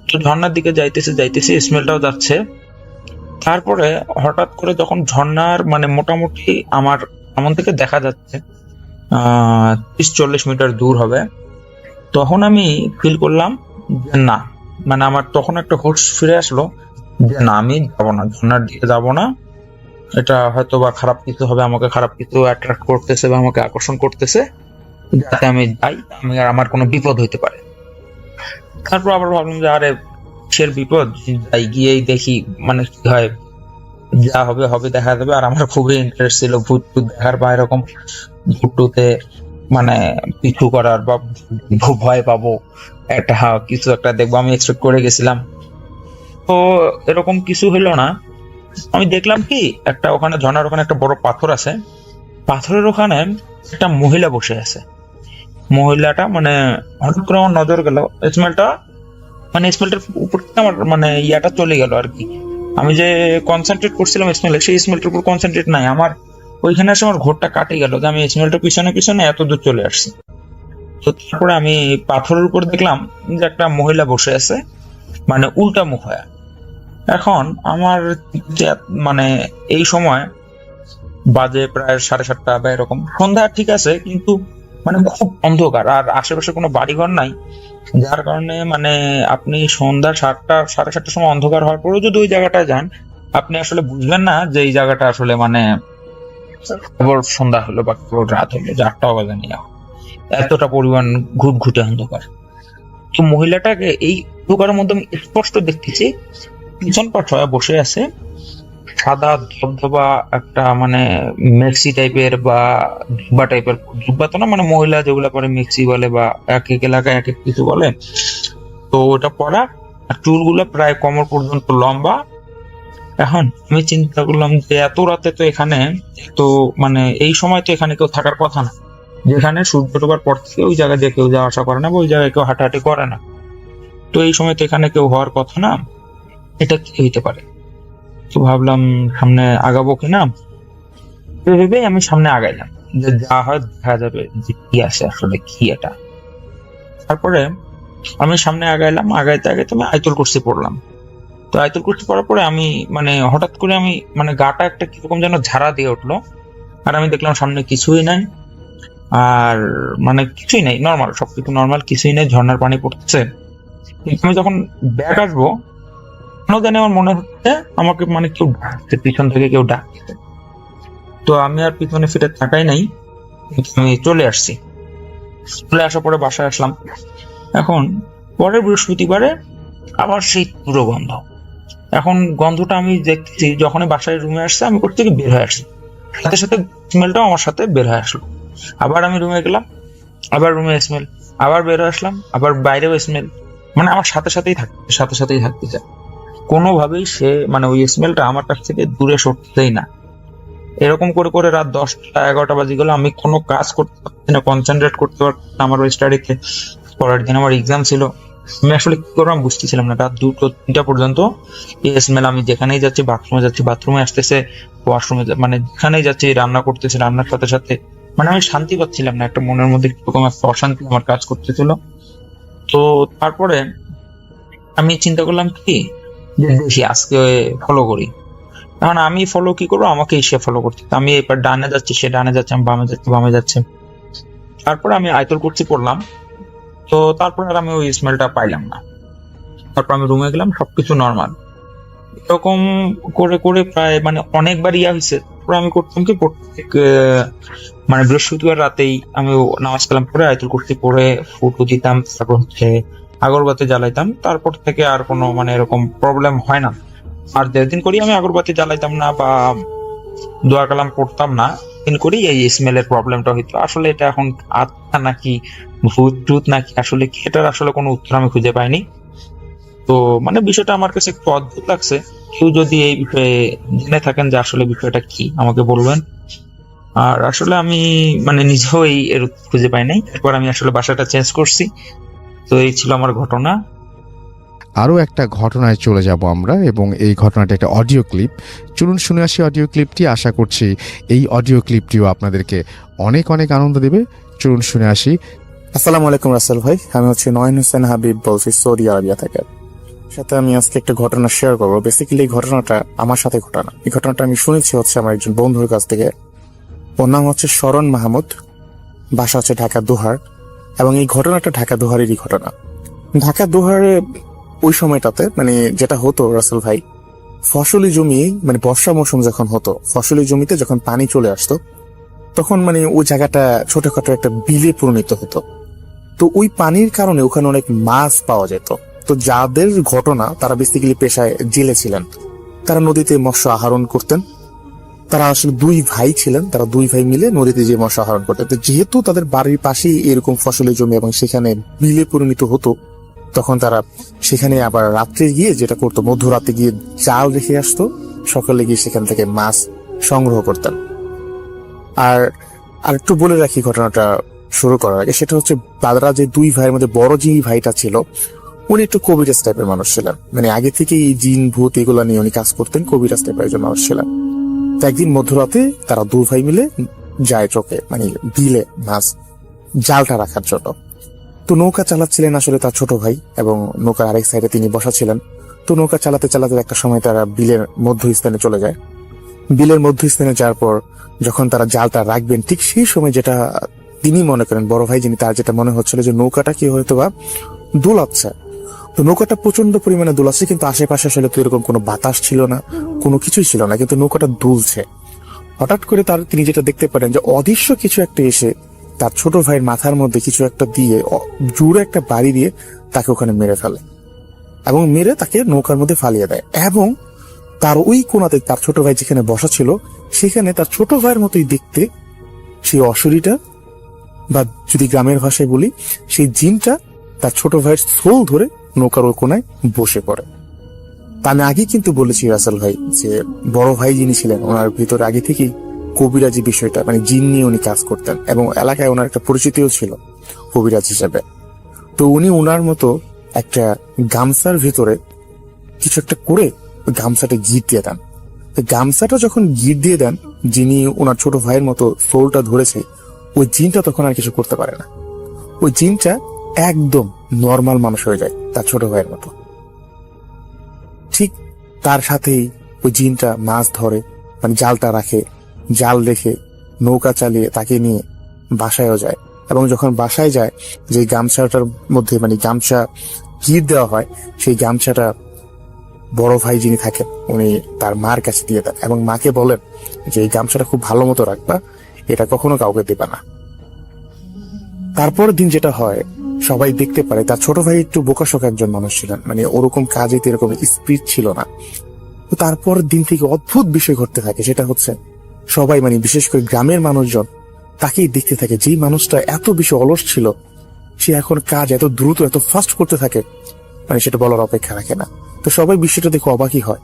তো ঝর্ণার দিকে যাইতেছি স্মেলটাও যাচ্ছে। তারপরে হঠাৎ করে যখন ঝর্ণার মানে মোটামুটি আমার এমন থেকে দেখা যাচ্ছে 30-40 মিটার দূর হবে, তখন আমি ফিল করলাম যে না, মানে আমার তখন একটা হুঁশ ফিরে আসলো যে না আমি যাবো না, ঝর্ণার দিকে যাবো না। এটা হয়তো বা খারাপ কিছু হবে, আমাকে খারাপ কিছু অ্যাট্রাক্ট করতেছে বা আমাকে আকর্ষণ করতেছে, যাতে আমি যাই, আমি আর আমার কোনো বিপদ হইতে পারে। তারপর আবার ভাবলাম যে আরে কিসের বিপদ, যাই গিয়েই দেখি মানে কি হয়, যা হবে হবে দেখা যাবে। আর আমার খুবই ইন্টারেস্ট ছিল ভূত টুত দেখার বা এরকম ভূত টুতে মানে পিছু করার বা ভয় পাবো একটা কিছু একটা দেখবো, আমি এক্সপেক্ট করে গেছিলাম। তো এরকম কিছু হলো না। আমি দেখলাম কি একটা ওখানে ঝর্ণার ওখানে একটা বড় পাথর আছে, পাথরের ওখানে একটা মহিলা বসে আছে। মহিলাটা মানে হঠাৎ করে আমার নজর গেল, স্মেলটার উপর থেকে আমার মানে ইয়াটা চলে গেল আর কি। আমি যে কনসেন্ট্রেট করছিলাম স্মেলে, সেই স্মেলটার উপর কনসেন্ট্রেট নাই আমার, ওইখানে এসে আমার ঘোরটা কাটে গেল যে আমি স্মেলটার পিছনে পিছনে এত দূর চলে আসছি। তো তারপরে আমি পাথরের উপর দেখলাম যে একটা মহিলা বসে আছে, মানে উল্টা মুখ হয়ে। এখন আমার মানে এই সময় বাজে প্রায় 7:30 বা এরকম, সন্ধ্যা ঠিক আছে কিন্তু মানে খুব অন্ধকার আর আশেপাশে কোনো বাড়িঘর নাই, যার কারণে মানে আপনি সন্ধ্যা 7:30 সময় অন্ধকার হওয়ার পরেও যদি ওই জায়গাটায় যান, আপনি আসলে বুঝবেন না যে এই জায়গাটা আসলে মানে কেবল সন্ধ্যা হলো বা কেবল রাত হলো, যে 8টা বাজে নিয়ে এতটা পরিমাণ ঘুটঘুটে অন্ধকার। তো মহিলাটাকে এই অন্ধকারের মধ্যে আমি স্পষ্ট দেখতেছি পিছন পাট হয়ে বসে আছে, সাদা ধবধবা একটা মানে মেক্সি টাইপের বা জুব্বা টাইপের, জুব্বা তো না মানে মহিলা যেগুলা পরে মেক্সি বলে বা এক এক এলাকায় এক এক কিছু বলে। তো ওটা পরা, আর চুলগুলো প্রায় কোমর পর্যন্ত লম্বা। এখন আমি চিন্তা করলাম যে এত রাতে তো এখানে, তো মানে এই সময় তো এখানে কেউ থাকার কথা না, যেখানে সূর্য ডোবার পর থেকে ওই জায়গায় দিয়ে কেউ যাওয়া আসা করে না বা ওই জায়গায় কেউ হাঁটাহাঁটি করে না। তো এই সময় তো এখানে কেউ হওয়ার কথা না, এটা কি হইতে পারে? তো ভাবলাম সামনে আগাবো কিনা, ভেবে আমি সামনে আগাইলাম যে যা হয় দেখা যাবে যে কি আছে আসলে কি এটা। তারপরে আমি সামনে আগাইলাম, আগাইতে আগাইতে আমি আয়তুল কুরসি পড়লাম। তো আয়তুল কুরসি পড়ার পরে আমি মানে হঠাৎ করে আমি মানে গাটা একটা কিরকম যেন ঝাড়া দিয়ে উঠলো, আর আমি দেখলাম সামনে কিছুই নাই, আর মানে কিছুই নাই, নর্মাল সবকিছু নর্মাল, কিছুই নেই, ঝর্ণার পানি পড়তেছে। কিন্তু আমি যখন ব্যাক আসবো, কেন জানি আমার মনে হচ্ছে আমাকে মানে কেউ ডাকছে, পিছন থেকে কেউ ডাকছে। তো আমি আর পিছনে ফিরে তাকাই নাই, আমি চলে আসছি। চলে আসার পরে বাসায় আসলাম। এখন পরের বৃহস্পতিবারে আবার সেই পুরো গন্ধ। এখন গন্ধটা আমি দেখতেছি যখনই বাসায় রুমে আসছে, আমি কোথা থেকে বের হয়ে আসছি, সাথে সাথে স্মেলটাও আমার সাথে বের হয়ে আসলো। আবার আমি রুমে গেলাম, আবার রুমে স্মেল, আবার বের হয়ে আসলাম, আবার বাইরেও স্মেল, মানে আমার সাথে সাথেই থাকতে চায়। কোনোভাবেই সে মানে ওই স্মেলটা আমার কাছ থেকে দূরে সরতেই না। এরকম করে করে রাত 10টা-11টা বাজে গেল, আমি কোনো কাজ করতে পারছি না, কনসেন্ট্রেট করতে পারছি না আমার ওই স্টাডিতে। পরের দিন আমার এক্সাম ছিল, আমি আসলে কি করবো আমি বুঝতেছিলাম না। রাত 2-3টা পর্যন্ত এই স্মেল, আমি যেখানেই যাচ্ছি, বাথরুমে যাচ্ছি, বাথরুমে আসতেছে, ওয়াশরুমে মানে যেখানেই যাচ্ছি, রান্না করতেছি, রান্নার সাথে সাথে মানে আমি শান্তি পাচ্ছিলাম না, একটা মনের মধ্যে কিরকম একটা অশান্তি আমার কাজ করতেছিল। তো তারপরে আমি চিন্তা করলাম কি যে দেখি আজকে ফলো করি। এখন আমি ফলো কি করবো, আমাকে সে ফলো করতে, আমি এবার ডানে যাচ্ছি, সে ডানে যাচ্ছে, আমি বামে যাচ্ছে। তারপর আমি আয়তুল কুরসি পড়লাম। তো তারপর আর আমি ওই স্মেলটা পাইলাম না। তারপর আমি রুমে গেলাম, সবকিছু নর্মাল। এরকম করে করে প্রায় মানে অনেকবার ইয়া হয়েছে। তারপর আমি করতাম কি, প্রত্যেক মানে বৃহস্পতিবার রাতেই আমি নামাজ কালাম পড়ে আয়তুল কুরসি পড়ে ফুটো দিতাম, তারপর হচ্ছে আগরবাতি জ্বালাইতাম। তারপর থেকে আর কোনো মানে এরকম প্রবলেম হয় না। আর যেদিন করি আমি আগরবাতি জ্বালাইতাম না বা দোয়া কালাম পড়তাম না, দিন করি এই স্মেলের প্রবলেমটা হইতো। আসলে এটা এখন আত্মা নাকি ভূত টুত নাকি আসলে কি, এটার আসলে কোনো উত্তর আমি খুঁজে পাইনি। তো মানে বিষয়টা আমার কাছে একটু অদ্ভুত লাগছে। কেউ যদি এই বিষয়ে জেনে থাকেন যে আসলে বিষয়টা কি, আমাকে বলবেন। আর আসলে আমি মানে নিজেও এর উত্তর খুঁজে পাই নাই। এরপর আমি আসলে বাসাটা চেঞ্জ করছি। তো এই ছিল আমার ঘটনা। আরও একটা ঘটনায় চলে যাব আমরা এবং এই ঘটনাটা একটা অডিও ক্লিপ। চলুন শুনে আসি অডিও ক্লিপটি। আশা করছি এই অডিও ক্লিপটিও আপনাদেরকে অনেক অনেক আনন্দ দেবে। চলুন শুনে আসি। আসসালামু আলাইকুম রাসেল ভাই, আমি হচ্ছে নয়ন হোসেন হাবিব, বলছি সৌদি আরবিয়া থেকে। সাথে আমি আজকে একটা ঘটনা শেয়ার করবো। বেসিক্যালি এই ঘটনাটা আমার সাথে ঘটনা। এই ঘটনাটা আমি শুনেছি হচ্ছে আমার একজন বন্ধুর কাছ থেকে। ওর নাম হচ্ছে শরণ মাহমুদ, বাসা হচ্ছে ঢাকা দোহার, এবং এই ঘটনাটা ঢাকা দোহারেরই ঘটনা। ঢাকা দোহারে ওই সময়টাতে মানে যেটা হতো রাসেল ভাই, ফসলি জমি মানে বর্ষা মৌসুম যখন হতো, ফসলি জমিতে যখন পানি চলে আসতো, তখন মানে ওই জায়গাটা ছোটখাটো একটা বিলে পরিণত হতো। তো ওই পানির কারণে ওখানে অনেক মাছ পাওয়া যেত। তো যাদের ঘটনা, তারা বেসিক্যালি পেশায় জেলে ছিলেন, তারা নদীতে মৎস্য আহরণ করতেন। তারা আসলে দুই ভাই ছিলেন, তারা দুই ভাই মিলে নদীতে যে মৎস্য আহরণ করতেন। তো যেহেতু তাদের বাড়ির পাশেই এরকম ফসলের জমি এবং সেখানে বিলে পরিণত হতো, তখন তারা সেখানে আবার রাত্রে গিয়ে যেটা করতো, মধ্যরাতে গিয়ে জাল রেখে আসতো, সকালে গিয়ে সেখান থেকে মাছ সংগ্রহ করতেন। আর একটু বলে রাখি ঘটনাটা শুরু করার আগে, সেটা হচ্ছে তারা যে দুই ভাইয়ের মধ্যে বড় যে ভাইটা ছিল, উনি একটু কবিরাজ টাইপের মানুষ ছিলেন। মানে আগে থেকে এই জিন ভূত এগুলা নিয়ে উনি কাজ করতেন, কবিরাজ টাইপের একজন মানুষ ছিলেন। তো একদিন মধ্যরাতে তারা দুই ভাই মিলে যায় চোখে মানে বিলে মাছ জালটা রাখার জন্য। তো নৌকা চালাচ্ছিলেন আসলে তার ছোট ভাই, এবং নৌকার আরেক সাইডে তিনি বসা ছিলেন। তো নৌকা চালাতে চালাতে একটা সময় তারা বিলের মধ্যস্থানে চলে যায়। বিলের মধ্যস্থানে যাওয়ার পর যখন তারা জালটা রাখবেন, ঠিক সেই সময় যেটা তিনি মনে করেন, বড় ভাই যিনি, তার যেটা মনে হচ্ছিল যে নৌকাটা কি হয়তো বা দোলাচ্ছে। তো নৌকাটা প্রচন্ড পরিমাণে দোলাচ্ছে, কিন্তু আশেপাশে আসলে তো এরকম কোনো বাতাস ছিল না, কোনো কিছুই ছিল না, কিন্তু নৌকাটা দুলছে। হঠাৎ করে তিনি যেটা দেখতে পারেন যে অদৃশ্য কিছু একটা এসে তার ছোট ভাইয়ের মাথার মধ্যে কিছু একটা দিয়ে জোরে একটা বাড়ি দিয়ে তাকে ওখানে মেরে ফেলে, এবং মেরে তাকে নৌকার মধ্যে ফালিয়ে দেয়। এবং তার ওই কোণাতে তার ছোট ভাই যেখানে বসা ছিল, সেখানে তার ছোট ভাইয়ের মতোই দেখতে সেই অশরীরটা, বা যদি গ্রামের ভাষায় বলি, সেই জিনটা তার ছোট ভাইয়ের সোল ধরে নৌকার ওই কোনায় বসে পড়ে। তা আমি আগে কিন্তু বলেছি রাসেল ভাই যে বড় ভাই যিনি ছিলেন, ওনার ভিতরে আগে থেকেই কবিরাজি বিষয়টা মানে জিন নিয়ে উনি কাজ করতেন, এবং এলাকায় ওনার একটা পরিচিতিও ছিল কবিরাজ হিসেবে। তো উনি ওনার মতো একটা গামছার ভিতরে কিছু একটা করে ওই গামছাটা গিট দিয়ে দেন। গামছাটা যখন গিট দিয়ে দেন, যিনি ওনার ছোট ভাইয়ের মতো সোলটা ধরেছে, ওই জিনটা তখন আর কিছু করতে পারে না। ওই জিনটা একদম নর্মাল মানুষ হয়ে যায়, তার ছোট ভাইয়ের মতো। ঠিক তার সাথেই ওই জিনটা মাছ ধরে, মানে জালটা রাখে, জাল রেখে নৌকা চালিয়ে তাকে নিয়ে বাসায়ও যায়। এবং যখন বাসায় যায়, যে গামছাটার মধ্যে মানে গামছা গিট দেওয়া হয়, সেই গামছাটা বড় ভাই যিনি থাকেন উনি তার মার কাছে দিয়ে দেন, এবং মাকে বলেন যে এই গামছাটা খুব ভালো মতো রাখবা, এটা কখনো কাউকে দেবা না। তারপর দিন যেটা হয়, সবাই দেখতে পারে তার ছোট ভাই একটু বোকাশোকা একজন মানুষ ছিলেন, মানে ওরকম কাজে এরকম স্পিড ছিল না। তো তারপর দিন থেকে অদ্ভুত বিষয় ঘটতে থাকে। সেটা হচ্ছে সবাই মানে বিশেষ করে গ্রামের মানুষজন তাকেই দেখতে থাকে, যেই মানুষটা এত বেশি অলস ছিল, সে এখন কাজ এত দ্রুত এত ফাস্ট করতে থাকে, মানে সেটা বলার অপেক্ষা রাখে না। তো সবাই বিষয়টা দেখে অবাকই হয়,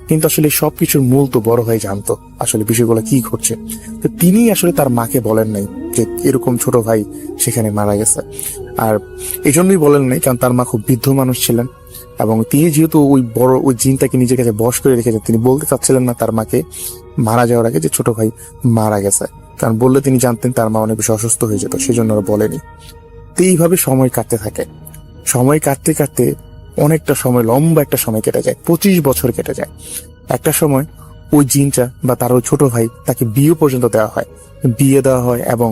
কিন্তু আসলে সবকিছুর মূল তো বড় ভাই জানতো আসলে বিষয়গুলো কি ঘটছে। তো তিনি আসলে তার মাকে বলেন নাই যে এরকম ছোট ভাই সেখানে মারা গেছে। আর এই জন্যই বলেন নাই কারণ তার মা খুব বৃদ্ধ মানুষ ছিলেন, এবং তিনি যেহেতু ওই জিনটাকে নিজের কাছে বশ করে রেখেছেন, তিনি বলতে চাচ্ছিলেন না তার মাকে মারা যাওয়ার আগে যে ছোট ভাই মারা গেছে, কারণ বললে তিনি জানতেন তার মা অনেক বেশি অসুস্থ হয়ে যেত, সেজন্য ওরা বলেনি। তো এইভাবে সময় কাটতে থাকে। সময় কাটতে কাটতে অনেকটা সময়, লম্বা একটা সময় কেটে যায়, 25 বছর কেটে যায়। একটা সময় ওই জিনটা বা তার ওই ছোট ভাই, তাকে বিয়ে পর্যন্ত দেওয়া হয়, বিয়ে দেওয়া হয়, এবং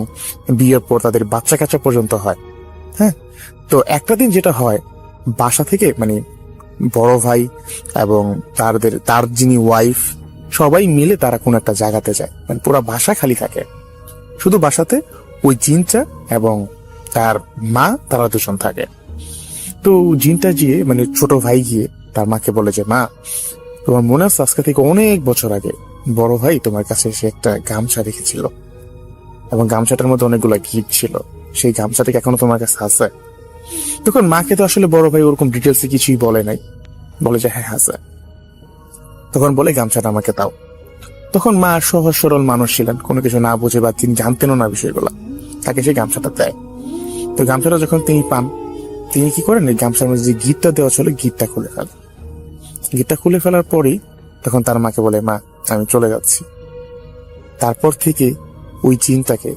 বিয়ের পর তাদের বাচ্চা কাচ্চা পর্যন্ত হয়। হ্যাঁ, তো একটা দিন যেটা হয়, বাসা থেকে মানে বড় ভাই এবং তার যিনি ওয়াইফ, সবাই মিলে তারা কোন একটা জায়গাতে যায়, মানে পুরো বাসা খালি থাকে, শুধু বাসাতে ওই জিনটা এবং তার মা, তারা দুজন থাকে। তো জিনটা গিয়ে মানে ছোট ভাই গিয়ে তার মাকে বলে যে মা, তোমার মনে আছে আজকে থেকে অনেক বছর আগে বড় ভাই তোমার কাছে এসে একটা গামছা রেখেছিল, এবং গামছাটার মধ্যে অনেকগুলো গিফট ছিল, সেই গামছাটা কি এখনো তোমার কাছে আছে? তখন মাকে তো আসলে বড় ভাই ওরকম ডিটেলসে কিছুই বলে নাই, বলে যে হ্যাঁ আছে। তখন বলে গামছাটা আমাকে দাও। তখন মা সহজ সরল মানুষ ছিলেন, কোনো কিছু না বুঝে বা তিনি জানতেনও না বিষয়গুলো, তাকে সেই গামছাটা দেয়। তো গামছাটা যখন তিনি পান, তিনি কি করেন, এই গামছার মধ্যে যে গিটটা দেওয়া ছিল গিটটা খুলে ফেলেন। গিটটা খুলে ফেলার পরেই তখন তার মাকে বলে, মা আমি চলে যাচ্ছি। তারপর থেকে ওই চিন্তাকে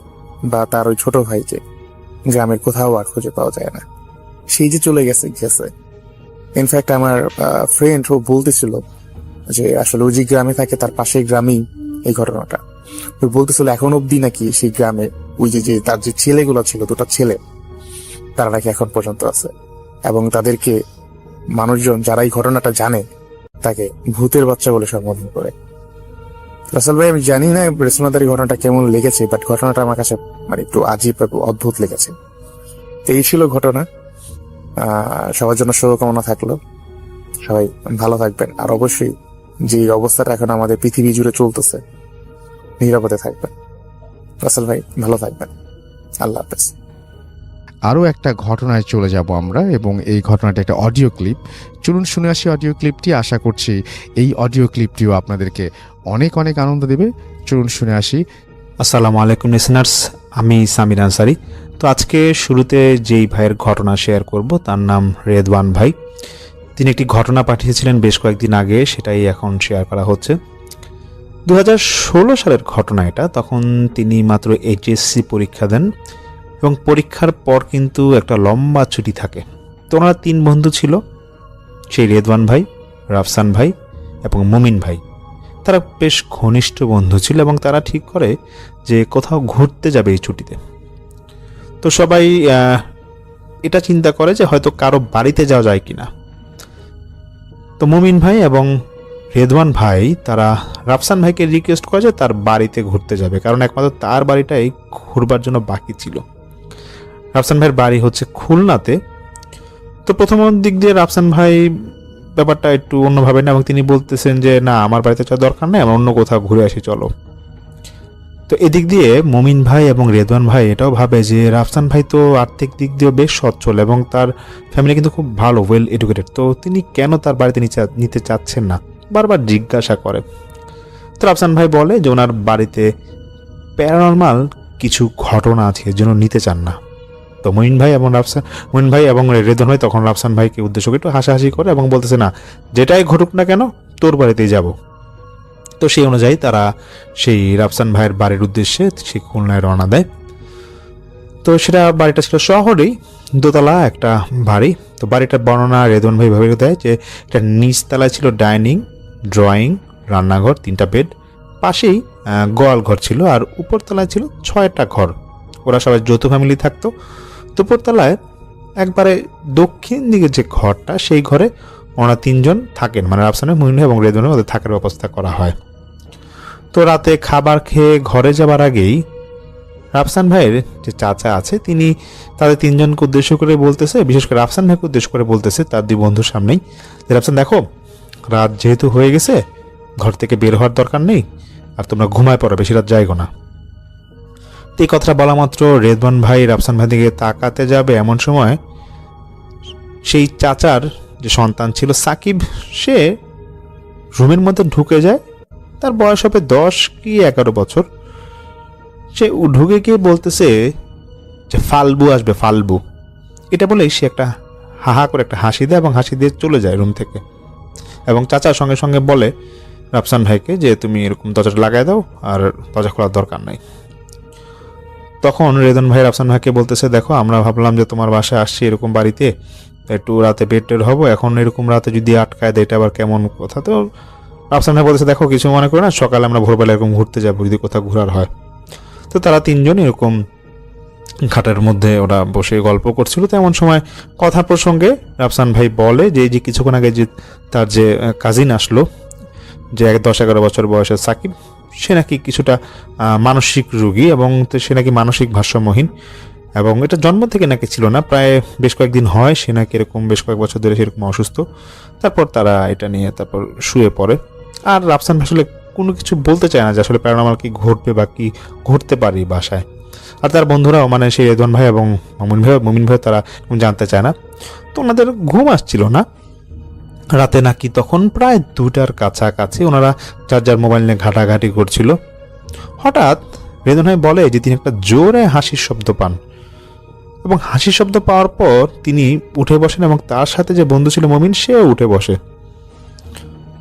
বা তার ওই ছোট ভাইকে গ্রামের কোথাও আর খুঁজে পাওয়া যায় না। সেই যে চলে গেছে গেছে। ইনফ্যাক্ট আমার ফ্রেন্ড ও বলতেছিল যে আসলে ওই যে গ্রামে থাকে তার পাশের গ্রামেই এই ঘটনাটা। ওই বলতেছিল এখন অব্দি নাকি সেই গ্রামে ওই যে তার যে ছেলেগুলো ছিল, দুটো ছেলে, তারা নাকি এখন পর্যন্ত আছে, এবং তাদেরকে মানুষজন যারা এই ঘটনাটা জানে তাকে ভূতের বাচ্চা বলে সম্বোধন করে। রাসেল ভাই, আমি জানি না রেশমাদার এই ঘটনাটা কেমন লেগেছে, বাট ঘটনাটা আমার কাছে মানে একটু আজীব, অদ্ভুত লেগেছে। তো এই ছিল ঘটনা। সবার জন্য শুভকামনা থাকলো, সবাই ভালো থাকবেন, আর অবশ্যই যে অবস্থাটা এখন আমাদের পৃথিবী জুড়ে চলতেছে, নিরাপদে থাকবেন। রাসেল ভাই ভালো থাকবেন, আল্লাহ হাফেজ। আরও একটা ঘটনায় চলে যাব আমরা, এবং এই ঘটনাটা একটা অডিও ক্লিপ। চলুন শুনে আসি অডিও ক্লিপটি। আশা করছি এই অডিও ক্লিপটিও আপনাদেরকে অনেক অনেক আনন্দ দেবে। চলুন শুনে আসি। আসসালামু আলাইকুম লিসেনার্স, আমি সামির আনসারি। তো আজকে শুরুতে যেই ভাইয়ের ঘটনা শেয়ার করব তার নাম রেদওয়ান ভাই। তিনি একটি ঘটনা পাঠিয়েছিলেন বেশ কয়েকদিন আগে, সেটাই এখন শেয়ার করা হচ্ছে। 2016 সালের ঘটনা এটা। তখন তিনি মাত্র এইচএসসি পরীক্ষা দেন এবং পরীক্ষার পর কিন্তু একটা লম্বা ছুটি থাকে। তো ওনারা 3 বন্ধু ছিল, সেই রেদওয়ান ভাই, রাফসান ভাই এবং মুমিন ভাই। তারা বেশ ঘনিষ্ঠ বন্ধু ছিল এবং তারা ঠিক করে যে কোথাও ঘুরতে যাবে এই ছুটিতে। তো সবাই এটা চিন্তা করে যে হয়তো কারো বাড়িতে যাওয়া যায় কিনা। তো মুমিন ভাই এবং রেদওয়ান ভাই তারা রাফসান ভাইকে রিকোয়েস্ট করে যে তার বাড়িতে ঘুরতে যাবে, কারণ একমাত্র তার বাড়িটাই ঘুরবার জন্য বাকি ছিল। রাফসান ভাইয়ের বাড়ি হচ্ছে খুলনাতে। তো প্রথম দিক দিয়ে রাফসান ভাই ব্যাপারটা একটু অন্যভাবে না, এবং তিনি বলতেছেন যে না, আমার বাড়িতে যাওয়ার দরকার নেই, আমরা অন্য কোথাও ঘুরে আসি, চলো। তো এদিক দিয়ে মুমিন ভাই এবং রেদওয়ান ভাই এটাও ভাবে যে রাফসান ভাই তো আর্থিক দিক দিয়েও বেশ সচ্ছল এবং তার ফ্যামিলি কিন্তু খুব ভালো, ওয়েল এডুকেটেড, তো তিনি কেন তার বাড়িতে নিতে চাচ্ছেন না, বারবার জিজ্ঞাসা করে। তো রাফসান ভাই বলে যে ওনার বাড়িতে প্যারানরমাল কিছু ঘটনা আছে, এর জন্য নিতে চান না। তো মুমিন ভাই এবং রেদওয়ান ভাই তখন রাফসান ভাইকে উদ্দেশ্য করে একটু হাসাহাসি করে এবং বলতেছে না, যেটাই ঘটুক না কেন তোর বাড়িতেই যাব। তো সেই অনুযায়ী তারা সেই রাফসান ভাইয়ের বাড়ির উদ্দেশ্যে সেই খুলনায় রওনা দেয়। তো সেটা বাড়িটা ছিল শহরেই, দোতলা একটা বাড়ি। তো বাড়িটার বর্ণনা রেদওয়ান ভাই ভেবে দেয় যে এটা নিচতলায় ছিল ডাইনিং, ড্রয়িং, রান্নাঘর, 3টা বেড, পাশেই গোয়াল ঘর ছিল, আর উপরতলায় ছিল 6টা ঘর। ওরা সবাই যৌথ ফ্যামিলি থাকতো। তো উপরতলায় একবারে দক্ষিণ দিকে যে ঘরটা, সেই ঘরে ওনারা 3 জন থাকেন, মানে রাফসানের, মুমিন এবং রেদওয়ানের মধ্যে থাকার ব্যবস্থা করা হয়। তো রাতে খাবার খেয়ে ঘরে যাবার আগেই রাফসান ভাইয়ের যে চাচা আছে তিনি তাদের 3 জনকে উদ্দেশ্য করে বলতেছে, বিশেষ করে রাফসান ভাইকে উদ্দেশ্য করে বলতেছে তার 2 বন্ধুর সামনেই, যে রাফসান দেখো, রাত যেহেতু হয়ে গেছে, ঘর থেকে বের হওয়ার দরকার নেই, আর তোমরা ঘুমায় পড়ো, বেশি রাত যাইগো না। এই কথাটা বলা মাত্র রেদওয়ান ভাই রাফসান ভাই দিকে তাকাতে যাবে, এমন সময় সেই চাচার যে সন্তান ছিল সাকিব, সে রুমের মধ্যে ঢুকে যায়। তার বয়স হবে 10 কি 11 বছর। সে ঢুকে গিয়ে বলতেছে যে ফালবু আসবে, ফালবু, এটা বলেই সে একটা হাহা করে একটা হাসি দেয় এবং হাসি দিয়ে চলে যায় রুম থেকে। এবং চাচার সঙ্গে সঙ্গে বলে রাফসান ভাইকে যে তুমি এরকম দরজাটা লাগাই দাও, আর দরজা খোলার দরকার নাই। তখন রেদওয়ান ভাই রাফসান ভাইকে বলতেছে, দেখো আমরা ভাবলাম যে তোমার বাসায় আসছি এরকম বাড়িতে, একটু রাতে বেড হবো, এখন এরকম রাতে যদি আটকায় দেয় এটা আবার কেমন কথা। তো রাফসান ভাই বলতেছে, দেখো কিছু মনে করো না, সকালে আমরা ভোরবেলা এরকম ঘুরতে যাবো, যদি কোথাও ঘোরার হয়। তো তারা 3 জন এরকম খাটের মধ্যে ওরা বসে গল্প করছিল। তো এমন সময় কথা প্রসঙ্গে রাফসান ভাই বলে যে এই যে কিছুক্ষণ আগে যে তার যে কাজিন আসলো, যে 10-11 বছর বয়সের সাকিব, সে নাকি কিছুটা মানসিক রোগী এবং সে নাকি মানসিক ভারসাম্যহীন, এবং এটা জন্ম থেকে নাকি ছিল না, প্রায় বেশ কয়েকদিন হয় সে নাকি এরকম বেশ কয়েক বছর ধরে সেরকম অসুস্থ। তারপর তারা এটা নিয়ে তারপর শুয়ে পড়ে। আর রাফসান আসলে কোনো কিছু বলতে চায় না যে আসলে প্যারানরমাল কি ঘটবে বা কি ঘটতে পারে বাসায়। আর তার বন্ধুরাও, মানে সেই রেদওয়ান ভাই এবং মুমিন ভাই তারা জানতে চায় না। তো ওনাদের ঘুম আসছিল না, রাতে নাকি তখন প্রায় 2টার কাছাকাছি ওনারা যার যার মোবাইল নিয়ে ঘাটাঘাটি করছিল। হঠাৎ রেদন ভাই বলে যে তিনি একটা জোরে হাসির শব্দ পান, এবং হাসির শব্দ পাওয়ার পর তিনি উঠে বসেন এবং তার সাথে যে বন্ধু ছিল মমিন, সেও উঠে বসে।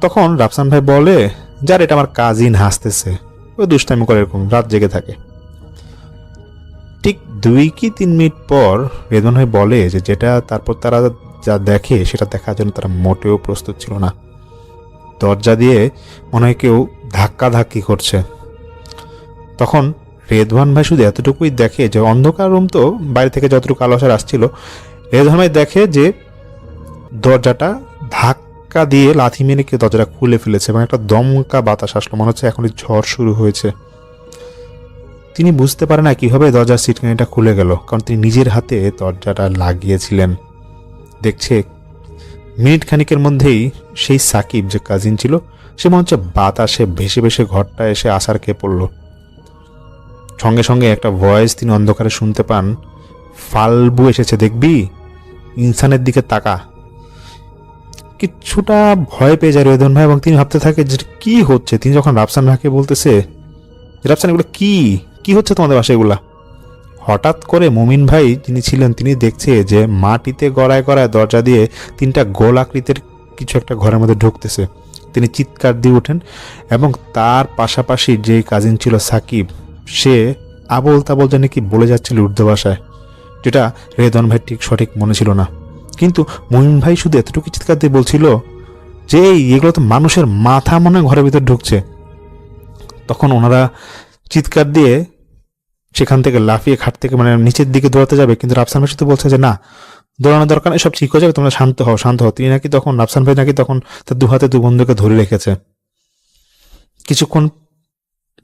তখন রাফসান ভাই বলে, যার এটা আমার কাজিন হাসতেছে, ওই দুষ্টামি করে এরকম রাত জেগে থাকে। ঠিক 2 কি 3 মিনিট পর রেদন ভাই বলে যে যেটা তারপর তারা যা দেখে সেটা দেখার জন্য তারা মোটেও প্রস্তুত ছিল না। দরজা দিয়ে মনে হয় কেউ ধাক্কাধাক্কি করছে। তখন রেদওয়ান ভাই শুধু এতটুকুই দেখে যে অন্ধকার রুম, তো বাইরে থেকে যতটুকু আলো আসার আসছিল, রেদওয়ান ভাই দেখে যে দরজাটা ধাক্কা দিয়ে লাথি মেরে কেউ দরজাটা খুলে ফেলেছে এবং একটা দমকা বাতাস আসলো, মনে হচ্ছে এখনই ঝড় শুরু হয়েছে। তিনি বুঝতে পারে না কিভাবে দরজার সিটকানিটা খুলে গেল, কারণ তিনি নিজের হাতে দরজাটা লাগিয়েছিলেন। দেখছে মিনিট খানিকের মধ্যেই সেই সাকিব যে কাজিন ছিল, সে মনে হচ্ছে বাতাসে ভেসে ভেসে ঘরটা এসে আসার খেয়ে পড়ল। সঙ্গে সঙ্গে একটা ভয়েস তিনি অন্ধকারে শুনতে পান, ফালবু এসেছে দেখবি, ইনসানের দিকে তাকা। কিছুটা ভয় পেয়ে যায় রেদন ভাই এবং তিনি ভাবতে থাকে যে কি হচ্ছে। তিনি যখন রাফসান ভাইকে বলতেছে, রাফসান এগুলো কি হচ্ছে তোমাদের বাসায় এগুলা, হঠাৎ করে মুমিন ভাই যিনি ছিলেন তিনি দেখছে যে মাটিতে গড়ায় গড়ায় দরজা দিয়ে 3টা গোল আকৃতির কিছু একটা ঘরের মধ্যে ঢুকতেছে। তিনি চিৎকার দিয়ে ওঠেন এবং তার পাশাপাশি যে কাজিন ছিল সাকিব, সে আবল তাবল জানে কি বলে যাচ্ছিল উর্দু ভাষায়, যেটা রেদন ভাই ঠিক সঠিক মনে ছিল না। কিন্তু মুমিন ভাই শুধু এতটুকু চিৎকার দিয়ে বলছিল যে এগুলো তো মানুষের মাথা মনে হয় ঘরের ভিতর ঢুকছে। তখন ওনারা চিৎকার দিয়ে সেখান থেকে লাফিয়ে খাট থেকে মানে নিচের দিকে দৌড়াতে যাবে, কিন্তু রাফসান ভাই শুধু বলছে যে না, দৌড়ানোর দরকার নেই, সব ঠিক হয়ে যাবে, তোমরা শান্ত হও। তিনি নাকি তখন রাফসান ভাই নাকি তখন তার 2 হাতে 2 বন্ধুকে ধরে রেখেছে। কিছুক্ষণ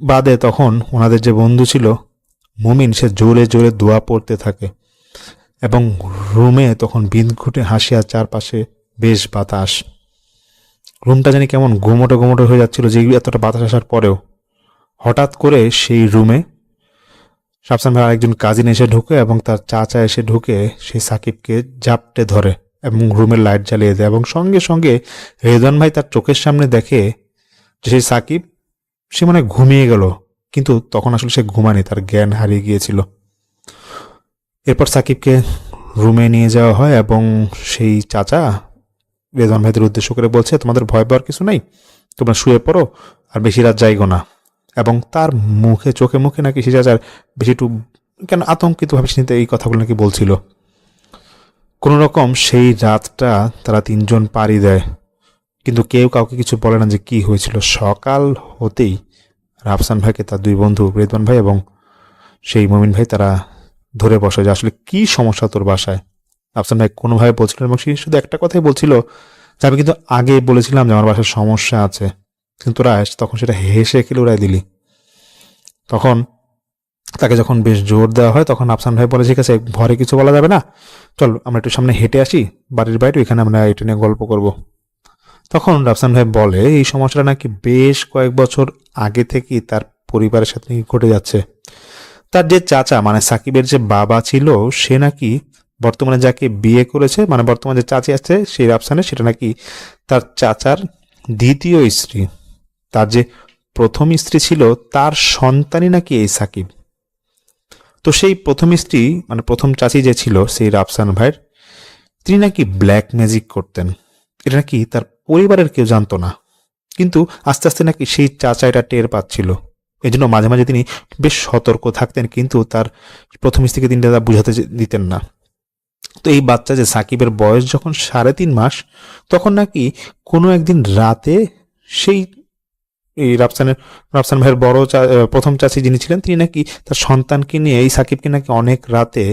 বাদে তখন ওনাদের যে বন্ধু ছিল মুমিন, সে জোরে জোরে দোয়া পড়তে থাকে এবং রুমে তখন বিনঘুটে হাসি আর চারপাশে বেশ বাতাস। রুমটা জানি কেমন গোমোটো গোমোটো হয়ে যাচ্ছিল যে এতটা বাতাস আসার পরেও। হঠাৎ করে সেই রুমে রাফসান ভাই আরেকজন কাজিন এসে ঢুকে এবং তার চাচা এসে ঢুকে সেই সাকিবকে জাপটে ধরে এবং রুমের লাইট জ্বালিয়ে দেয়, এবং সঙ্গে সঙ্গে রেদওয়ান ভাই তার চোখের সামনে দেখে যে সেই সাকিব সে মানে ঘুমিয়ে গেল, কিন্তু তখন আসলে সে ঘুমায়নি, তার জ্ঞান হারিয়ে গিয়েছিল। এরপর সাকিবকে রুমে নিয়ে যাওয়া হয় এবং সেই চাচা রেদওয়ান ভাইদের উদ্দেশ্য করে বলছে, তোমাদের ভয় পাওয়ার কিছু নাই, তোমরা শুয়ে পড়ো আর বেশি রাত যাইগো না। এবং তার চোখে মুখে নাকি সে চাচার বেশি একটু কেন আতঙ্কিত ভাবে নিতে এই কথাগুলো নাকি বলছিল। কোনো রকম সেই রাতটা তারা 3 জন পাড়ি দেয়, কিন্তু কেউ কাউকে কিছু বলে না যে কি হয়েছিল। সকাল হতেই রাফসান ভাইকে তার 2 বন্ধু রেদওয়ান ভাই এবং সেই মুমিন ভাই তারা ধরে বসে যে আসলে কি সমস্যা তোর বাসায়। রাফসান ভাই কোনোভাবে বলছিলেন এবং সে শুধু একটা কথাই বলছিল যে আমি কিন্তু আগে বলেছিলাম যে আমার বাসায় সমস্যা আছে, কিন্তু তোরা তখন সেটা হেসে খেলে উড়াই দিলি। তখন তাকে যখন বেশ জোর দেওয়া হয় তখন রাফসান ভাই বলে, ঠিক আছে ঘরে কিছু বলা যাবে না, চল আমরা একটু সামনে হেঁটে আসি বাড়ির বাইরে, এখানে আমরা এটা নিয়ে গল্প করব। তখন রাফসান ভাই বলে এই সমস্যাটা নাকি বেশ কয়েক বছর আগে থেকেই তার পরিবারের সাথে ঘটে যাচ্ছে। তার যে চাচা মানে সাকিবের যে বাবা ছিল, সে নাকি বর্তমানে যাকে বিয়ে করেছে, মানে বর্তমানে যে চাচি আছে সেই রাফসানের, সেটা নাকি তার চাচার 2য় স্ত্রী। তার যে প্রথম স্ত্রী ছিল তার সন্তানই নাকি এই সাকিব। তো সেই প্রথম স্ত্রী মানে প্রথম চাচি যে ছিল সেই রাফসান ভাইয়ের, তিনি নাকি ব্ল্যাক ম্যাজিক করতেন। এটা নাকি তার পরিবারের কেউ জানতো না, কিন্তু আস্তে আস্তে নাকি সেই চাচা এটা টের পাচ্ছিল। এই জন্য মাঝে মাঝে তিনি বেশ সতর্ক থাকতেন, কিন্তু তার প্রথম স্ত্রীকে তিনি তা বুঝাতে দিতেন না। তো এই বাচ্চা যে সাকিবের বয়স যখন 3.5 মাস, তখন নাকি কোনো একদিন রাতে সেই এই রাফসান ভাইয়ের বড় প্রথম চাচি যিনি ছিলেন, তিনি নাকি তার সন্তানকে নিয়ে এই সাকিবকে নাকি অনেক রাতে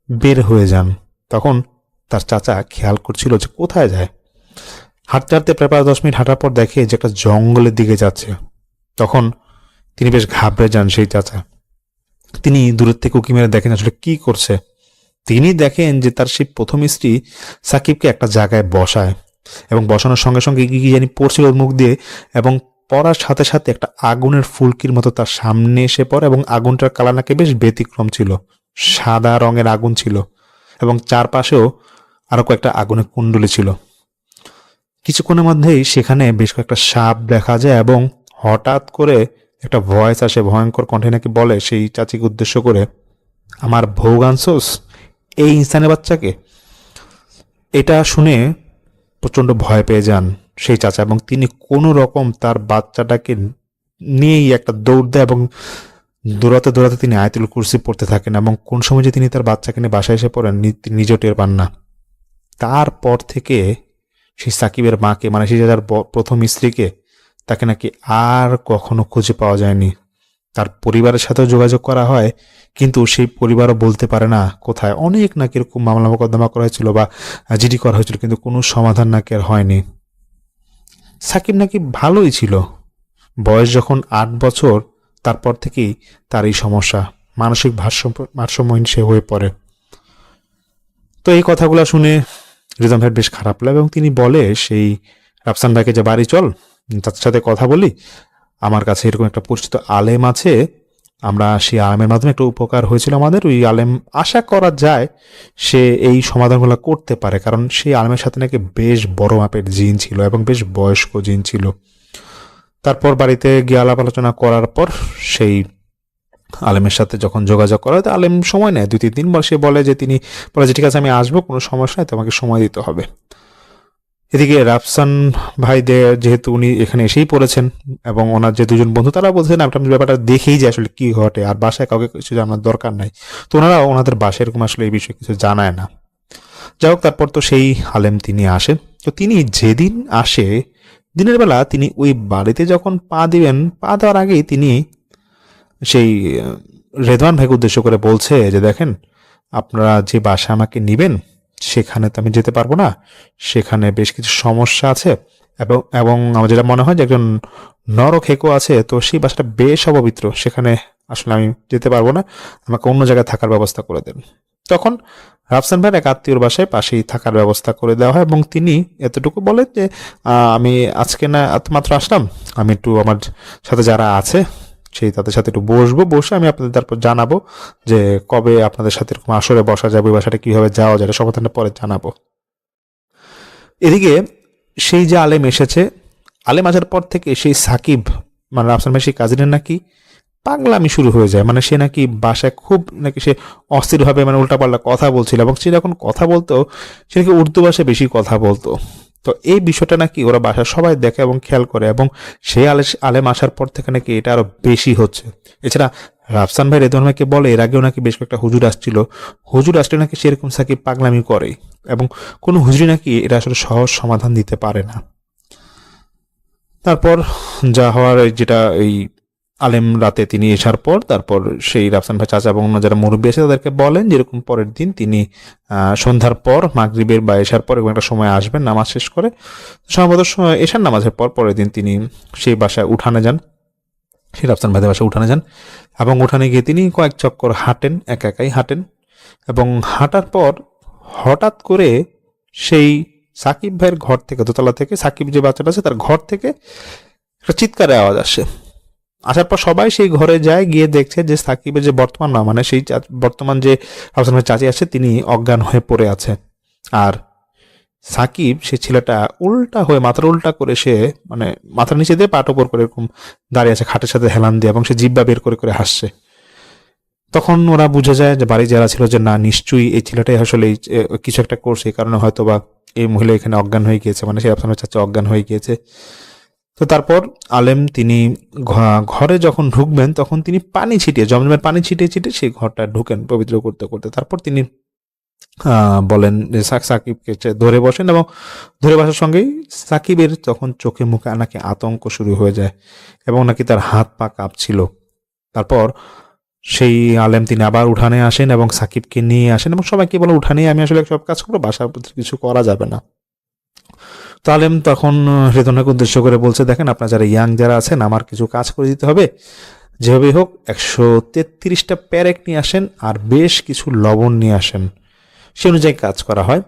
বের হয়ে যান। তখন তার চাচা খেয়াল করছিল যে কোথায় যায়। হাঁটতে হাঁটতে প্রায় 10 মিনিট হাঁটার পর দেখে যে একটা জঙ্গলের দিকে যাচ্ছে। তখন তিনি বেশ ঘাবড়ে যান সেই চাচা। তিনি দূরের থেকে উঁকি মেরে দেখেন আসলে কি করছে। তিনি দেখেন যে তার সেই প্রথম স্ত্রী সাকিবকে একটা জায়গায় বসায় এবং বসানোর সঙ্গে সঙ্গে কি জানি পড়ছিল ওর মুখ দিয়ে, এবং পড়ার সাথে সাথে একটা আগুনের ফুলকির মতো তার সামনে এসে পড়ে এবং আগুনটার কালার নাকি বেশ ব্যতিক্রম ছিল, সাদা রঙের আগুন ছিল এবং চারপাশেও আরো কয়েকটা আগুনের কুণ্ডলী ছিল। কিছুক্ষণের মধ্যেই সেখানে বেশ কয়েকটা সাপ দেখা যায় এবং হঠাৎ করে একটা ভয়েস আসে, ভয়ঙ্কর কণ্ঠে নাকি বলে সেই চাচিকে উদ্দেশ্য করে, আমার ভোগ আনছোস এই ইনসানের বাচ্চাকে। এটা শুনে প্রচণ্ড ভয় পেয়ে যান সেই চাচা এবং তিনি কোনো রকম তার বাচ্চাটাকে নিয়েই একটা দৌড় দেয় এবং দৌড়াতে দৌড়াতে তিনি আয়াতুল কুরসি পড়তে থাকেন এবং কোন সময় যে তিনি তার বাচ্চাকে নিয়ে বাসায় এসে পড়েন তিনি নিজেও টের পান না। তারপর থেকে সেই সাকিবের মাকে, মানে সেই যার প্রথম স্ত্রীকে, তাকে নাকি আর কখনো খুঁজে পাওয়া যায়নি। তার পরিবারের সাথেও যোগাযোগ করা হয়, কিন্তু সেই পরিবারও বলতে পারে না কোথায়। অনেক নাকি এরকম মামলা মোকদ্দমা করা হয়েছিল বা জিডি করা হয়েছিল, কিন্তু কোনো সমাধান নাকি আর হয়নি। সাকিব নাকি ভালোই ছিল, বয়স যখন 8 বছর তারপর থেকেই তার এই সমস্যা, মানসিক ভারসাম্যহীন সে হয়ে পড়ে। তো এই কথাগুলো শুনে রিজম ভাইয়ের বেশ খারাপ লাগে এবং তিনি বলে সেই রাফসান ভাইকে যে বাড়ি চল, তার সাথে কথা বলি, আমার কাছে এরকম একটা পরিচিত আলেম আছে, আমরা সেই আলেমের মাধ্যমে একটা উপকার হয়েছিল আমাদের, ওই আলেম আশা করা যায় সে এই সমাধানগুলো করতে পারে, কারণ সেই আলেমের সাথে নাকি বেশ বড় মাপের জিন ছিল এবং বেশ বয়স্ক জিন ছিল। তারপর বাড়িতে গিয়ে আলাপ আলোচনা করার পর সেই আলেমের সাথে যখন যোগাযোগ করা হয়, আলেম সময় নেয় 2-3 দিন, সে বলে যে তিনি বলে যে ঠিক আছে আমি আসবো, কোনো সমস্যা নেই, তোমাকে সময় দিতে হবে। এদিকে রাফসান ভাই যেহেতু উনি এখানে এসেই পড়েছেন এবং ওনার যে 2জন বন্ধু তারা বলছেন আপনি ব্যাপারটা দেখেই যে আসলে কি ঘটে, আর বাসায় কাউকে কিছু জানার দরকার নাই। তো ওনারা ওনাদের বাসায় এরকম আসলে এই বিষয়ে কিছু জানায় না। যাই হোক, তারপর তো সেই আলেম তিনি আসেন। তো তিনি যেদিন আসে দিনের বেলা, তিনি ওই বাড়িতে যখন পা দিবেন, পা দেওয়ার আগেই তিনি সেই রেদওয়ান ভাইকে উদ্দেশ্য করে বলছে যে দেখেন, আপনারা যে বাসা আমাকে নিবেন সেখানে তো আমি যেতে পারবো না, সেখানে বেশ কিছু সমস্যা আছে এবং আমার যেটা মনে হয় যে একজন নরখেকো আছে, তো সেই বাসাটা বেশ অপবিত্র, সেখানে আসলে আমি যেতে পারবো না, আমাকে অন্য জায়গায় থাকার ব্যবস্থা করে দেন। তখন রাফসান ভাইয়ের এক আত্মীয়র বাসায় পাশেই থাকার ব্যবস্থা করে দেওয়া হয় এবং তিনি এতটুকু বলেন যে আমি আজকে না মাত্র আসলাম, আমি একটু আমার সাথে যারা আছে সেই তাদের সাথে একটু বসে আমি আপনাদের তারপর জানাবো যে কবে আপনাদের সাথে এরকম আসরে বসা যাবে, বাসাটা কিভাবে যাওয়া যাবে, সমাধানটা পরে জানাবো। এদিকে সেই যে আলেম এসেছে, আলেম আসার পর থেকে সেই সাকিব মানে রাফসান ভাই সেই কাজিনের নাকি পাগলামি শুরু হয়ে যায়, মানে সে নাকি বাসায় খুব নাকি সে অস্থিরভাবে মানে উল্টাপাল্টা কথা বলছিল এবং সে যখন কথা বলতো সে নাকি উর্দু ভাষায় বেশি কথা বলতো। তো এই বিষয়টা নাকি ওরা বাসায় সবাই দেখে এবং খেয়াল করে এবং সেই আলেম আসার পর থেকে নাকি এটা আরো বেশি হচ্ছে। এছাড়া রাফসান ভাই রেদওয়ান ভাইকে বলে এর আগেও নাকি বেশ কয়েকটা হুজুর আসলে নাকি সেরকম সাকিব পাগলামি করে এবং কোনো হুজুরি নাকি এটা আসলে সহজ সমাধান দিতে পারে না। তারপর যা হওয়ার, যেটা এই আলেম রাতে তিনি আসার পর তারপর সেই রাফসান ভাই চাচা এবং অন্য যারা মুরব্বী আছে তাদেরকে বলেন যেরকম পরের দিন তিনি সন্ধ্যার পর মাগরিবের বা এশার পর এবং একটা সময় আসবেন নামাজ শেষ করে, সম্ভবত এশার নামাজের পর পরের দিন তিনি সেই বাসায় উঠানে যান, সেই রাফসান ভাইদের বাসায় উঠানে যান এবং উঠানে গিয়ে তিনি কয়েক চক্কর হাঁটেন, একাই হাঁটেন এবং হাঁটার পর হঠাৎ করে সেই সাকিব ভাইয়ের ঘর থেকে, দোতলা থেকে, সাকিব যে বাচ্চাটা আছে তার ঘর থেকে একটা চিৎকারের আওয়াজ আসে। আসার পর সবাই সেই ঘরে যায়, গিয়ে দেখছে যে সাকিবের যে বর্তমান যে রাফসান ভাই চাচি আছে তিনি অজ্ঞান হয়ে পড়ে আছে, আর সাকিব সে ছেলেটা উল্টা হয়ে মাথার উল্টা করে সে মানে মাথার নিচে দিয়ে পাট ওপর করে এরকম দাঁড়িয়ে আছে, খাটের সাথে হেলান দিয়ে এবং সে জিব্বা বের করে করে হাসছে। তখন ওরা বুঝে যায় যে বাড়ি যারা ছিল যে না, নিশ্চয়ই এই ছেলেটাই আসলে কিছু একটা করছে, এই কারণে হয়তো বা এই মহিলা এখানে অজ্ঞান হয়ে গিয়েছে, মানে সেই রাফসান ভাই চাচা অজ্ঞান হয়ে গিয়েছে। তো তারপর আলেম তিনি ঘরে যখন ঢুকবেন তখন তিনি পানি ছিটিয়ে, জমজমের পানি ছিটিয়ে সেই ঘরটা ঢুকেন পবিত্র করতে করতে। তারপর তিনি বলেন যে সাকিবকে ধরে বসেন এবং ধরে বসার সঙ্গেই সাকিবের তখন চোখে মুখে নাকি আতঙ্ক শুরু হয়ে যায় এবং নাকি তার হাত পা কাঁপছিল। তারপর সেই আলেম তিনি আবার উঠানে আসেন এবং সাকিবকে নিয়ে আসেন এবং সবাইকে বলে উঠানে আমি আসলে সব কাজ করবো, বাসার প্রতি কিছু করা যাবে না। তো আলেম তখন রেদওয়ানকে উদ্দেশ্য করে বলছে দেখেন, আপনার যারা ইয়াং যারা আছেন আমার কিছু কাজ করে দিতে হবে, যেভাবেই হোক 133টা প্যারেক নিয়ে আসেন আর বেশ কিছু লবণ নিয়ে আসেন। সে অনুযায়ী কাজ করা হয়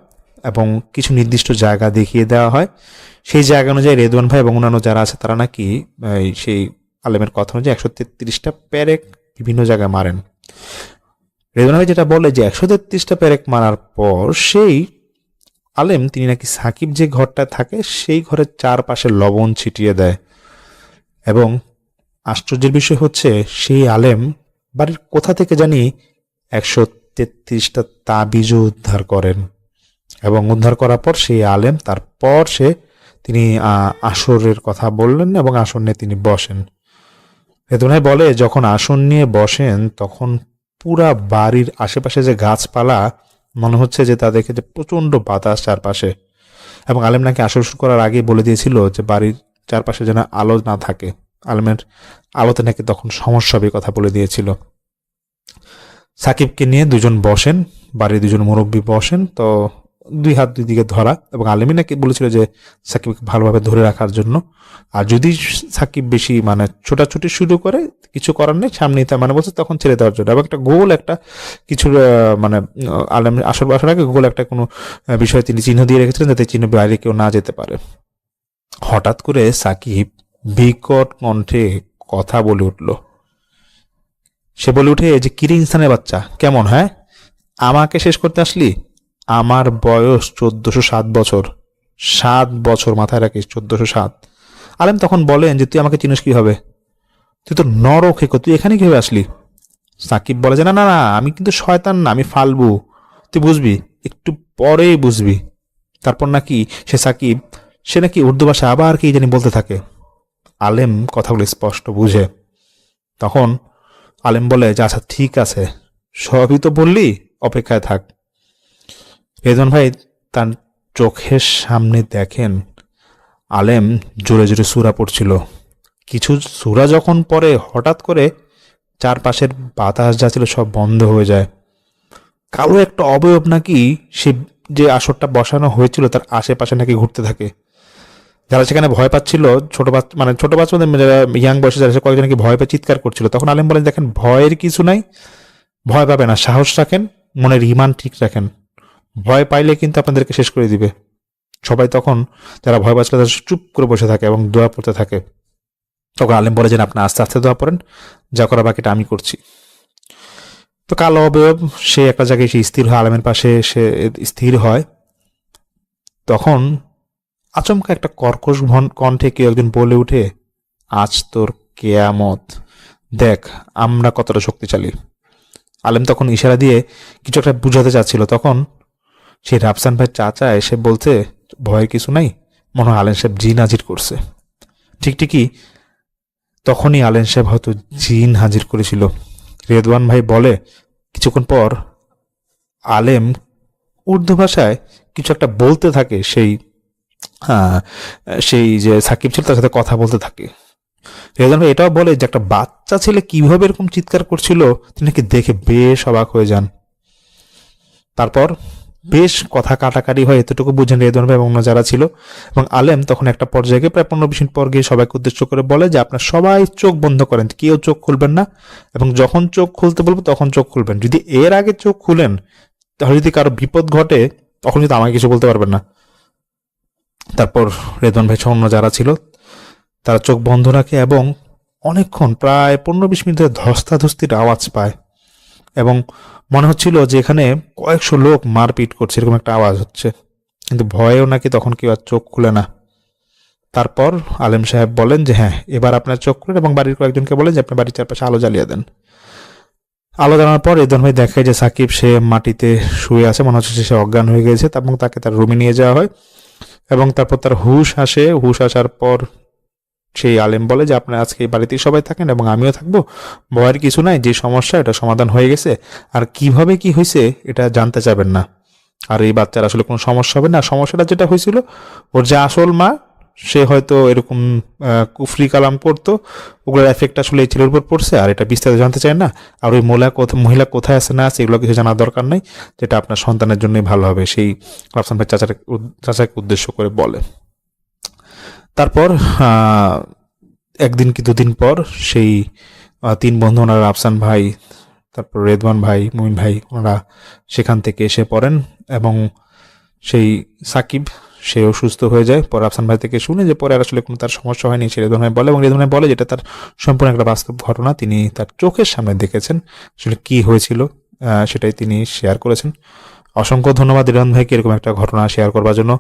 এবং কিছু নির্দিষ্ট জায়গা দেখিয়ে দেওয়া হয়। সেই জায়গা অনুযায়ী রেদওয়ান ভাই এবং অন্যান্য যারা আছে তারা নাকি সেই আলেমের কথা অনুযায়ী 133টা প্যারেক বিভিন্ন জায়গায় মারেন। রেদওয়ান ভাই যেটা বলে যে 133টা প্যারেক মারার পর সেই আলেম তিনি নাকি সাকিব যে ঘরটা থাকে সেই ঘরের চারপাশে লবণ ছিটিয়ে দেয়। এবং আশ্চর্যের বিষয় হচ্ছে সেই আলেম বাড়ির কোথা থেকে জানি 133টা তাবিজও উদ্ধার করেন। এবং উদ্ধার করার পর সেই আলেম তারপর তিনি আসরের কথা বললেন এবং আসন নিয়ে তিনি বসেন। রেদওয়ান বলে যখন আসন নিয়ে বসেন তখন পুরা বাড়ির আশেপাশে যে গাছপালা মনে হচ্ছে যে তা দেখে যে প্রচন্ড বাতাস চারপাশে। এবং আলেম নাকি আসর শুরু করার আগেই বলে দিয়েছিল যে বাড়ির চারপাশে যেন আলো না থাকে। আলেমের আলোতে নাকি তখন সমস্যা হবে কথা বলে দিয়েছিল। সাকিবকে নিয়ে দুজন বসেন, বাড়ির দুজন মুরব্বী বসেন, তো দুই হাত দুই দিকে ধরা, এবং আলেমই নাকি বলেছিল যে সাকিবকে ভালোভাবে ধরে রাখার জন্য। আর যদি সাকিব বেশি মানে ছোটাছুটি শুরু করে কিছু করার নেই, সামনে মানে বলছে তখন ছেড়ে দেওয়ার জন্য। এবং একটা গোল একটা কিছু মানে আলেম আসর বাসার আগে গোল একটা কোনো বিষয়ে তিনি চিহ্ন দিয়ে রেখেছিলেন যাতে চিহ্ন বাইরে কেউ না যেতে পারে। হঠাৎ করে সাকিব বিকট কণ্ঠে কথা বলে উঠল। সে বলে উঠে যে কিরে ইনসানের বাচ্চা কেমন, হ্যাঁ আমাকে শেষ করতে আসলি? আমার বয়স 1407 বছর। 7 বছর মাথায় রাখিস, 1407। আলেম তখন বলেন যে তুই আমাকে চিনিস কিভাবে? তুই তো নরখেকো, তুই এখানে কিভাবে আসলি? সাকিব বলে যে না না না, আমি কিন্তু শয়তান না, আমি ফালবু, তুই বুঝবি, একটু পরেই বুঝবি। তারপর নাকি সাকিব নাকি উর্দু ভাষা আবার কি জানি বলতে থাকে। আলেম কথাগুলো স্পষ্ট বুঝে। তখন আলেম বলে যে আচ্ছা ঠিক আছে, সবই তো বললি, অপেক্ষায় থাক। রেদওয়ান ভাই তার চোখের সামনে দেখেন আলেম জোরে জোরে সূরা পড়ছিল। কিছু সূরা যখন পড়ে হঠাৎ করে চারপাশের বাতাস যা ছিল সব বন্ধ হয়ে যায়। কালো একটা অবয়ব নাকি সে যে আসরটা বসানো হয়েছিল তার আশেপাশে নাকি ঘুরতে থাকে। যারা সেখানে ভয় পাচ্ছিল, ছোট বাচ্চাদের ইয়াং বয়সে যারা কয়েকজন নাকি ভয় পেয়ে চিৎকার করছিল। তখন আলেম বলেন দেখেন ভয়ের কিছু নাই, ভয় পাবে না, সাহস রাখেন, মনের ঈমান ঠিক রাখেন, ভয় পাইলে কিন্তু আপনাদেরকে শেষ করে দিবে। সবাই তখন যারা ভয় পাচ্ছিল তারা চুপ করে বসে থাকে এবং দোয়া পড়তে থাকে। তখন আলেম বলে যে আপনি আস্তে আস্তে দোয়া পড়েন, যা করা বাকিটা আমি করছি। তো কালো অবয়ব সে একটা জায়গায় সে স্থির হয়, আলেমের পাশে সে স্থির হয়। তখন আচমকা একটা কর্কশ কণ্ঠে কেউ একজন বলে উঠে, আজ তোর কেয়ামত, দেখ আমরা কতটা শক্তিশালী। আলেম তখন ইশারা দিয়ে কিছু একটা বুঝাতে চাচ্ছিল। তখন সেই রাফসান ভাই চাচা এসে বলতে ভয়ের কিছু নাই, মনে হয় আলেম সাহেব জিন হাজির করছে। ঠিকই তখনই আলেম সাহেব হয়তো জিন হাজির করেছিল। রেদওয়ান ভাই বলে কিছুক্ষণ পর আলেম উর্দু ভাষায় কিছু একটা বলতে থাকে, সেই যে সাকিব ছিল তার সাথে কথা বলতে থাকে। রেদওয়ান ভাই এটাও বলে যে একটা বাচ্চা ছেলে কিভাবে এরকম চিৎকার করছিল তিনি নাকি দেখে বেশ অবাক হয়ে যান। তারপর বেশ কথা কাটাকাটি হয়, এতটুকু বুঝেন রেদওয়ান ভাই এবং অন্য যারা ছিল। এবং আলেম তখন একটা পর্যায়ে প্রায় 15-20 মিনিট পর গিয়ে সবাইকে উদ্দেশ্য করে বলে যে আপনার সবাই চোখ বন্ধ করেন, কেউ চোখ খুলবেন না, এবং যখন চোখ খুলতে বলবো তখন চোখ খুলবেন। যদি এর আগে চোখ খুলেন তাহলে যদি কারো বিপদ ঘটে তখন কিন্তু আমাকে কিছু বলতে পারবেন না। তারপর রেদওয়ান ভাই অন্য যারা ছিল তারা চোখ বন্ধ রাখে এবং অনেকক্ষণ প্রায় 15-20 মিনিট ধরে ধস্তাধস্তির আওয়াজ পায় এবং মনে হচ্ছিল যে এখানে কয়েকশো লোক মারপিট করছে, এরকম একটা আওয়াজ হচ্ছে। কিন্তু ভয়েও নাকি তখন কেউ আর চোখ খুলে না। তারপর আলেম সাহেব বলেন যে হ্যাঁ এবার আপনার চোখ খুলেন এবং বাড়ির কয়েকজনকে বলেন যে আপনার বাড়ির চারপাশে আলো জ্বালিয়ে দেন। আলো জ্বালানোর পর রেদওয়ান ভাই দেখায় যে সাকিব সে মাটিতে শুয়ে আছে, মনে হচ্ছে সে অজ্ঞান হয়ে গেছে, এবং তাকে তার রুমে নিয়ে যাওয়া হয়। এবং তারপর তার হুশ আসে। হুশ আসার পর সেই আলেম বলে যে আপনার আজকে এই বাড়িতেই সবাই থাকেন এবং আমিও থাকবো, ভয়ের কিছু নাই, যে সমস্যা এটা সমাধান হয়ে গেছে, আর কিভাবে কি হয়েছে এটা জানতে চাবেন না, আর এই বাচ্চার আসলে কোনো সমস্যা হবে না। সমস্যাটা যেটা হয়েছিল ওর যে আসল মা সে হয়তো এরকম কুফরি কালাম করতো, ওগুলোর এফেক্ট আসলে এই ছেলের উপর পড়ছে, আর এটা বিস্তারিত জানতে চায় না। আর ওই মহিলা কোথায় আছে না আছে এগুলো কিছু জানার দরকার নাই, যেটা আপনার সন্তানের জন্যই ভালো হবে, সেই রাফসান ভাই চাচাকে উদ্দেশ্য করে বলে। তারপর একদিন কি দুদিন পর সেই 3 বন্ধু ওনারা রাফসান ভাই, তারপর রেদওয়ান ভাই, মুমিন ভাই, ওনারা সেখান থেকে এসে পড়েন এবং সেই সাকিব সে অসুস্থ হয়ে যায়। পরে রাফসান ভাই থেকে শুনে যে পরে আর আসলে কোনো তার সমস্যা হয়নি সে রেদওয়ান ভাই বলে, এবং রেদওয়ান ভাই বলে যেটা তার সম্পূর্ণ একটা বাস্তব ঘটনা, তিনি তার চোখের সামনে দেখেছেন আসলে কি হয়েছিল, সেটাই তিনি শেয়ার করেছেন। অসংখ্য ধন্যবাদ রিহান ভাইকে এরকম একটা ঘটনা শেয়ার করবার জন্য।